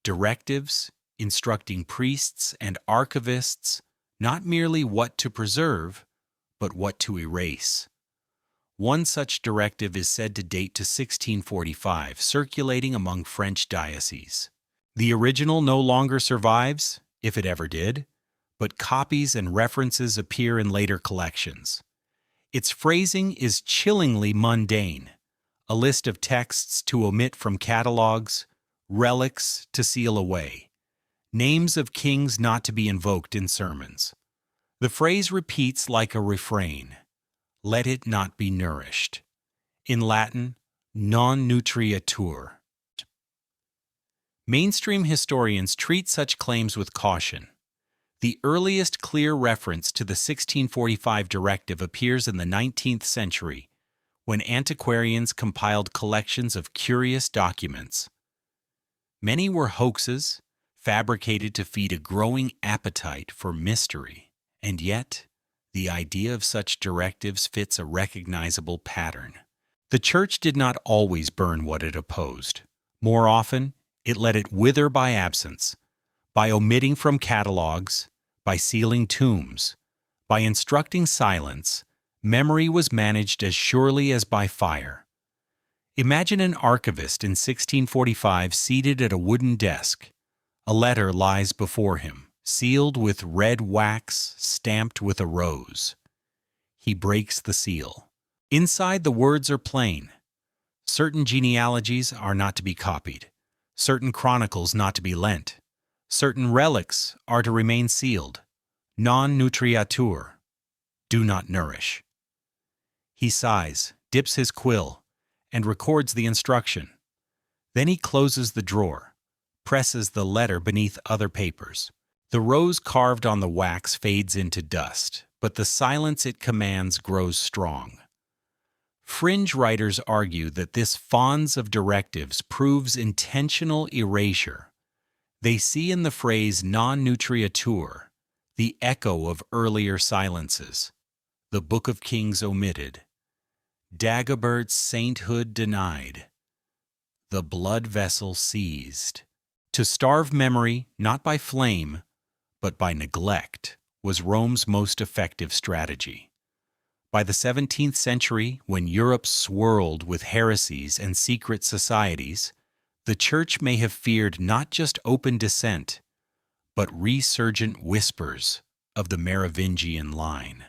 directives instructing priests and archivists not merely what to preserve, but what to erase. One such directive is said to date to 1645, circulating among French dioceses. The original no longer survives, if it ever did, but copies and references appear in later collections. Its phrasing is chillingly mundane: a list of texts to omit from catalogs, relics to seal away, names of kings not to be invoked in sermons. The phrase repeats like a refrain: let it not be nourished. In Latin, non nutriatur. Mainstream historians treat such claims with caution. The earliest clear reference to the 1645 directive appears in the 19th century, when antiquarians compiled collections of curious documents. Many were hoaxes, fabricated to feed a growing appetite for mystery, and yet the idea of such directives fits a recognizable pattern. The Church did not always burn what it opposed. More often, it let it wither by absence, by omitting from catalogs, by sealing tombs, by instructing silence. Memory was managed as surely as by fire. Imagine an archivist in 1645 seated at a wooden desk. A letter lies before him, sealed with red wax, stamped with a rose. He breaks the seal. Inside, the words are plain. Certain genealogies are not to be copied, certain chronicles not to be lent, certain relics are to remain sealed. Non nutriatur, do not nourish. He sighs, dips his quill, and records the instruction. Then he closes the drawer, presses the letter beneath other papers. The rose carved on the wax fades into dust, but the silence it commands grows strong. Fringe writers argue that this fons of directives proves intentional erasure. They see in the phrase non nutriatur the echo of earlier silences: the Book of Kings omitted, Dagobert's sainthood denied, the blood vessel seized. To starve memory, not by flame, but by neglect, was Rome's most effective strategy. By the 17th century, when Europe swirled with heresies and secret societies, the Church may have feared not just open dissent, but resurgent whispers of the Merovingian line.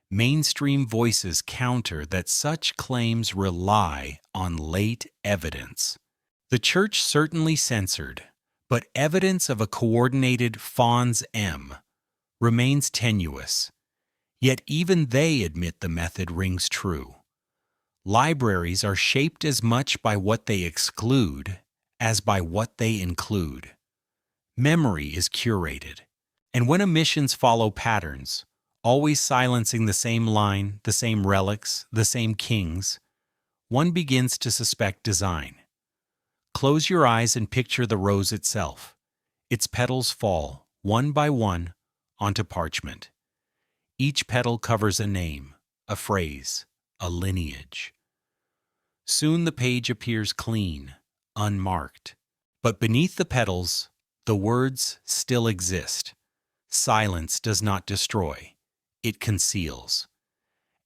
Mainstream voices counter that such claims rely on late evidence. The Church certainly censored, but evidence of a coordinated fons M remains tenuous. Yet even they admit the method rings true. Libraries are shaped as much by what they exclude as by what they include. Memory is curated, and when omissions follow patterns, always silencing the same line, the same relics, the same kings, one begins to suspect design. Close your eyes and picture the rose itself. Its petals fall, one by one, onto parchment. Each petal covers a name, a phrase, a lineage. Soon the page appears clean, unmarked. But beneath the petals, the words still exist. Silence does not destroy, it conceals.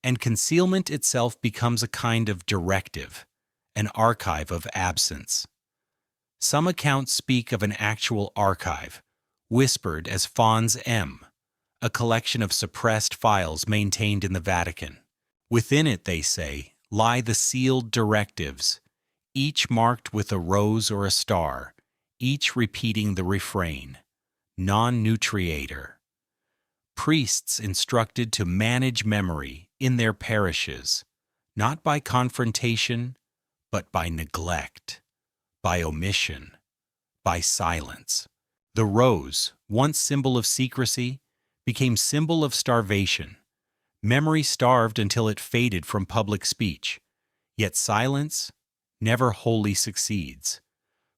And concealment itself becomes a kind of directive, an archive of absence. Some accounts speak of an actual archive, whispered as Fons M, a collection of suppressed files maintained in the Vatican. Within it, they say, lie the sealed directives, each marked with a rose or a star, each repeating the refrain, non nutriator. Priests instructed to manage memory in their parishes, not by confrontation, but by neglect, by omission, by silence. The rose, once symbol of secrecy, became symbol of starvation. Memory starved until it faded from public speech. Yet silence never wholly succeeds.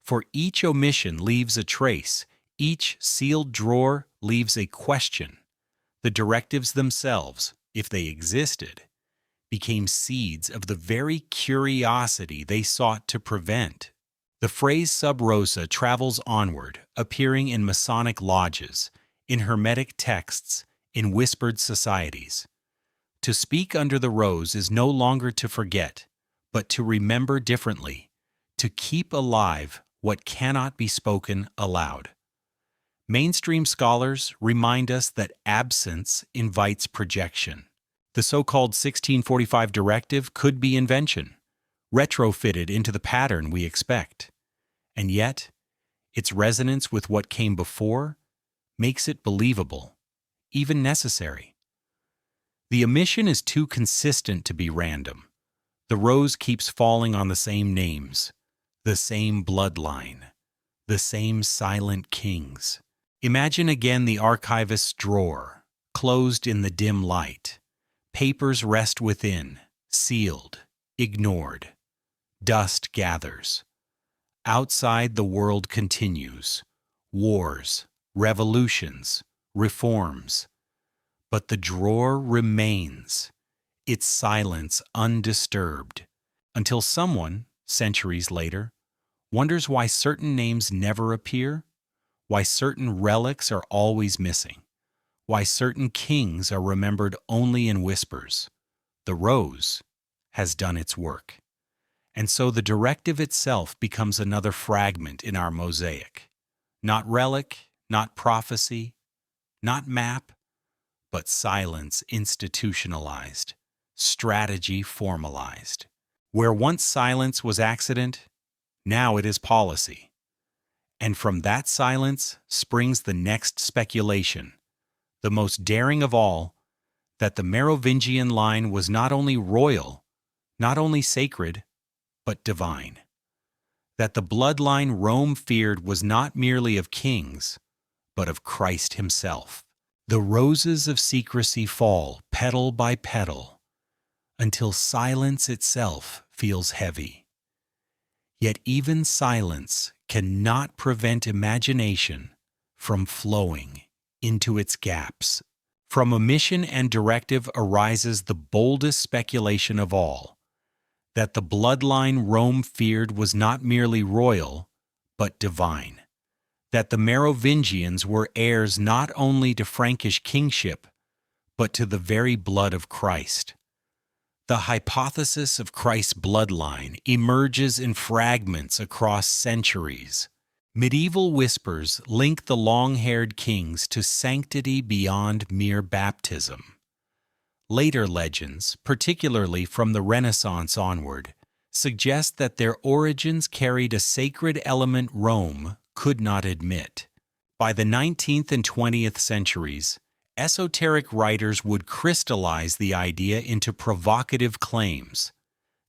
For each omission leaves a trace, each sealed drawer leaves a question. The directives themselves, if they existed, became seeds of the very curiosity they sought to prevent. The phrase sub rosa travels onward, appearing in Masonic lodges, in Hermetic texts, in whispered societies. To speak under the rose is no longer to forget, but to remember differently, to keep alive what cannot be spoken aloud. Mainstream scholars remind us that absence invites projection. The so-called 1645 directive could be invention, retrofitted into the pattern we expect. And yet, its resonance with what came before makes it believable, even necessary. The omission is too consistent to be random. The rose keeps falling on the same names, the same bloodline, the same silent kings. Imagine again the archivist's drawer, closed in the dim light. Papers rest within, sealed, ignored. Dust gathers. Outside, the world continues. Wars, revolutions, reforms. But the drawer remains, its silence undisturbed, until someone, centuries later, wonders why certain names never appear, why certain relics are always missing, why certain kings are remembered only in whispers. The rose has done its work. And so the directive itself becomes another fragment in our mosaic. Not relic, not prophecy, not map, but silence institutionalized, strategy formalized. Where once silence was accident, now it is policy. And from that silence springs the next speculation, the most daring of all, that the Merovingian line was not only royal, not only sacred, but divine. That the bloodline Rome feared was not merely of kings, but of Christ himself. The roses of secrecy fall petal by petal, until silence itself feels heavy. Yet even silence cannot prevent imagination from flowing into its gaps. From omission and directive arises the boldest speculation of all, that the bloodline Rome feared was not merely royal, but divine. That the Merovingians were heirs not only to Frankish kingship, but to the very blood of Christ. The hypothesis of Christ's bloodline emerges in fragments across centuries. Medieval whispers link the long-haired kings to sanctity beyond mere baptism. Later legends, particularly from the Renaissance onward, suggest that their origins carried a sacred element Rome could not admit. By the 19th and 20th centuries, esoteric writers would crystallize the idea into provocative claims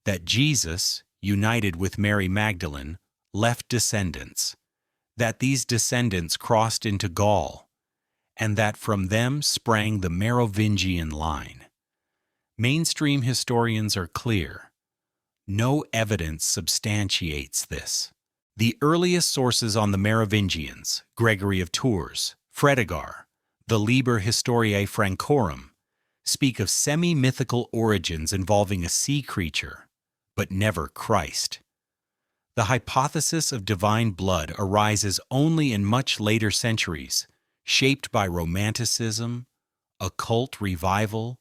that Jesus, united with Mary Magdalene, left descendants, that these descendants crossed into Gaul, and that from them sprang the Merovingian line. Mainstream historians are clear. No evidence substantiates this. The earliest sources on the Merovingians, Gregory of Tours, Fredegar, the Liber Historiae Francorum, speak of semi-mythical origins involving a sea creature, but never Christ. The hypothesis of divine blood arises only in much later centuries, shaped by Romanticism, occult revival,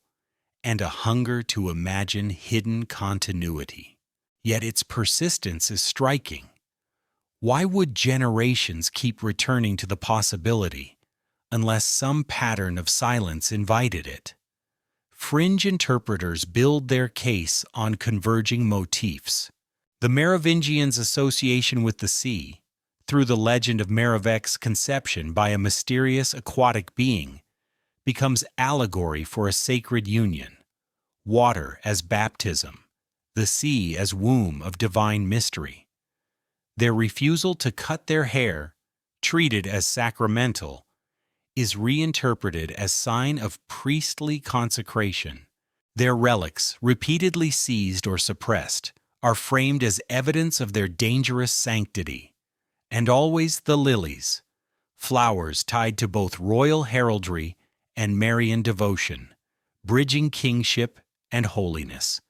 and a hunger to imagine hidden continuity. Yet its persistence is striking. Why would generations keep returning to the possibility unless some pattern of silence invited it? Fringe interpreters build their case on converging motifs. The Merovingians' association with the sea, through the legend of Merovec's conception by a mysterious aquatic being, becomes allegory for a sacred union, water as baptism, the sea as womb of divine mystery. Their refusal to cut their hair, treated as sacramental, is reinterpreted as sign of priestly consecration. Their relics, repeatedly seized or suppressed, are framed as evidence of their dangerous sanctity. And always the lilies, flowers tied to both royal heraldry and Marian devotion, bridging kingship and holiness.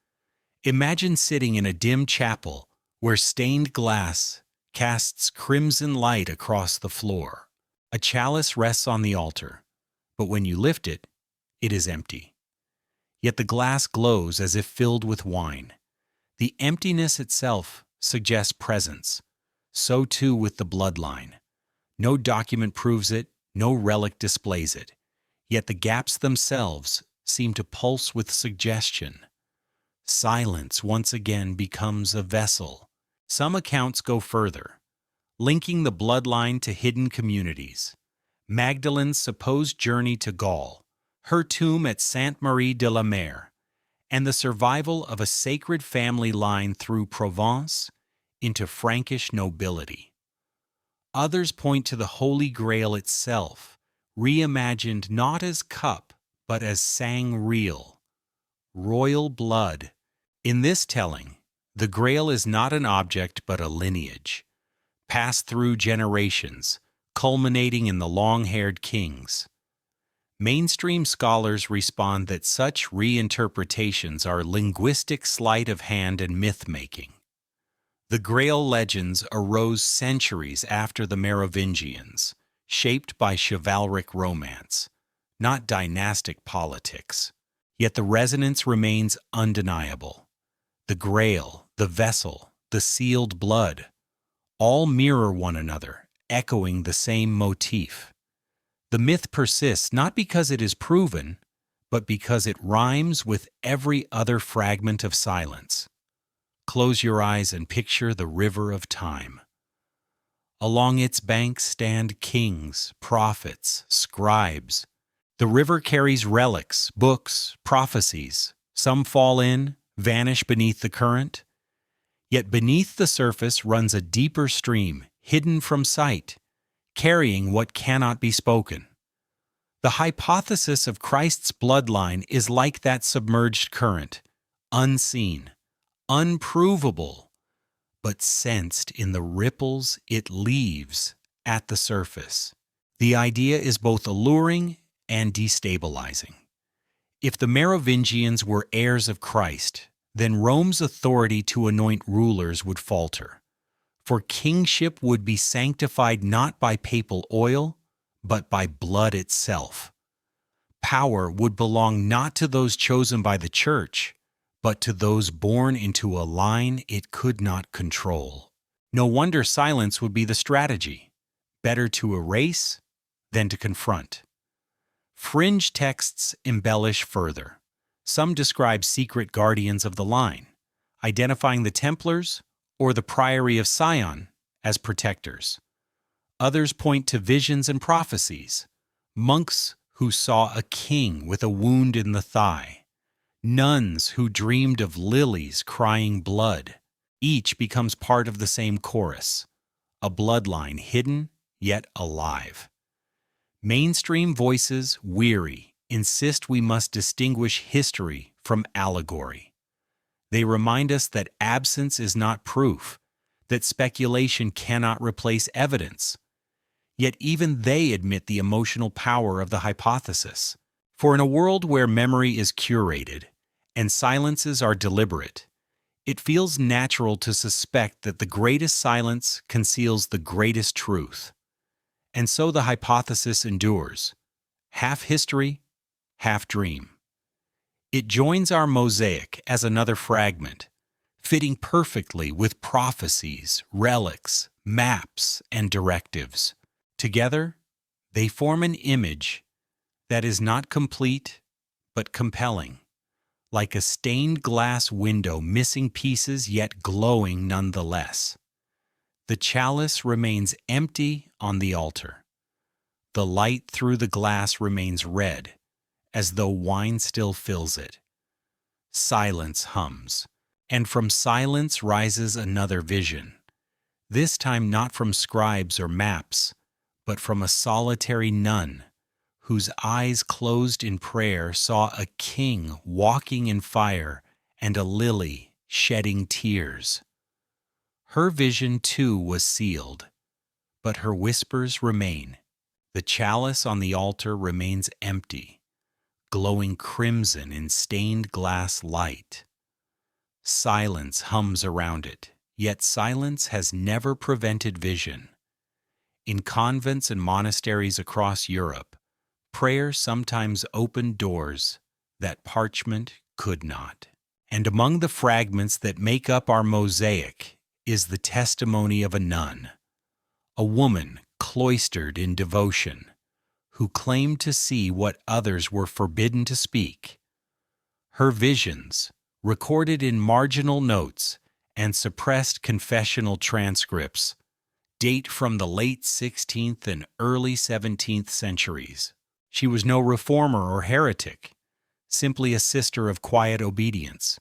Imagine sitting in a dim chapel where stained glass casts crimson light across the floor. A chalice rests on the altar, but when you lift it, it is empty. Yet the glass glows as if filled with wine. The emptiness itself suggests presence. So too with the bloodline. No document proves it, no relic displays it. Yet the gaps themselves seem to pulse with suggestion. Silence once again becomes a vessel. Some accounts go further, linking the bloodline to hidden communities. Magdalene's supposed journey to Gaul, her tomb at Sainte-Marie de la Mer, and the survival of a sacred family line through Provence into Frankish nobility. Others point to the Holy Grail itself, reimagined not as cup, but as sang-real, royal blood. In this telling, the Grail is not an object but a lineage, passed through generations, culminating in the long-haired kings. Mainstream scholars respond that such reinterpretations are linguistic sleight of hand and myth-making. The Grail legends arose centuries after the Merovingians, shaped by chivalric romance, not dynastic politics. Yet the resonance remains undeniable. The Grail, the vessel, the sealed blood, all mirror one another, echoing the same motif. The myth persists not because it is proven, but because it rhymes with every other fragment of silence. Close your eyes and picture the river of time. Along its banks stand kings, prophets, scribes. The river carries relics, books, prophecies. Some fall in, vanish beneath the current. Yet beneath the surface runs a deeper stream, hidden from sight, carrying what cannot be spoken. The hypothesis of Christ's bloodline is like that submerged current, unseen, unprovable, but sensed in the ripples it leaves at the surface. The idea is both alluring and destabilizing. If the Merovingians were heirs of Christ, then Rome's authority to anoint rulers would falter, for kingship would be sanctified not by papal oil, but by blood itself. Power would belong not to those chosen by the church, but to those born into a line it could not control. No wonder silence would be the strategy. Better to erase than to confront. Fringe texts embellish further. Some describe secret guardians of the line, identifying the Templars or the Priory of Sion as protectors. Others point to visions and prophecies, monks who saw a king with a wound in the thigh, nuns who dreamed of lilies crying blood. Each becomes part of the same chorus, a bloodline hidden yet alive. Mainstream voices, weary, insist we must distinguish history from allegory. They remind us that absence is not proof, that speculation cannot replace evidence. Yet even they admit the emotional power of the hypothesis. For in a world where memory is curated and silences are deliberate, it feels natural to suspect that the greatest silence conceals the greatest truth. And so the hypothesis endures, half history, half dream. It joins our mosaic as another fragment, fitting perfectly with prophecies, relics, maps, and directives. Together, they form an image that is not complete but compelling, like a stained glass window missing pieces yet glowing nonetheless. The chalice remains empty on the altar. The light through the glass remains red, as though wine still fills it. Silence hums, and from silence rises another vision, this time not from scribes or maps, but from a solitary nun, whose eyes closed in prayer saw a king walking in fire and a lily shedding tears. Her vision too was sealed, but her whispers remain. The chalice on the altar remains empty, glowing crimson in stained glass light. Silence hums around it, yet silence has never prevented vision. In convents and monasteries across Europe, prayer sometimes opened doors that parchment could not. And among the fragments that make up our mosaic is the testimony of a nun, a woman cloistered in devotion, who claimed to see what others were forbidden to speak. Her visions, recorded in marginal notes and suppressed confessional transcripts, date from the late 16th and early 17th centuries. She was no reformer or heretic, simply a sister of quiet obedience.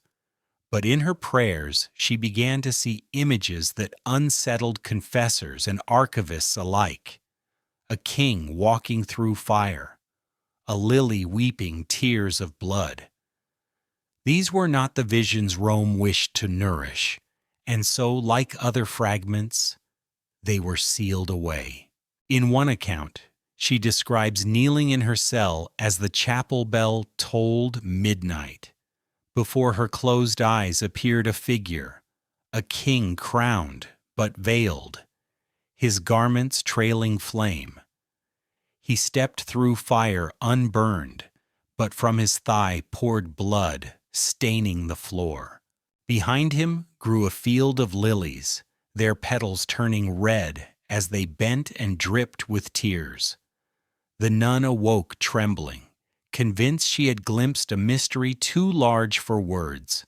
But in her prayers, she began to see images that unsettled confessors and archivists alike. A king walking through fire, a lily weeping tears of blood. These were not the visions Rome wished to nourish, and so, like other fragments, they were sealed away. In one account, she describes kneeling in her cell as the chapel bell tolled midnight. Before her closed eyes appeared a figure, a king crowned but veiled, his garments trailing flame. He stepped through fire unburned, but from his thigh poured blood, staining the floor. Behind him grew a field of lilies, their petals turning red as they bent and dripped with tears. The nun awoke trembling, convinced she had glimpsed a mystery too large for words.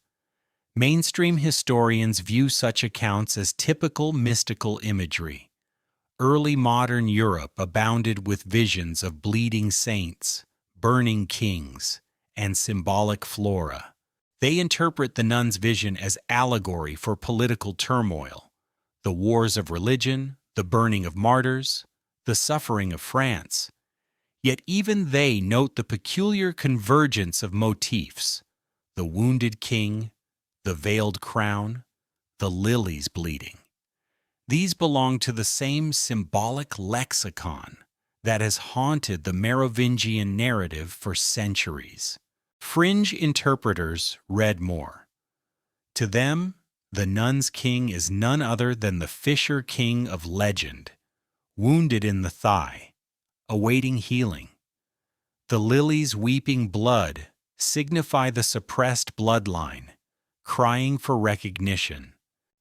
Mainstream historians view such accounts as typical mystical imagery. Early modern Europe abounded with visions of bleeding saints, burning kings, and symbolic flora. They interpret the nun's vision as allegory for political turmoil, the wars of religion, the burning of martyrs, the suffering of France. Yet even they note the peculiar convergence of motifs: the wounded king, the veiled crown, the lilies bleeding. These belong to the same symbolic lexicon that has haunted the Merovingian narrative for centuries. Fringe interpreters read more. To them, the nun's king is none other than the fisher king of legend, wounded in the thigh, awaiting healing. The lilies weeping blood signify the suppressed bloodline, crying for recognition.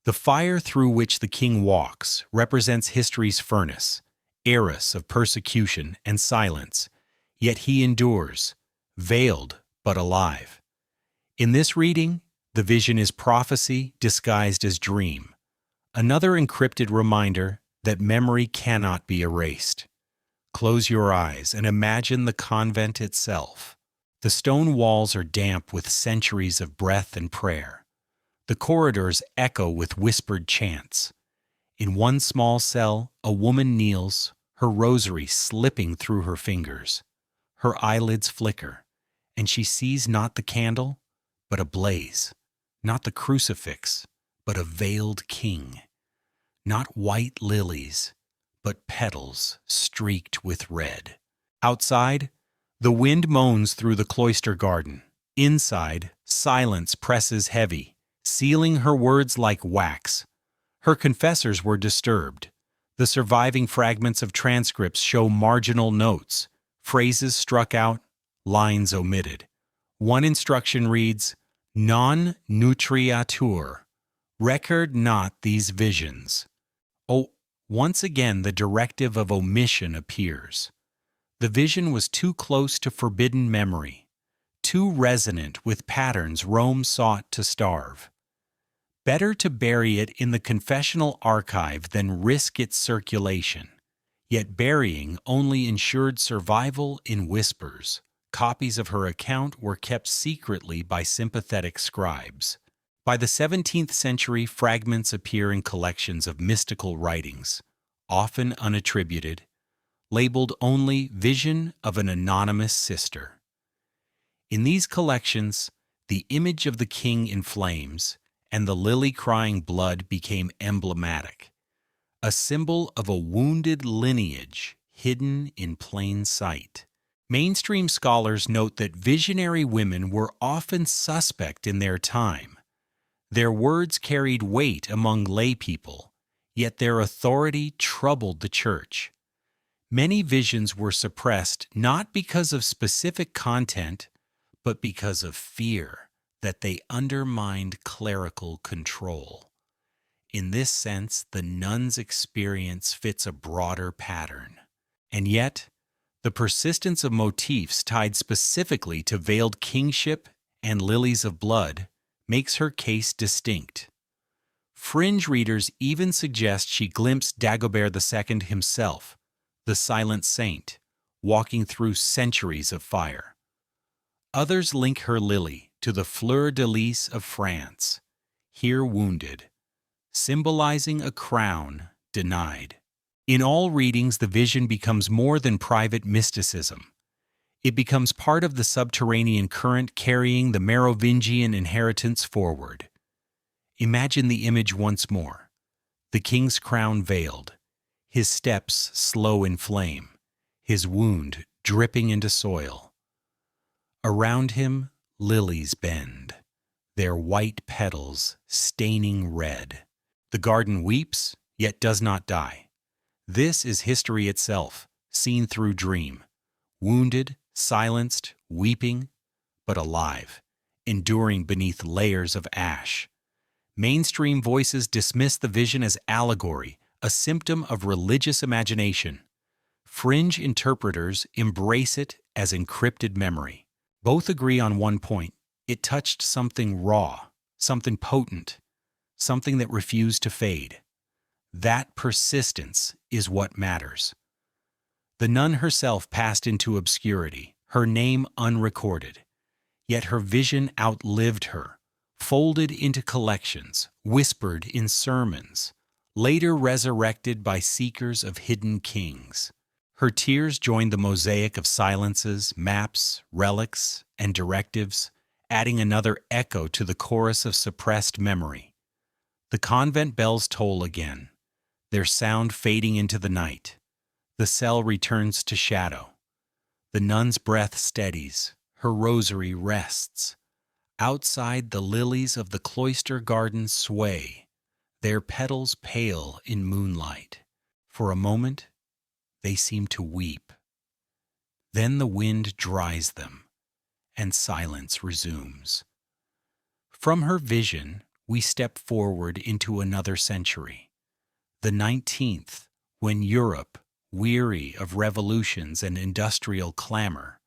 The fire through which the king walks represents history's furnace, heiress of persecution and silence, yet he endures, veiled but alive. In this reading, the vision is prophecy disguised as dream, another encrypted reminder that memory cannot be erased. Close your eyes and imagine the convent itself. The stone walls are damp with centuries of breath and prayer. The corridors echo with whispered chants. In one small cell, a woman kneels, her rosary slipping through her fingers. Her eyelids flicker, and she sees not the candle, but a blaze, not the crucifix, but a veiled king, not white lilies, but petals streaked with red. Outside, the wind moans through the cloister garden. Inside, silence presses heavy, sealing her words like wax. Her confessors were disturbed. The surviving fragments of transcripts show marginal notes, phrases struck out, lines omitted. One instruction reads, "Non nutriatur," record not these visions. Oh, once again the directive of omission appears. The vision was too close to forbidden memory, too resonant with patterns Rome sought to starve. Better to bury it in the confessional archive than risk its circulation. Yet burying only ensured survival in whispers. Copies of her account were kept secretly by sympathetic scribes. By the 17th century, fragments appear in collections of mystical writings, often unattributed, labeled only "Vision of an Anonymous Sister." In these collections, the image of the king in flames and the lily-crying blood became emblematic, a symbol of a wounded lineage hidden in plain sight. Mainstream scholars note that visionary women were often suspect in their time. Their words carried weight among lay people, yet their authority troubled the church. Many visions were suppressed not because of specific content, but because of fear that they undermined clerical control. In this sense, the nun's experience fits a broader pattern. And yet, the persistence of motifs tied specifically to veiled kingship and lilies of blood makes her case distinct. Fringe readers even suggest she glimpsed Dagobert II himself, the silent saint, walking through centuries of fire. Others link her lily to the fleur-de-lis of France, here wounded, symbolizing a crown denied. In all readings, the vision becomes more than private mysticism. It becomes part of the subterranean current carrying the Merovingian inheritance forward. Imagine the image once more. The king's crown veiled, his steps slow in flame, his wound dripping into soil. Around him, lilies bend, their white petals staining red. The garden weeps, yet does not die. This is history itself, seen through dream. Wounded, silenced, weeping, but alive, enduring beneath layers of ash. Mainstream voices dismiss the vision as allegory, a symptom of religious imagination. Fringe interpreters embrace it as encrypted memory. Both agree on one point: it touched something raw, something potent, something that refused to fade. That persistence is what matters. The nun herself passed into obscurity, her name unrecorded. Yet her vision outlived her, folded into collections, whispered in sermons, later resurrected by seekers of hidden kings. Her tears joined the mosaic of silences, maps, relics, and directives, adding another echo to the chorus of suppressed memory. The convent bells toll again, their sound fading into the night. The cell returns to shadow. The nun's breath steadies, her rosary rests. Outside, the lilies of the cloister garden sway, their petals pale in moonlight. For a moment, they seem to weep. Then the wind dries them, and silence resumes. From her vision, we step forward into another century. The 19th, when Europe, weary of revolutions and industrial clamor,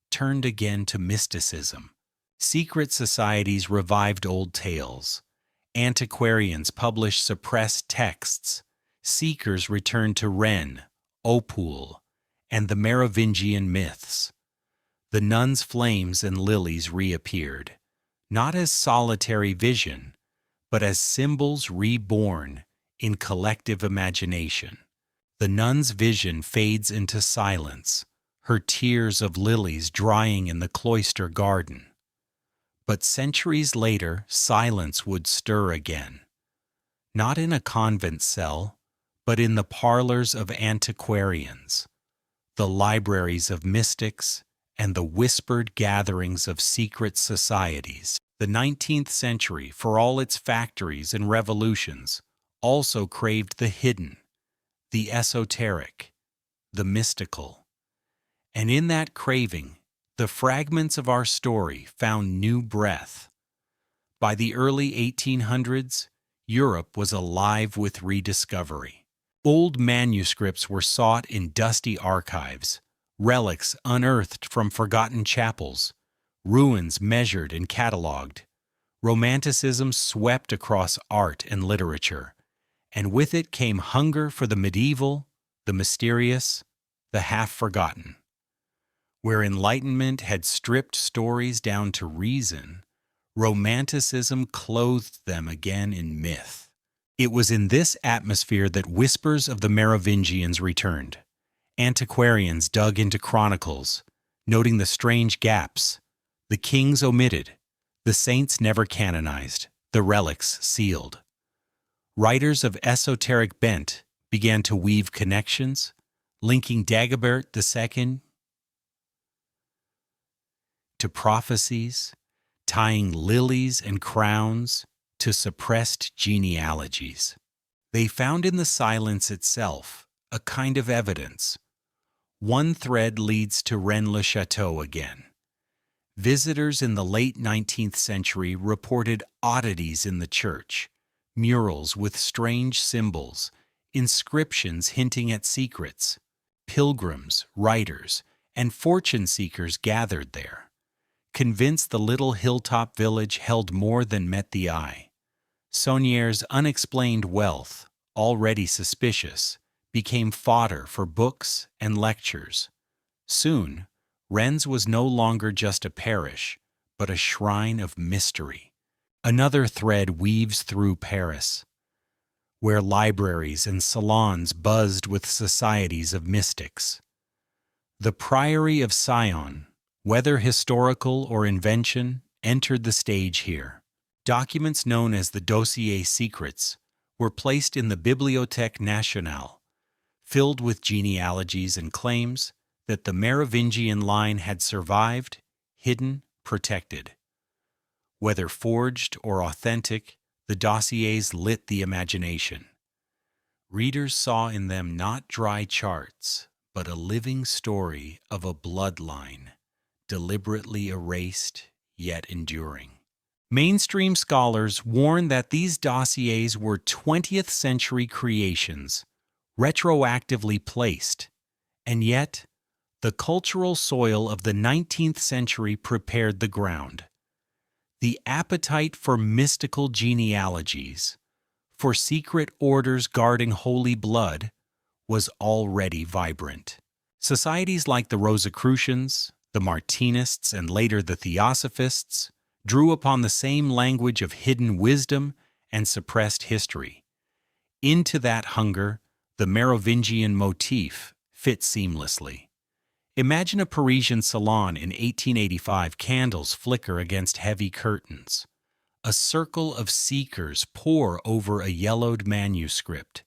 turned again to mysticism. Secret societies revived old tales. Antiquarians published suppressed texts. Seekers returned to Rennes, Opule, and the Merovingian myths. The nun's flames and lilies reappeared, not as solitary vision, but as symbols reborn in collective imagination. The nun's vision fades into silence, her tears of lilies drying in the cloister garden. But centuries later, silence would stir again. Not in a convent cell, but in the parlors of antiquarians, the libraries of mystics, and the whispered gatherings of secret societies. The 19th century, for all its factories and revolutions, also craved the hidden, the esoteric, the mystical. And in that craving, the fragments of our story found new breath. By the early 1800s, Europe was alive with rediscovery. Old manuscripts were sought in dusty archives, relics unearthed from forgotten chapels, ruins measured and catalogued. Romanticism swept across art and literature, and with it came hunger for the medieval, the mysterious, the half-forgotten. Where Enlightenment had stripped stories down to reason, Romanticism clothed them again in myth. It was in this atmosphere that whispers of the Merovingians returned. Antiquarians dug into chronicles, noting the strange gaps, the kings omitted, the saints never canonized, the relics sealed. Writers of esoteric bent began to weave connections, linking Dagobert II to prophecies, tying lilies and crowns to suppressed genealogies. They found in the silence itself a kind of evidence. One thread leads to Rennes-le-Château again. Visitors in the late 19th century reported oddities in the church, murals with strange symbols, inscriptions hinting at secrets. Pilgrims, writers, and fortune seekers gathered there, convinced the little hilltop village held more than met the eye. Saunier's unexplained wealth, already suspicious, became fodder for books and lectures. Soon, Rennes was no longer just a parish, but a shrine of mystery. Another thread weaves through Paris, where libraries and salons buzzed with societies of mystics. The Priory of Sion, whether historical or invention, entered the stage here. Documents known as the Dossier Secrets were placed in the Bibliothèque Nationale, filled with genealogies and claims that the Merovingian line had survived, hidden, protected. Whether forged or authentic, the dossiers lit the imagination. Readers saw in them not dry charts, but a living story of a bloodline, deliberately erased yet enduring. Mainstream scholars warn that these dossiers were 20th century creations, retroactively placed, and yet the cultural soil of the 19th century prepared the ground. The appetite for mystical genealogies, for secret orders guarding holy blood, was already vibrant. Societies like the Rosicrucians, the Martinists, and later the Theosophists drew upon the same language of hidden wisdom and suppressed history. Into that hunger, the Merovingian motif fit seamlessly. Imagine a Parisian salon in 1885, candles flicker against heavy curtains. A circle of seekers pore over a yellowed manuscript.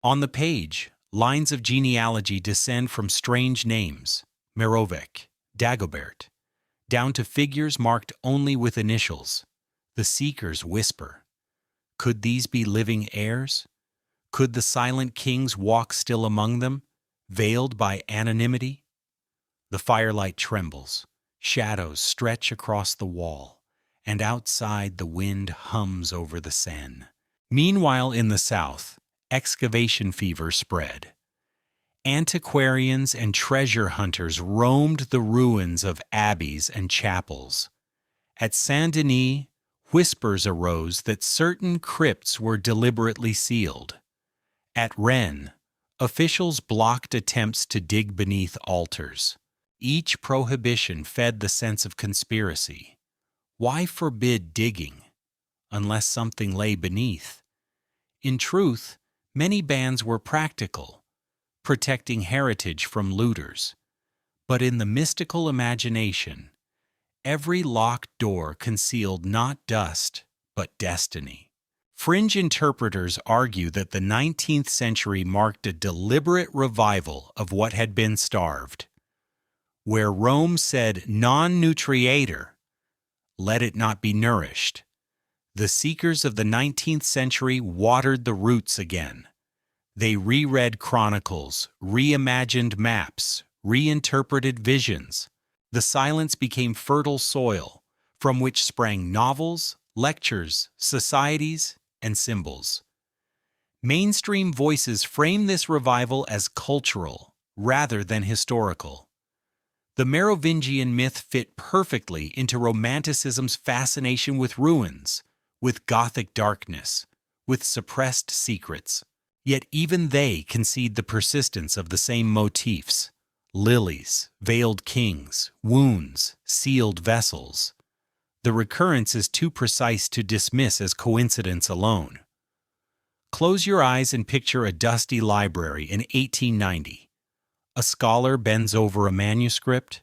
On the page, lines of genealogy descend from strange names, Merovic, Dagobert, down to figures marked only with initials. The seekers whisper. Could these be living heirs? Could the silent kings walk still among them, veiled by anonymity? The firelight trembles, shadows stretch across the wall, and outside the wind hums over the Seine. Meanwhile, in the south, excavation fever spread. Antiquarians and treasure hunters roamed the ruins of abbeys and chapels. At Saint-Denis, whispers arose that certain crypts were deliberately sealed. At Rennes, officials blocked attempts to dig beneath altars. Each prohibition fed the sense of conspiracy. Why forbid digging, unless something lay beneath? In truth, many bans were practical, protecting heritage from looters. But in the mystical imagination, every locked door concealed not dust, but destiny. Fringe interpreters argue that the 19th century marked a deliberate revival of what had been starved. Where Rome said non nutriator, let it not be nourished, the seekers of the 19th century watered the roots again. They reread chronicles, reimagined maps, reinterpreted visions. The silence became fertile soil, from which sprang novels, lectures, societies, and symbols. Mainstream voices frame this revival as cultural rather than historical. The Merovingian myth fit perfectly into Romanticism's fascination with ruins, with Gothic darkness, with suppressed secrets. Yet even they concede the persistence of the same motifs: lilies, veiled kings, wounds, sealed vessels. The recurrence is too precise to dismiss as coincidence alone. Close your eyes and picture a dusty library in 1890. A scholar bends over a manuscript.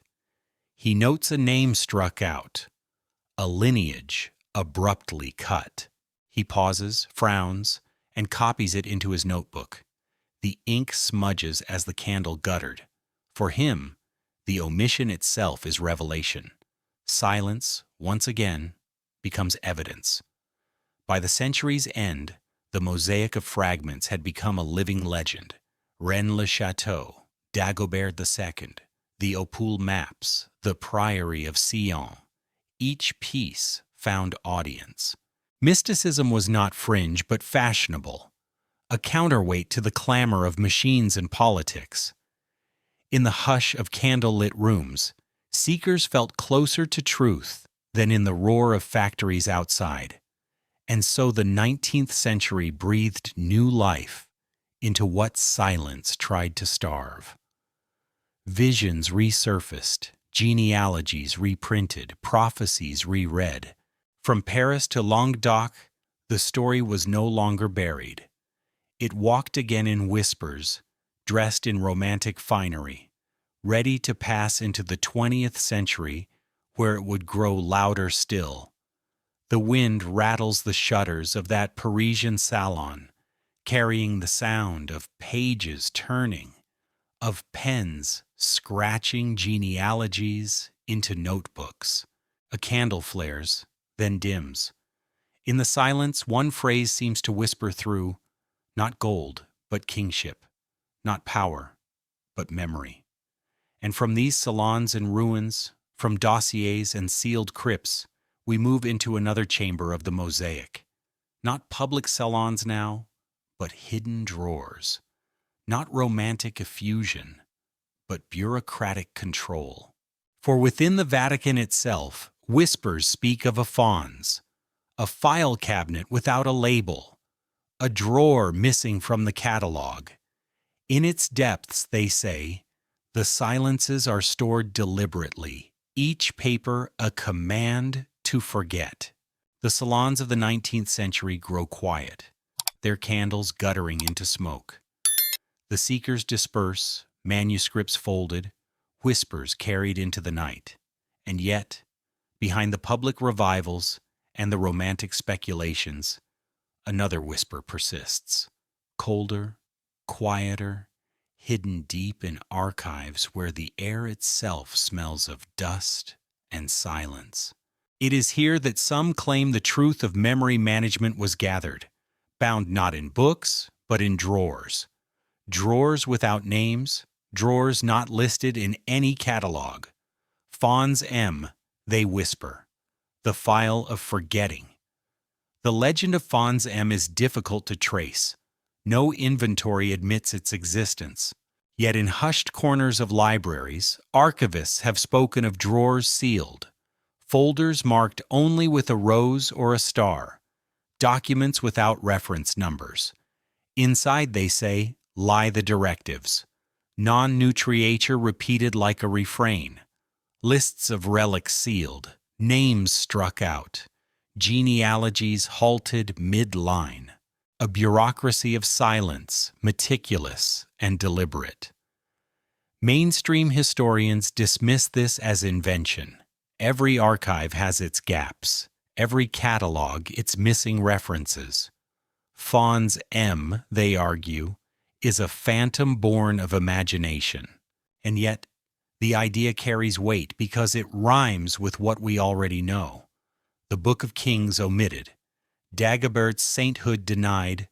He notes a name struck out, a lineage abruptly cut. He pauses, frowns, and copies it into his notebook. The ink smudges as the candle guttered. For him, the omission itself is revelation. Silence, once again, becomes evidence. By the century's end, the mosaic of fragments had become a living legend. Rennes-le-Château, Dagobert II, the Opule maps, the Priory of Sion. Each piece found audience. Mysticism was not fringe but fashionable, a counterweight to the clamor of machines and politics. In the hush of candle-lit rooms, seekers felt closer to truth than in the roar of factories outside. And so the 19th century breathed new life into what silence tried to starve. Visions resurfaced, genealogies reprinted, prophecies reread. From Paris to Languedoc, the story was no longer buried. It walked again in whispers, dressed in romantic finery, ready to pass into the 20th century where it would grow louder still. The wind rattles the shutters of that Parisian salon, carrying the sound of pages turning, of pens scratching genealogies into notebooks. A candle flares, then dims. In the silence, one phrase seems to whisper through, not gold, but kingship, not power, but memory. And from these salons and ruins, from dossiers and sealed crypts, we move into another chamber of the mosaic. Not public salons now, but hidden drawers. Not romantic effusion, but bureaucratic control. For within the Vatican itself, whispers speak of a fons, a file cabinet without a label, a drawer missing from the catalog. In its depths, they say, the silences are stored deliberately, each paper a command to forget. The salons of the 19th century grow quiet, their candles guttering into smoke. The seekers disperse, manuscripts folded, whispers carried into the night. And yet, behind the public revivals and the romantic speculations, another whisper persists, colder, quieter, hidden deep in archives where the air itself smells of dust and silence. It is here that some claim the truth of memory management was gathered, bound not in books, but in drawers. Drawers without names, drawers not listed in any catalog. Fons M, they whisper, the file of forgetting. The legend of Fons M is difficult to trace. No inventory admits its existence. Yet in hushed corners of libraries, archivists have spoken of drawers sealed, folders marked only with a rose or a star, documents without reference numbers. Inside, they say, lie the directives. Non-nutriature repeated like a refrain. Lists of relics sealed, names struck out, genealogies halted mid-line. A bureaucracy of silence, meticulous and deliberate. Mainstream historians dismiss this as invention. Every archive has its gaps, every catalog its missing references. Fons M, they argue, is a phantom born of imagination. And yet, the idea carries weight because it rhymes with what we already know. The Book of Kings omitted, Dagobert's sainthood denied,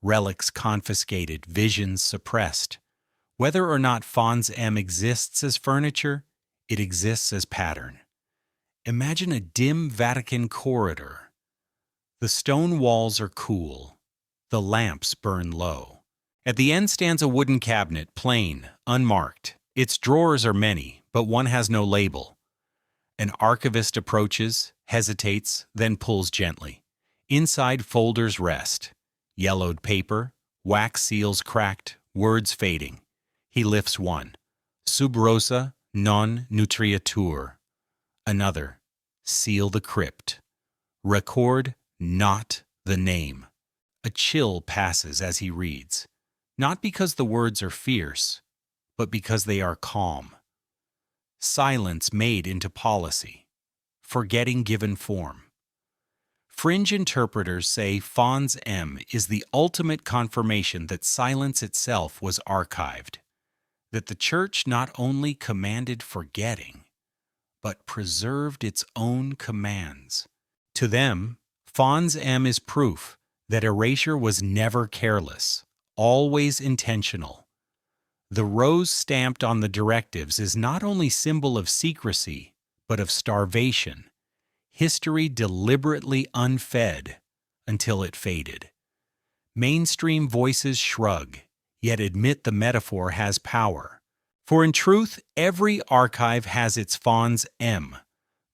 relics confiscated, visions suppressed. Whether or not Fons M exists as furniture, it exists as pattern. Imagine a dim Vatican corridor. The stone walls are cool. The lamps burn low. At the end stands a wooden cabinet, plain, unmarked. Its drawers are many, but one has no label. An archivist approaches, hesitates, then pulls gently. Inside, folders rest. Yellowed paper, wax seals cracked, words fading. He lifts one. Sub rosa non nutriatur. Another. Seal the crypt. Record not the name. A chill passes as he reads, not because the words are fierce, but because they are calm. Silence made into policy. Forgetting given form. Fringe interpreters say Fons M is the ultimate confirmation that silence itself was archived, that the Church not only commanded forgetting, but preserved its own commands. To them, Fons M is proof that erasure was never careless, always intentional. The rose stamped on the directives is not only symbol of secrecy, but of starvation, history deliberately unfed until it faded. Mainstream voices shrug, yet admit the metaphor has power. For in truth, every archive has its Fons M,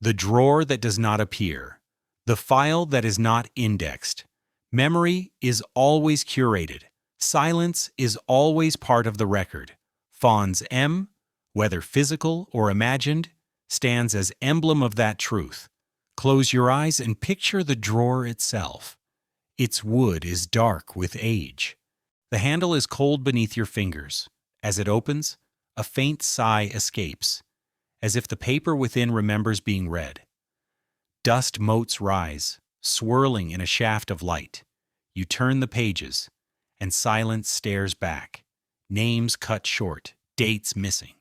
the drawer that does not appear, the file that is not indexed. Memory is always curated. Silence is always part of the record. Fons M, whether physical or imagined, stands as emblem of that truth. Close your eyes and picture the drawer itself. Its wood is dark with age. The handle is cold beneath your fingers. As it opens, a faint sigh escapes, as if the paper within remembers being read. Dust motes rise, swirling in a shaft of light. You turn the pages, and silence stares back. Names cut short, dates missing,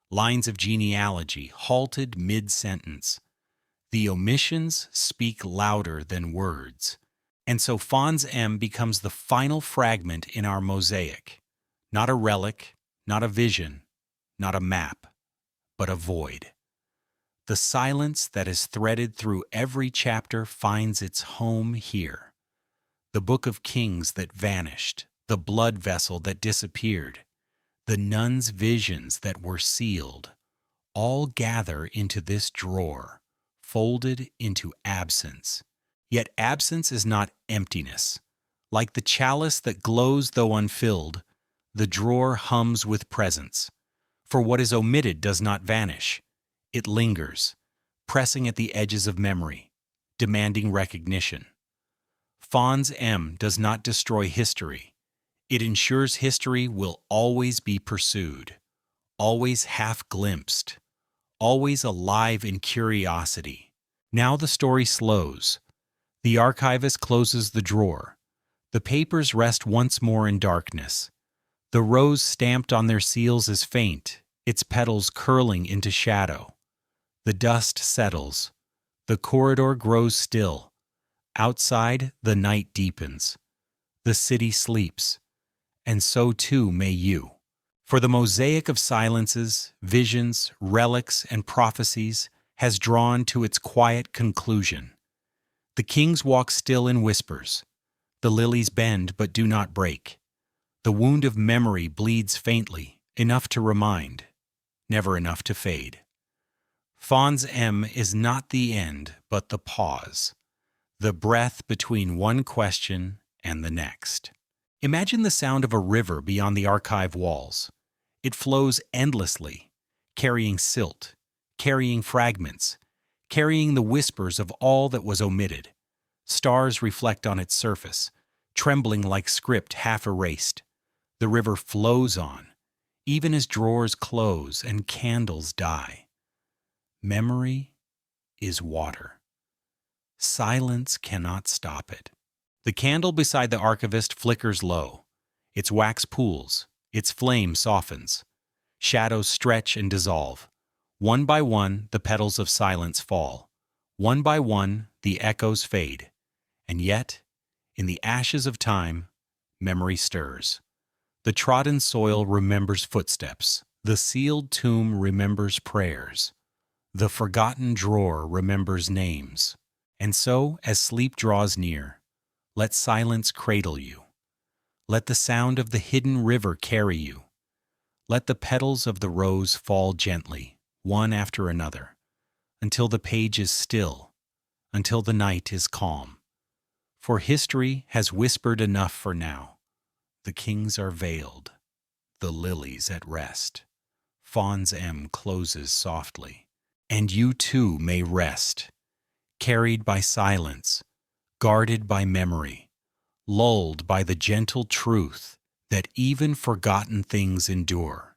lines of genealogy halted mid-sentence. The omissions speak louder than words. And so Fons M becomes the final fragment in our mosaic. Not a relic, not a vision, not a map, but a void. The silence that is threaded through every chapter finds its home here. The book of kings that vanished, the blood vessel that disappeared, the nun's visions that were sealed, all gather into this drawer, folded into absence. Yet absence is not emptiness. Like the chalice that glows though unfilled, the drawer hums with presence. For what is omitted does not vanish. It lingers, pressing at the edges of memory, demanding recognition. Fons M does not destroy history. It ensures history will always be pursued, always half-glimpsed, always alive in curiosity. Now the story slows. The archivist closes the drawer. The papers rest once more in darkness. The rose stamped on their seals is faint, its petals curling into shadow. The dust settles. The corridor grows still. Outside, the night deepens. The city sleeps. And so too may you. For the mosaic of silences, visions, relics, and prophecies has drawn to its quiet conclusion. The kings walk still in whispers. The lilies bend but do not break. The wound of memory bleeds faintly, enough to remind, never enough to fade. Fons M is not the end, but the pause, the breath between one question and the next. Imagine the sound of a river beyond the archive walls. It flows endlessly, carrying silt, carrying fragments, carrying the whispers of all that was omitted. Stars reflect on its surface, trembling like script half erased. The river flows on, even as drawers close and candles die. Memory is water. Silence cannot stop it. The candle beside the archivist flickers low. Its wax pools, its flame softens. Shadows stretch and dissolve. One by one, the petals of silence fall. One by one, the echoes fade. And yet, in the ashes of time, memory stirs. The trodden soil remembers footsteps. The sealed tomb remembers prayers. The forgotten drawer remembers names. And so, as sleep draws near, let silence cradle you. Let the sound of the hidden river carry you. Let the petals of the rose fall gently, one after another, until the page is still, until the night is calm. For history has whispered enough for now. The kings are veiled, the lilies at rest. Fons M closes softly, and you too may rest, carried by silence, guarded by memory, lulled by the gentle truth that even forgotten things endure.